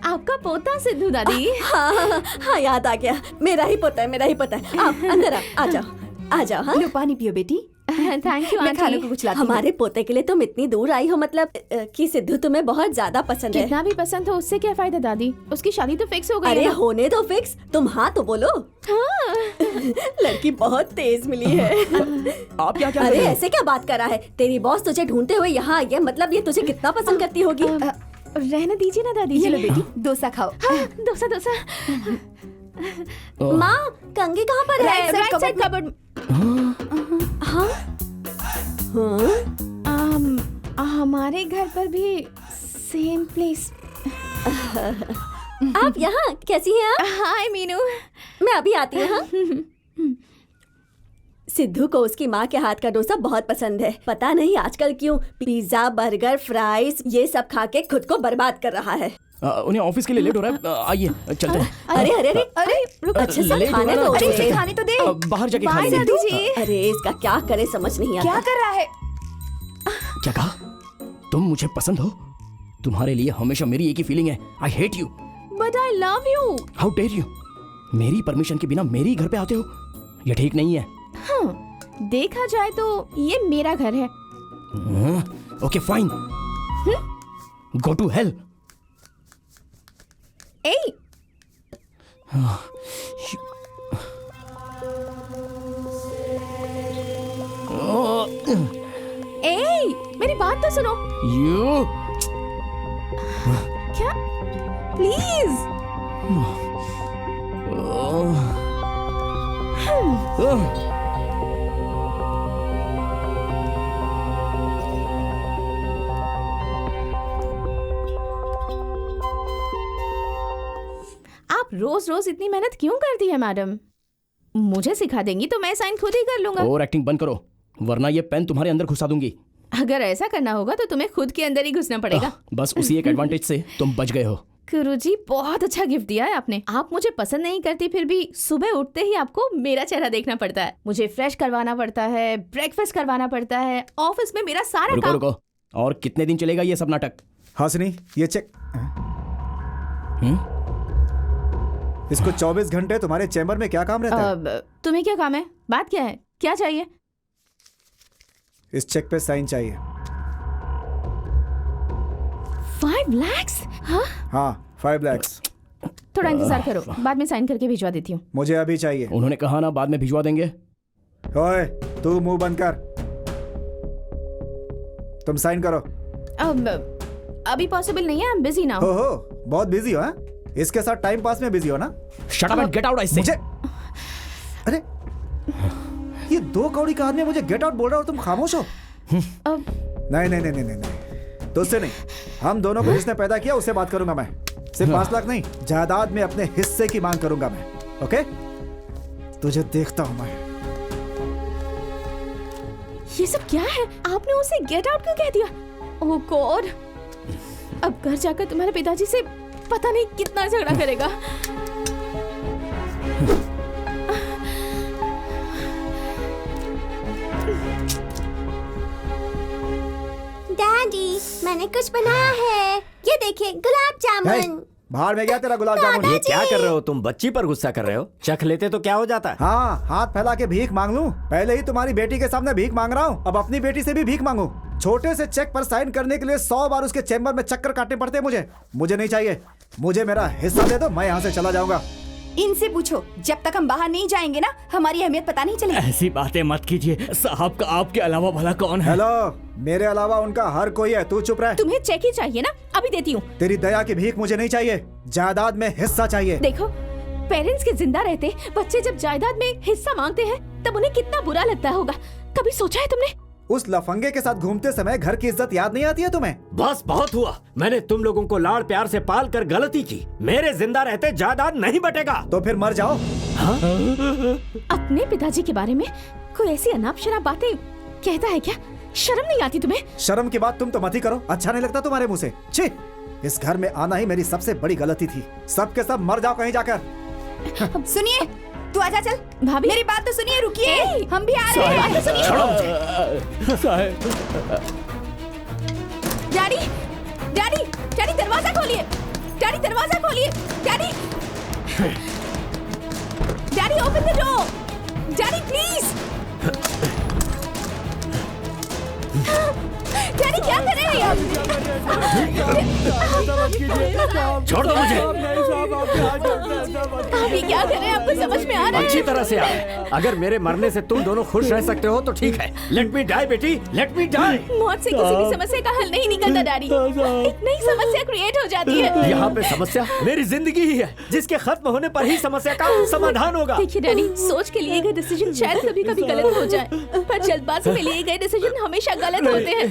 आपका पोता सिद्धू दादी। हाँ, याद आ गया, मेरा ही पोता है, मेरा ही पोता है। आप अंदर आ जाओ, आ जाओ। हाँ? लो पानी पियो बेटी। थैंक यू मैं आंटी। खाने को कुछ लाती हूँ। हमारे पोते के लिए तुम इतनी दूर आई हो, मतलब कि सिद्धू तुम्हें बहुत ज्यादा पसंद है। कितना भी पसंद हो उससे क्या फायदा दादी, उसकी शादी तो फिक्स हो गई अरे है। होने दो फिक्स, तुम हाँ तो बोलो। हाँ। लड़की बहुत तेज मिली है। आप क्या अरे ऐसे क्या बात कर रहा है? तेरी बॉस तुझे ढूंढते हुए यहाँ आई है, मतलब ये तुझे कितना पसंद करती होगी। रहने दीजिए ना दादी जी। चलो बेटी, डोसा खाओ। हाँ, डोसा डोसा। माँ, कंगी कहाँ पर है? Right side cupboard. हाँ? हमारे घर पर भी सेम प्लेस। आप यहाँ कैसी हैं आप? हाय मीनू। मैं अभी आती हूँ। हाँ? सिद्धू को उसकी माँ के हाथ का डोसा बहुत पसंद है। पता नहीं आजकल क्यों पिज्जा, बर्गर, फ्राइज ये सब खा के खुद को बर्बाद कर रहा है। उन्हें ऑफिस के लिए लेट हो रहा है, आइए चलते हैं। अरे अरे अरे अरे रुक, अच्छे से खाने दो। अरे खाने तो दे। बाहर जाके खा बाय लेंगे। दादी जी। अरे इसका क्या करे समझ नहीं आता। क्या कर रहा है? क्या कहा? तुम मुझे पसंद हो? तुम्हारे लिए हमेशा मेरी एक ही फीलिंग है, I hate you. But I love you. How dare you? मेरी परमिशन के बिना मेरे ही घर पे आते हो, ये ठीक नहीं है। हाँ, देखा जाए तो ये मेरा घर है। Okay fine, go to hell. ए मेरी बात तो सुनो। यू क्या? प्लीज। आप रोज रोज इतनी मेहनत क्यों करती है मैडम? मुझे सिखा देंगी तो मैं साइन खुद ही कर लूंगा। और एक्टिंग बंद करो वरना ये पेन तुम्हारे अंदर घुसा दूंगी। अगर ऐसा करना होगा तो तुम्हें खुद के अंदर ही घुसना पड़ेगा। बस उसी एक एडवांटेज से तुम बच गए हो। गुरुजी बहुत अच्छा गिफ्ट दिया है आपने। आप मुझे पसंद नहीं करती फिर भी सुबह उठते ही आपको मेरा चेहरा देखना पड़ता है, मुझे फ्रेश करवाना पड़ता है, ब्रेकफास्ट करवाना पड़ता है, ऑफिस में मेरा सारा काम। रुको और कितने दिन चलेगा ये सब नाटक? हासिनी ये चेक। इसको 24 घंटे तुम्हारे चैम्बर में क्या काम रहता है? तुम्हें क्या काम है? बात क्या है? क्या चाहिए? इस चेक पे साइन चाहिए। 5 lakhs? हाँ 5 lakhs। थोड़ा इंतजार करो, बाद में साइन करके भिजवा देती हूँ। मुझे अभी चाहिए। उन्होंने कहा ना बाद में भिजवा देंगे। ओए तू मुंह बंद कर, तुम साइन करो। अभी पॉसिबल नहीं है, I'm busy now। हो बहुत बिजी हो? इसके साथ टाइम पास में बिजी हो ना? Shut up and get out, I say। मुझे अरे ये 2 कौड़ी का आदमी मुझे गेट आउट बोल रहा है और तुम खामोश हो? नहीं तो उससे नहीं, हम दोनों को जिसने पैदा किया उससे बात करूंगा मैं। सिर्फ 5 लाख नहीं, जायदाद में अपने हिस्से की मांग करूंगा मैं। ओके तुझे देखता हूं मैं। ये सब क्या है? आपने उसे गेट आउट क्यों कह दिया? ओह गॉड, अब घर जाकर तुम्हारे पिताजी से पता नहीं कितना झगड़ा करेगा। डैडी मैंने कुछ बनाया है, ये देखिए गुलाब जामुन। बाहर में गया तेरा गुलाब जामुन। ये क्या कर रहे हो तुम? बच्ची पर गुस्सा कर रहे हो? चख लेते तो क्या हो जाता है? हाँ हाथ फैला के भीख मांग लूं? पहले ही तुम्हारी बेटी के सामने भीख मांग रहा हूँ, अब अपनी बेटी से भी भीख मांगू? छोटे से चेक पर साइन करने के लिए 100 बार उसके चैम्बर में चक्कर काटने पड़ते हैं। मुझे नहीं चाहिए, मुझे मेरा हिस्सा दे दो, मैं यहाँ से चला जाऊंगा। इनसे पूछो, जब तक हम बाहर नहीं जाएंगे ना हमारी अहमियत पता नहीं चलेगी। ऐसी बातें मत कीजिए साहब, का आपके अलावा भला कौन है? हेलो, मेरे अलावा उनका हर कोई है, तू चुप रह। तुम्हें चेक ही चाहिए ना? अभी देती हूँ। तेरी दया की भीख मुझे नहीं चाहिए, जायदाद में हिस्सा चाहिए। देखो पेरेंट्स के जिंदा रहते बच्चे जब जायदाद में हिस्सा मांगते हैं तब उन्हें कितना बुरा लगता होगा, कभी सोचा है तुमने? उस लफंगे के साथ घूमते समय घर की इज्जत याद नहीं आती है तुम्हें? बस बहुत हुआ, मैंने तुम लोगों को लाड़ प्यार से पाल कर गलती की। मेरे जिंदा रहते जायदाद नहीं बटेगा। तो फिर मर जाओ। हाँ? अपने पिताजी के बारे में कोई ऐसी अनाप शनाप बातें कहता है क्या? शर्म नहीं आती तुम्हें? शर्म की बात तुम तो मत ही करो, अच्छा नहीं लगता तुम्हारे मुंह से। छी, इस घर में आना ही मेरी सबसे बड़ी गलती थी। सब के सब मर जाओ कहीं जाकर। सुनिए, तू आजा चल। भाभी मेरी बात तो सुनिए, रुकिए, हम भी आ रहे हैं। बात तो सुनिए। डैडी डैडी डैडी दरवाजा खोलिए, डैडी दरवाजा खोलिए, daddy daddy open the door, daddy please. Daddy क्या कर रहे हैं आप? छोड़ दो मुझे। आप ये क्या कर रहे हैं? आपको समझ में आ रहा है? अच्छी तरह से आ रहा है। अगर मेरे मरने से तुम दोनों खुश रह सकते हो तो ठीक है। लेट मी डाई बेटी, लेट मी डाई। मौत से किसी भी समस्या का हल नहीं निकलता डैडी, एक नई समस्या क्रिएट हो जाती है। यहाँ पे समस्या मेरी जिंदगी ही है, जिसके खत्म होने पर ही समस्या का समाधान होगा। देखिए डैडी, सोच के लिए गए डिसीजन शायद कभी कभी गलत हो जाए, पर जल्दबाजी में लिए गए डिसीजन हमेशा गलत होते हैं।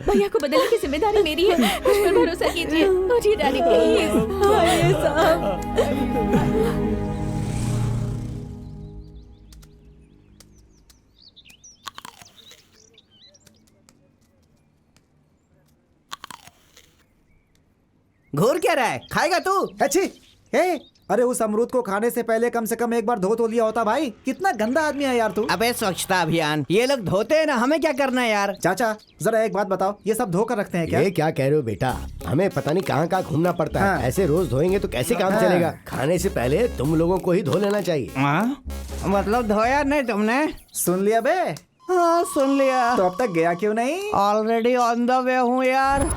भैया को बदलने की जिम्मेदारी मेरी है, मुझ पर भरोसा कीजिए। उठिए डैडी प्लीज। घूर क्या रहा है? खाएगा तू? अच्छी अरे उस अमरूद को खाने से पहले कम से कम एक बार धो तो लिया होता भाई। कितना गंदा आदमी है यार तू। अबे स्वच्छता अभियान, ये लोग धोते हैं ना, हमें क्या करना है यार? चाचा जरा एक बात बताओ, ये सब धोकर रखते हैं क्या? ये क्या कह रहे हो बेटा, हमें पता नहीं कहाँ कहाँ घूमना पड़ता है। ऐसे रोज धोएंगे तो कैसे काम चलेगा? खाने से पहले तुम लोगों को ही धो लेना चाहिए। मतलब धोया नहीं तुमने? सुन लिया बे? हाँ सुन लिया। तो अब तक गया क्यों नहीं? ऑलरेडी ऑन द वे हूँ यार।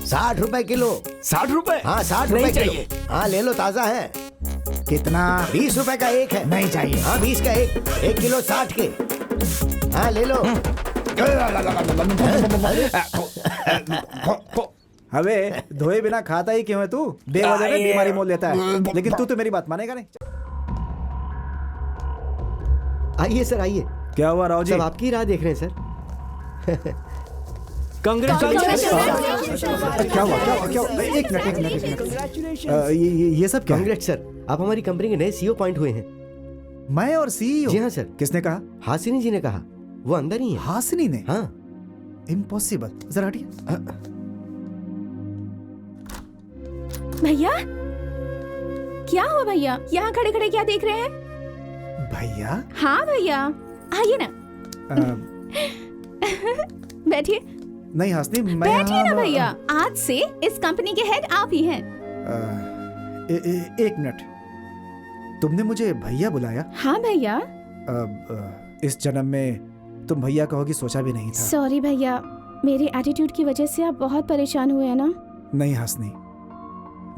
60 रुपए किलो। 60 रुपए? हाँ 60 नहीं रुपए चाहिए। किलो। हाँ ले लो, ताजा है। कितना? 20 रुपए का एक है। नहीं चाहिए। हाँ 20 का एक, 1 किलो 60 के। हाँ ले लो। अबे धोए बिना खाता ही क्यों है तू? बेवजह में बीमारी मोल लेता है। लेकिन तू तो मेरी बात मानेगा नहीं। आइए सर आइए। क्या हुआ राव जी? सब आपकी राह देख रहे हैं सर। क्या हुआ? एक मिनट। ये सब क्या है? कांग्रेस सर, आप हमारी कंपनी के नए सीईओ पॉइंट हुए हैं। मैं और सीईओ? जी हाँ सर। किसने कहा? हासिनी जी ने कहा। वो अंदर ही है। हासिनी ने? हाँ। इम्पॉसिबल। जरा हटिए। भैया क्या हुआ भैया? यहाँ खड़े खड़े क्या देख रहे हैं? भैया? हाँ भैया आइए ना। बैठिए। नहीं हासिनी, मैं बैठिए ना भैया, आज से इस कंपनी के हेड आप ही हैं। एक मिनट, तुमने मुझे भैया बुलाया? हाँ भैया। इस जन्म में तुम भैया कहोगी सोचा भी नहीं था। सॉरी भैया, मेरे एटीट्यूड की वजह से आप बहुत परेशान हुए हैं ना? नहीं हासिनी,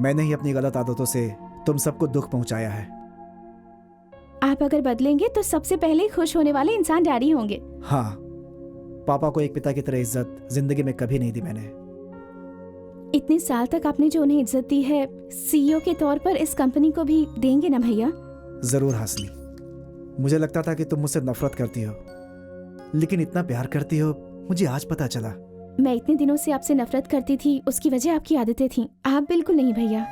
मैंने ही अपनी गलत आदतों से तुम सबको दुख पहुंचाया है। आप अगर बदलेंगे तो सबसे पहले खुश होने वाले इंसान डैडी होंगे। हाँ, पापा को एक पिता की तरह इज्जत जिंदगी में कभी नहीं दी मैंने। इतने साल तक आपने जो उन्हें इज्जत दी है, सीईओ के तौर पर इस कंपनी को भी देंगे ना भैया? जरूर हासिनी, मुझे लगता था कि तुम मुझसे नफरत करती हो, लेकिन इतना प्यार करती हो मुझे आज पता चला। मैं इतने दिनों से आपसे नफरत करती थी, उसकी वजह आपकी आदतें थीं। आप बिल्कुल नहीं भैया।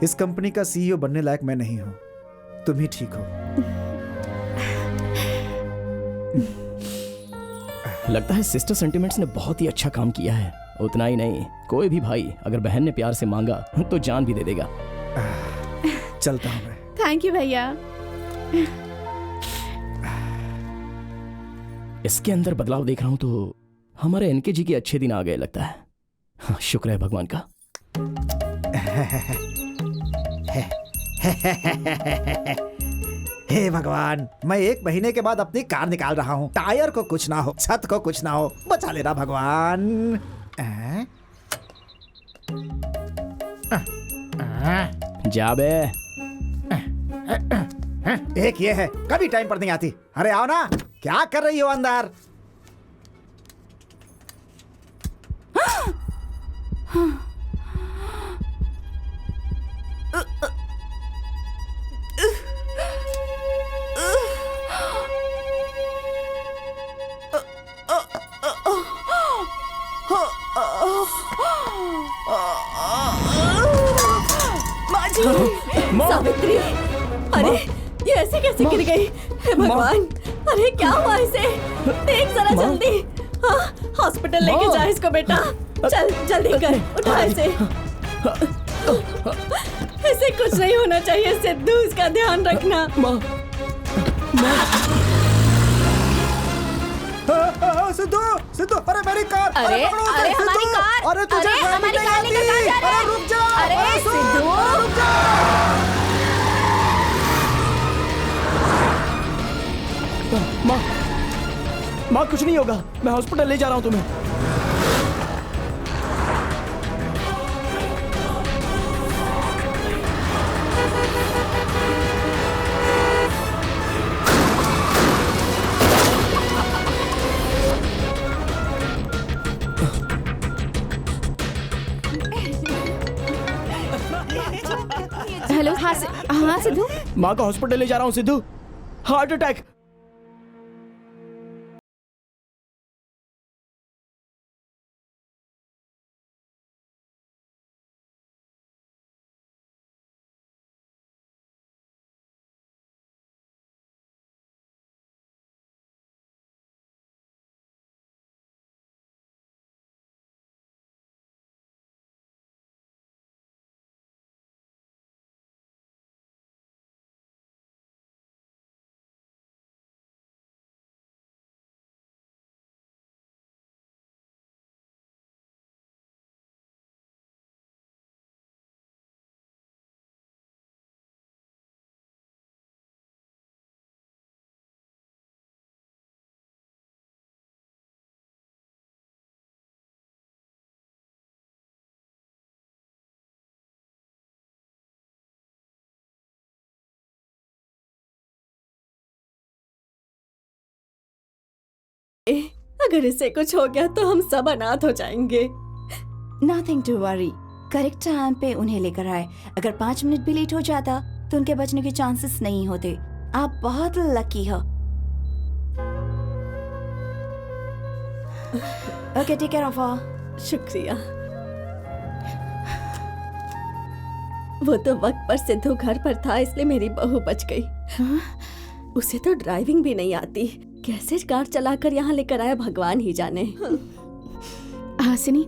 इस कंपनी का सीईओ बनने लायक मैं नहीं हूँ, तुम ही ठीक हो। लगता है सिस्टर सेंटिमेंट्स ने बहुत ही अच्छा काम किया है। उतना ही नहीं, कोई भी भाई अगर बहन ने प्यार से मांगा तो जान भी दे देगा। चलता हूँ मैं। थैंक यू भैया। इसके अंदर बदलाव देख रहा हूं तो हमारे एनके जी के अच्छे दिन आ गए लगता है। हाँ, शुक्र है भगवान का। हे भगवान, मैं 1 महीने के बाद अपनी कार निकाल रहा हूँ। टायर को कुछ ना हो, छत को कुछ ना हो, बचा लेना भगवान। जा बे। एक ये है, कभी टाइम पर नहीं आती। अरे आओ ना, क्या कर रही हो अंदर? सावित्री, अरे ये ऐसे कैसे गिर गई? हे भगवान, अरे क्या हुआ इसे? देख जरा जल्दी। हाँ, हॉस्पिटल लेके जा इसको बेटा। चल जल्दी कर, उठा इसे। इसे कुछ नहीं होना चाहिए सिद्धू, इसका ध्यान रखना। सिद्धू, सिद्धू, अरे मेरी कार! अरे अरे हमारी कार! अरे तुझे हमारी कार लेकर कहाँ जा रहा है? रुक जा! अरे सिद्धू! रुक जा! माँ कुछ नहीं होगा, मैं हॉस्पिटल ले जा रहा हूँ तुम्हें। हेलो। हाँ सिद्धू, माँ को हॉस्पिटल ले जा रहा हूँ। Sidhu, heart attack. अगर इसे कुछ हो गया तो हम सब अनाथ हो जाएंगे। Nothing to worry, correct time पे उन्हें लेकर आए। अगर 5 मिनट भी लेट हो जाता तो उनके बचने के चांसेस नहीं होते। आप बहुत लकी हो। Okay, take care of all. शुक्रिया। वो तो वक्त पर सिद्धू घर पर था, इसलिए मेरी बहू बच गई। उसे तो ड्राइविंग भी नहीं आती, कैसे कार चलाकर यहाँ लेकर आया भगवान ही जाने। हासिनी,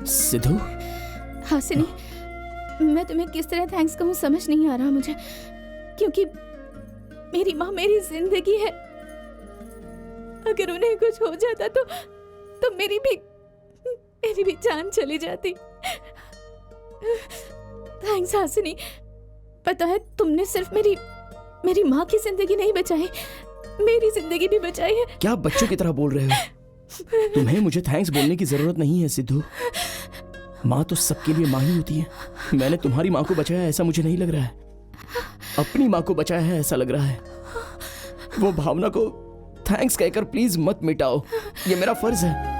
सिद्धू। हासिनी, मैं तुम्हें किस तरह थैंक्स कहूँ समझ नहीं आ रहा मुझे, क्योंकि मेरी माँ मेरी जिंदगी है। अगर उन्हें कुछ हो जाता तो मेरी भी जान चली जाती। थैंक्स हासिनी। पता है, तुमने सिर्फ मेरी माँ की जिंदगी नहीं बचाई, मेरी जिंदगी भी बचाई है। क्या बच्चों की तरह बोल रहे हो? तुम्हें मुझे थैंक्स बोलने की जरूरत नहीं है सिद्धू। माँ तो सबके लिए माँ ही होती है। मैंने तुम्हारी माँ को बचाया ऐसा मुझे नहीं लग रहा है, अपनी माँ को बचाया है ऐसा लग रहा है। वो भावना को थैंक्स कहकर प्लीज मत मिटाओ, ये मेरा फर्ज है।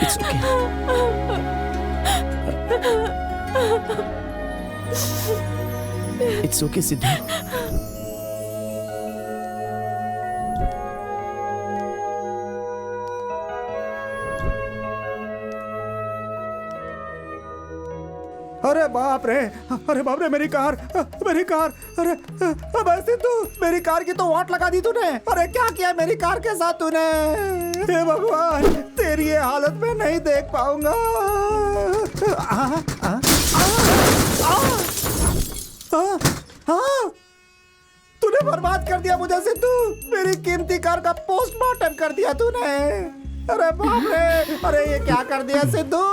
It's okay. It's okay, Sidhu. अरे बाप रे, मेरी कार। अरे अबे तू मेरी कार की तो वाट लगा दी तूने। अरे क्या किया मेरी कार के साथ तूने? हे भगवान, तेरी ये हालत में नहीं देख पाऊंगा। तूने बर्बाद कर दिया मुझे सिद्धू। मेरी कीमती कार का पोस्टमार्टम कर दिया तूने। अरे बाप रे, अरे ये क्या कर दिया सिद्धू?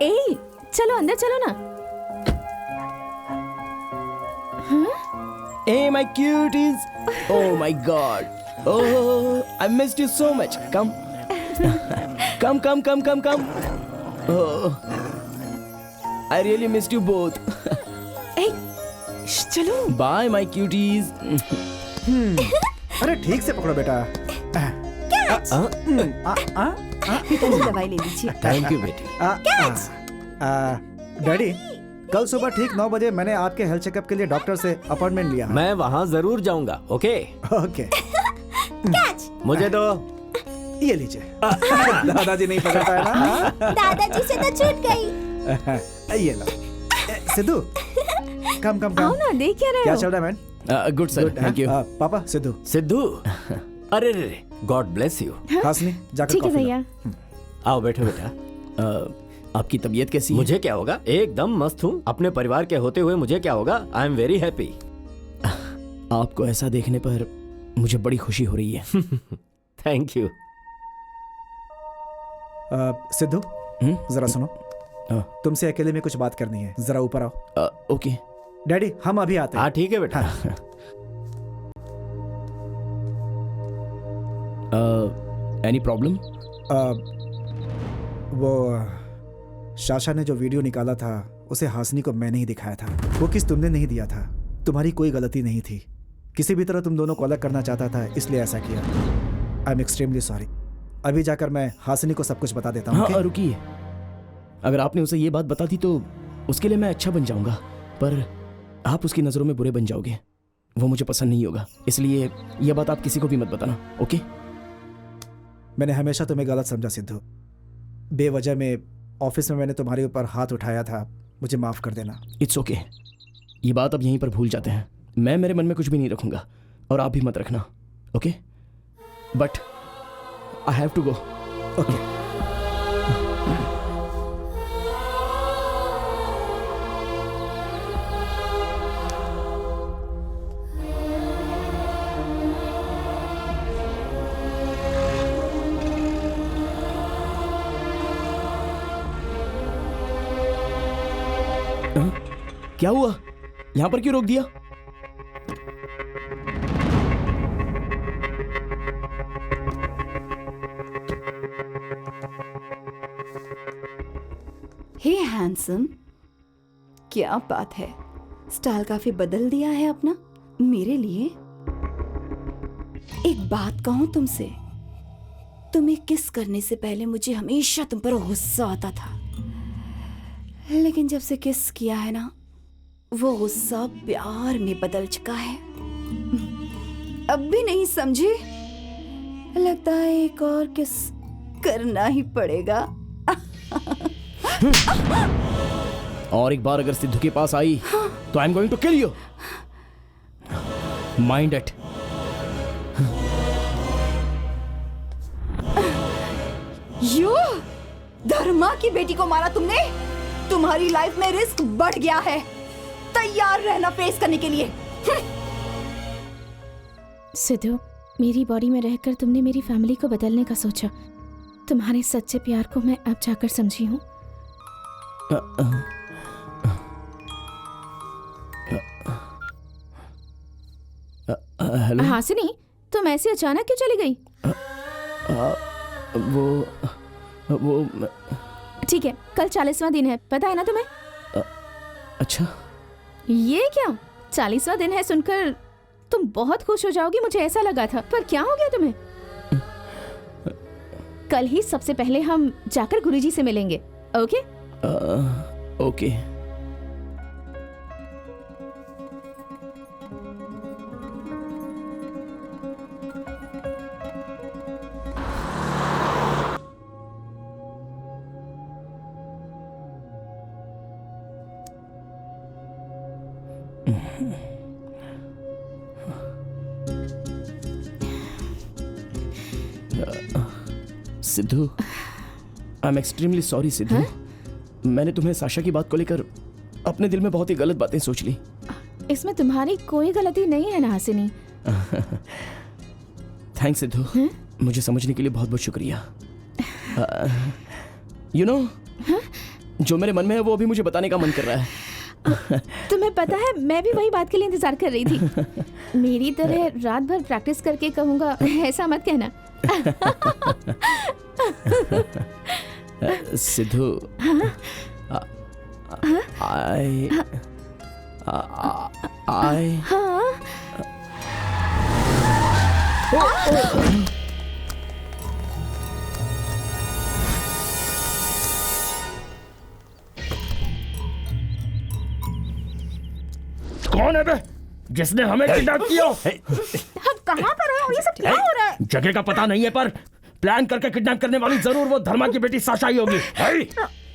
ए, चलो अंदर चलो ना। Hey my cuties! Oh my God! Oh, I missed you so much. Come. Come. Oh, I really missed you both. ए, चलो। Bye my cuties. अरे ठीक से पकड़ो बेटा। पिताजी दवाई ले लीजिए। थैंक यू बेटी। डैडी, कल सुबह ठीक 9 बजे मैंने आपके हेल्थ चेकअप के लिए डॉक्टर से अपॉइंटमेंट लिया। मैं वहाँ जरूर जाऊंगा। Okay okay. मुझे दो। ये लीजिए। दादाजी नहीं पकड़ पाया ना? दादाजी से तो छूट गई। ये लो। सिद्धू, कम आओ ना, देख क्या रहे हो? क्या चल रहा है man? Good sir, thank you. पापा, सिद्धू। अरे गॉड ब्लेस यू। हासिनी, जाकर ठीक है कॉफी भैया। आओ बैठो बेटा। आपकी तबीयत कैसी है? मुझे क्या होगा, एकदम मस्त हूँ। अपने परिवार के होते हुए मुझे क्या होगा? आई एम वेरी हैप्पी। आपको ऐसा देखने पर मुझे बड़ी खुशी हो रही है। Thank you. सिद्धू, जरा सुनो। तुमसे अकेले में कुछ बात करनी है, जरा ऊपर आओ। ओके डैडी, हम अभी आते हैं। हाँ ठीक है बेटा। Any problem? वो शाशा ने जो वीडियो निकाला था उसे हासिनी को मैंने ही दिखाया था। वो किस तुमने नहीं दिया था। तुम्हारी कोई गलती नहीं थी। किसी भी तरह तुम दोनों को अलग करना चाहता था, इसलिए ऐसा किया। I am extremely sorry. अभी जाकर मैं हासिनी को सब कुछ बता देता हूँ। हाँ रुकिए, अगर आपने उसे ये बात बता दी तो उसके लिए मैं अच्छा बन जाऊंगा, पर आप उसकी नजरों में बुरे बन जाओगे। वो मुझे पसंद नहीं होगा, इसलिए यह बात आप किसी को भी मत बताना। ओके? मैंने हमेशा तुम्हें गलत समझा सिद्धू। बेवजह में ऑफिस में मैंने तुम्हारे ऊपर हाथ उठाया था, मुझे माफ कर देना। इट्स ओके, ये बात अब यहीं पर भूल जाते हैं। मैं मेरे मन में कुछ भी नहीं रखूंगा और आप भी मत रखना। Okay? But I have to go. Okay. क्या हुआ? यहाँ पर क्यों रोक दिया? हे हैंडसम, क्या बात है, स्टाइल काफी बदल दिया है अपना मेरे लिए। एक बात कहूं तुमसे, तुम्हें किस करने से पहले मुझे हमेशा तुम पर गुस्सा आता था, लेकिन जब से किस किया है ना, वो गुस्सा प्यार में बदल चुका है। अब भी नहीं समझे? लगता है एक और किस करना ही पड़ेगा। और एक बार अगर सिद्धू के पास आई तो I am going to kill you. Mind it. You Dharma की बेटी को मारा तुमने। तुम्हारी लाइफ में रिस्क बढ़ गया है, तैयार रहना फेस करने के लिए। सिद्धू, मेरी बॉडी में रहकर तुमने मेरी फैमिली को बदलने का सोचा। तुम्हारे सच्चे प्यार को मैं अब जाकर समझी हूँ। हेलो हासिनी, तुम ऐसे अचानक क्यों चली गई? वो ठीक है, कल 40वां दिन है, पता है ना तुम्हें? अच्छा, ये क्या 40वां दिन है सुनकर तुम बहुत खुश हो जाओगी, मुझे ऐसा लगा था। पर क्या हो गया तुम्हें? कल ही सबसे पहले हम जाकर गुरुजी से मिलेंगे, okay? Okay. Sidhu, I am extremely sorry Sidhu. मैंने तुम्हें साशा की बात को लेकर अपने दिल में बहुत ही गलत बातें सोच ली। इसमें तुम्हारी कोई गलती नहीं है ना हासिनी। थैंक्स सिद्धू, मुझे समझने के लिए बहुत बहुत शुक्रिया। यू नो, जो मेरे मन में है वो अभी मुझे बताने का मन कर रहा है। तुम्हें पता है, मैं भी वही बात के लिए इंतजार कर रही थी। मेरी तरह रात भर प्रैक्टिस करके कहूंगा, ऐसा मत कहना। सिद्धू, कौन है बे जिसने हमें किडनैप किया? हम कहाँ पर हैं और ये सब क्या हो रहा है? जगह का पता नहीं है, पर प्लान करके किडनैप करने वाली जरूर वो धर्मा की बेटी साशा ही होगी।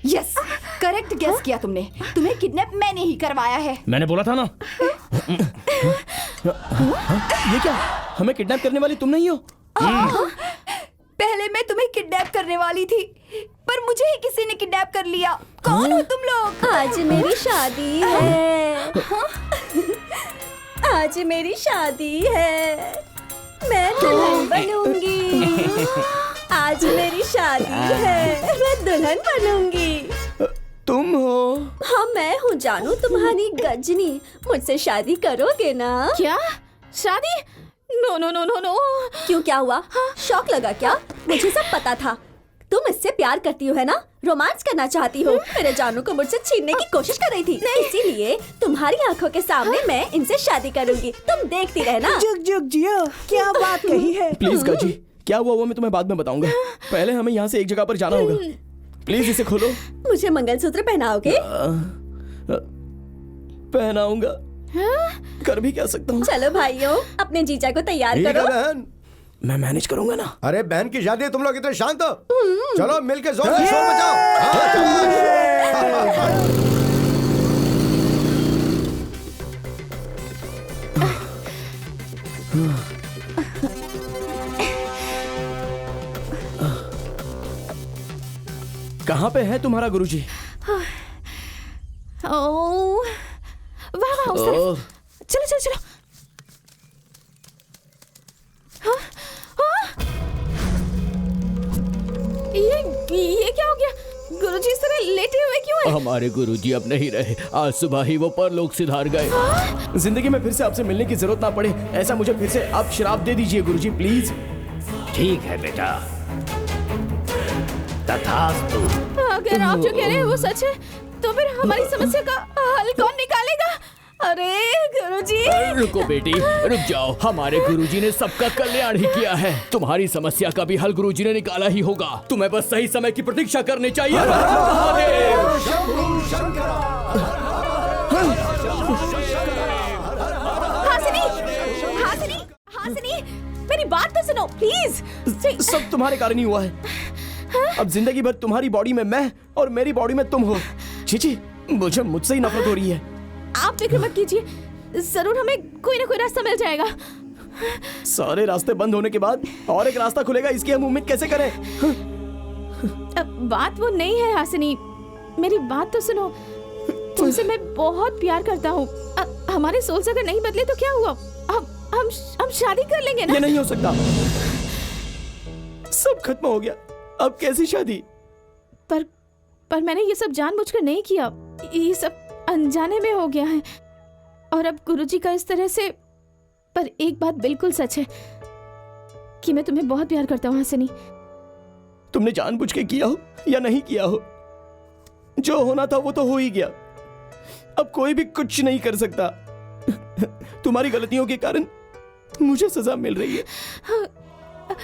यस, करेक्ट गेस किया तुमने। तुम्हें किडनैप मैंने ही करवाया है। मैंने बोला था ना। ये क्या? हमें किडनैप करने वाली तुम नहीं हो? पहले मैं तुम्हें किडनैप करने वाली थी, पर मुझे ही किसी ने किडनैप कर लिया। कौन हो तुम लोग? आज मेरी शादी है। आज मेरी शादी है, मैं दुल्हन बनूंगी। आज मेरी शादी है, मैं दुल्हन बनूंगी। तुम हो? हाँ, मैं हूँ जानू, तुम्हारी गजनी। मुझसे शादी करोगे ना? क्या शादी? No no no no no. क्यों, क्या हुआ? शौक लगा क्या? मुझे सब पता था। तुम इससे प्यार करती हो है ना, रोमांस करना चाहती हो। मेरे जानू को मुझसे छीनने की कोशिश कर रही थी, इसीलिए तुम्हारी आंखों के सामने मैं इनसे शादी करूंगी। तुम देखती रहना। जुग जुग जियो, क्या बात कही है। प्लीज गाजी, क्या हुआ वो मैं तुम्हें बाद में बताऊंगा। पहले हमें यहाँ से एक जगह पर जाना होगा। प्लीज इसे खोलो। मुझे मंगलसूत्र पहनाओगे? पहनाऊंगा, कर भी क्या सकता हूँ। चलो भाइयों, अपने जीजा को तैयार ठीक है करो। बहन, मैं मैनेज करूंगा ना। अरे बहन की शादी है, तुम लोग इतने शांत हो? चलो मिलके जोर से शोर मचाओ। हाँ, शाबाश। कहाँ पे है तुम्हारा गुरुजी? ओह, वाह वाह, उस तरफ। चलो चलो चलो। हाँ, हाँ? ये क्या हो गया? गुरुजी इस तरह लेटे हुए क्यों हैं? हमारे गुरुजी अब नहीं रहे, आज सुबह ही वो परलोक सिधार गए। जिंदगी में फिर से आपसे मिलने की जरूरत ना पड़े ऐसा मुझे फिर से आप श्राप दे दीजिए गुरुजी प्लीज। ठीक है बेटा, तथास्तु। अगर आप जो कह रहे हैं वो सच है तो फिर हमारी समस्या का हल कौन निकालेगा? अरे गुरुजी। रुको बेटी, रुक जाओ। हमारे गुरुजी ने सबका कल्याण ही किया है, तुम्हारी समस्या का भी हल गुरुजी ने निकाला ही होगा। तुम्हें बस सही समय की प्रतीक्षा करनी चाहिए। हासिनी, मेरी बात तो सुनो प्लीज। सब तुम्हारे कारण ही हुआ है। अब जिंदगी भर तुम्हारी बॉडी में मैं और मेरी बॉडी में तुम हो। चीची, मुझे मुझसे ही नफरत हो रही है। आप फिक्र मत कीजिए, जरूर हमें कोई ना कोई रास्ता मिल जाएगा। सारे रास्ते बंद होने के बाद और एक रास्ता खुलेगा, इसकी हम उम्मीद कैसे करें? बात वो नहीं है हासिनी, मेरी बात तो सुनो। तुमसे मैं बहुत प्यार करता हूँ। हमारे सोल्स अगर नहीं बदले तो क्या हुआ? हम शादी कर लेंगे ना? ये नहीं हो सकता, सब खत्म हो गया। अब कैसी शादी? पर मैंने ये सब जानबूझकर नहीं किया, ये सब अनजाने में हो गया है। और अब गुरुजी का इस तरह से। पर एक बात बिल्कुल सच है कि मैं तुम्हें बहुत प्यार करता हूँ हासिनी। तुमने जानबूझ के किया हो या नहीं किया हो, जो होना था वो तो हो ही गया। अब कोई भी कुछ नहीं कर सकता। तुम्हारी गलतियों के कारण मुझे सजा मिल रही है।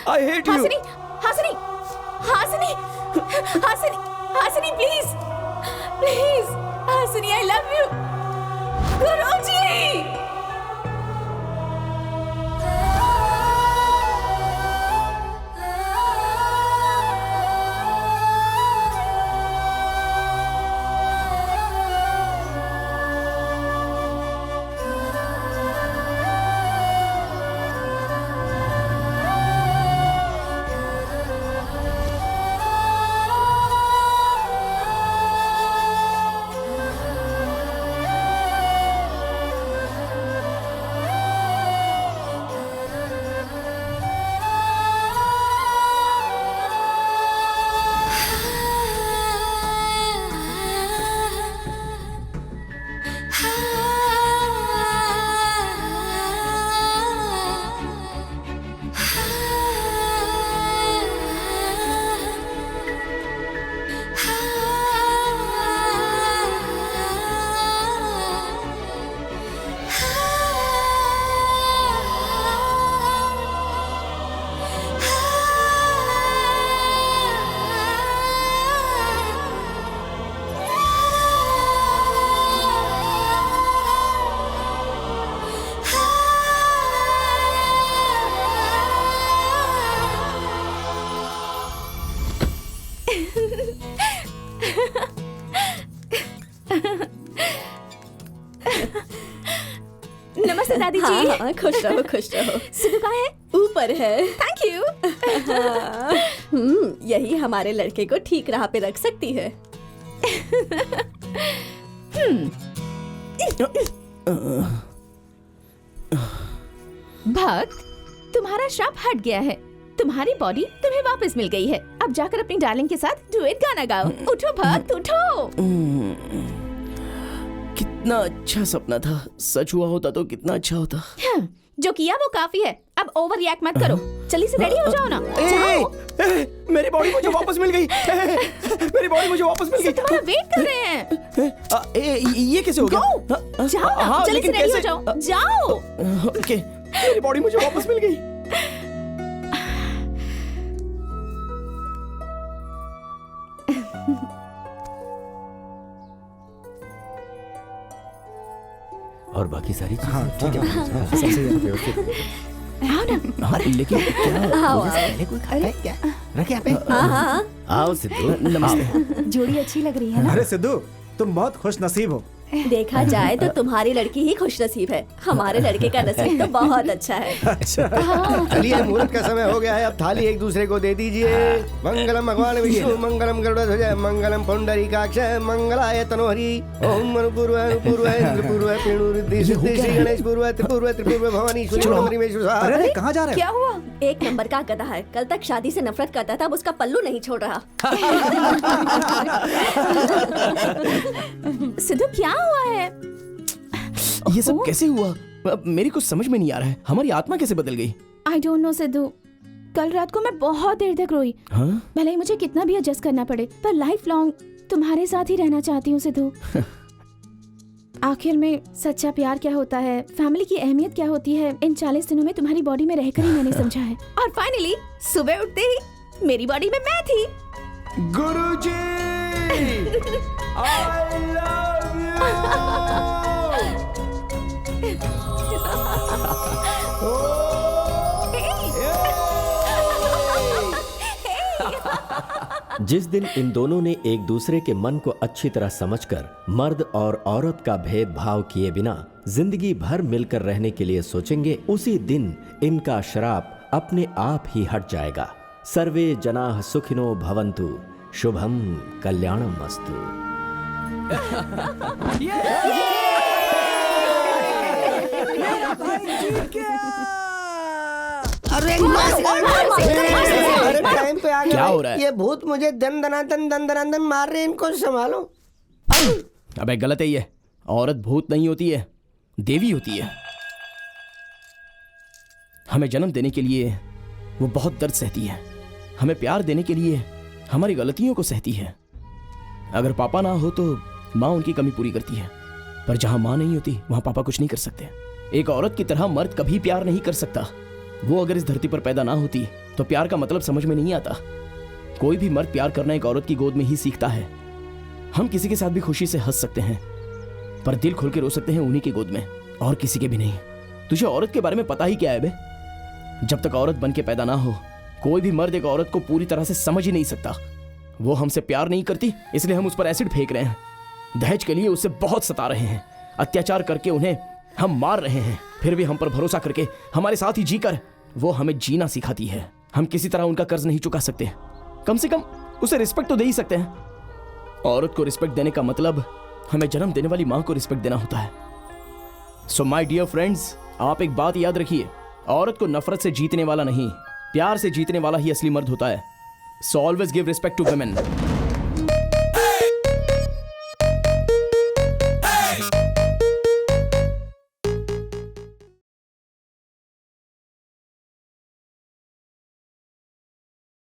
I hate you. Hasini, Hasini, Hasini, Hasini, Hasini please, please, Hasini I love you. गुरुजी। नमस्ते दादी जी। हाँ, खुश रहो खुश रहो। सिद्धू कहाँ है? ऊपर है। Thank you. यही हमारे लड़के को ठीक राह पे रख सकती है। भक्त, तुम्हारा श्राप हट गया है। तुम्हारी बॉडी तुम्हें वापस मिल गई है। अब जाकर अपनी डार्लिंग के साथ डुएट गाना गाओ। उठो भक्त, उठो। कितना अच्छा सपना था, सच हुआ होता तो कितना अच्छा होता। हाँ, जो किया वो काफी है, अब ओवर रिएक्ट मत करो। जल्दी से रेडी हो जाओ ना। जाओ। मेरी बॉडी मुझे वापस मिल गई। मेरी बॉडी मुझे वापस मिल गई। तुम्हारा वेट कर रहे हैं। ये कैसे हो गया? जाओ ना, जल्दी से रेडी हो जाओ। जाओ। ओके, मेरी बॉडी मुझे वापस मिल गई। और बाकी सारी चीजें हाँ, ठीक है। हाँ, सब सही है, व्यवस्थित है। आओ ना। हाँ, लेकिन क्या आओ, पहले कोई खाता है क्या? रख यहाँ पे। आओ सिद्धू, नमस्ते। जोड़ी अच्छी लग रही है ना? अरे सिद्धू, तुम बहुत खुश नसीब हो। देखा जाए तो तुम्हारी लड़की ही खुशनसीब है, हमारे लड़के का नसीब तो बहुत अच्छा है। चलिए मुहूर्त का समय हो गया है, अब थाली एक दूसरे को दे दीजिए। मंगलम भगवान विष्णु मंगलम गरुड़ध्वज मंगलम पुंडरीकाक्ष मंगलाय तनोहरि ओम अनुपूर्व अनुपूर्व इंद्रपूर्व पिणुरुद्धि सिद्धि श्री गणेश पूर्व त्रिपूर्व त्रिपूर्व भवानी अरे कहाँ जा रहे क्या हुआ? एक नंबर का गधा है, कल तक शादी से नफरत करता था, अब उसका पल्लू नहीं छोड़ रहा। सिद्धू क्या हुआ है? ये सब कैसे हुआ? अब मेरी कुछ समझ में नहीं आ रहा है। हमारी आत्मा कैसे बदल गई? आई डोंट नो सिद्धू, कल रात को मैं बहुत देर तक रोई। हाँ? भले ही मुझे कितना भी एडजस्ट करना पड़े, पर लाइफ लॉन्ग तुम्हारे साथ ही रहना चाहती हूँ सिद्धू। आखिर में सच्चा प्यार क्या होता है, फैमिली की अहमियत क्या होती है, इन 40 दिनों में तुम्हारी बॉडी में रहकर ही मैंने समझा है। और फाइनली सुबह उठते ही मेरी बॉडी में मैं थी। गुरुजी, I love जिस दिन इन दोनों ने एक दूसरे के मन को अच्छी तरह समझकर मर्द और औरत का भेदभाव किए बिना जिंदगी भर मिलकर रहने के लिए सोचेंगे, उसी दिन इनका श्राप अपने आप ही हट जाएगा। सर्वे जनाः सुखिनो भवन्तु, शुभम कल्याणम अस्तु। अरे टाइम पे आ गया। क्या हो रहा है? ये भूत मुझे दन दनादन मार रहे हैं, इनको संभालो। अबे गलत है ये। औरत भूत नहीं होती है, देवी होती है। हमें जन्म देने के लिए वो बहुत दर्द सहती है, हमें प्यार देने के लिए हमारी गलतियों को सहती है। अगर पापा ना हो तो माँ उनकी कमी पूरी करती है, पर जहां माँ नहीं होती वहां पापा कुछ नहीं कर सकते। एक औरत की तरह मर्द कभी प्यार नहीं कर सकता। वो अगर इस धरती पर पैदा ना होती तो प्यार का मतलब समझ में नहीं आता। कोई भी मर्द प्यार करना एक औरत की गोद में ही सीखता है। हम किसी के साथ भी खुशी से हंस सकते हैं, पर दिल खोल के रो सकते हैं उन्हीं की गोद में, और किसी के भी नहीं। तुझे औरत के बारे में पता ही क्या है बे? जब तक औरत बन के पैदा ना हो, कोई भी मर्द एक औरत को पूरी तरह से समझ ही नहीं सकता। वो हमसे प्यार नहीं करती, इसलिए हम उस पर एसिड फेंक रहे हैं। दहेज के लिए उसे बहुत सता रहे हैं, अत्याचार करके उन्हें हम मार रहे हैं, फिर भी हम पर भरोसा करके हमारे साथ ही जीकर वो हमें जीना सिखाती है। हम किसी तरह उनका कर्ज नहीं चुका सकते, कम से कम उसे रिस्पेक्ट तो दे ही सकते हैं। औरत को रिस्पेक्ट देने का मतलब हमें जन्म देने वाली मां को रिस्पेक्ट देना होता है। सो माय डियर फ्रेंड्स, आप एक बात याद रखिए, औरत को नफरत से जीतने वाला नहीं, प्यार से जीतने वाला ही असली मर्द होता है। So always give respect to women.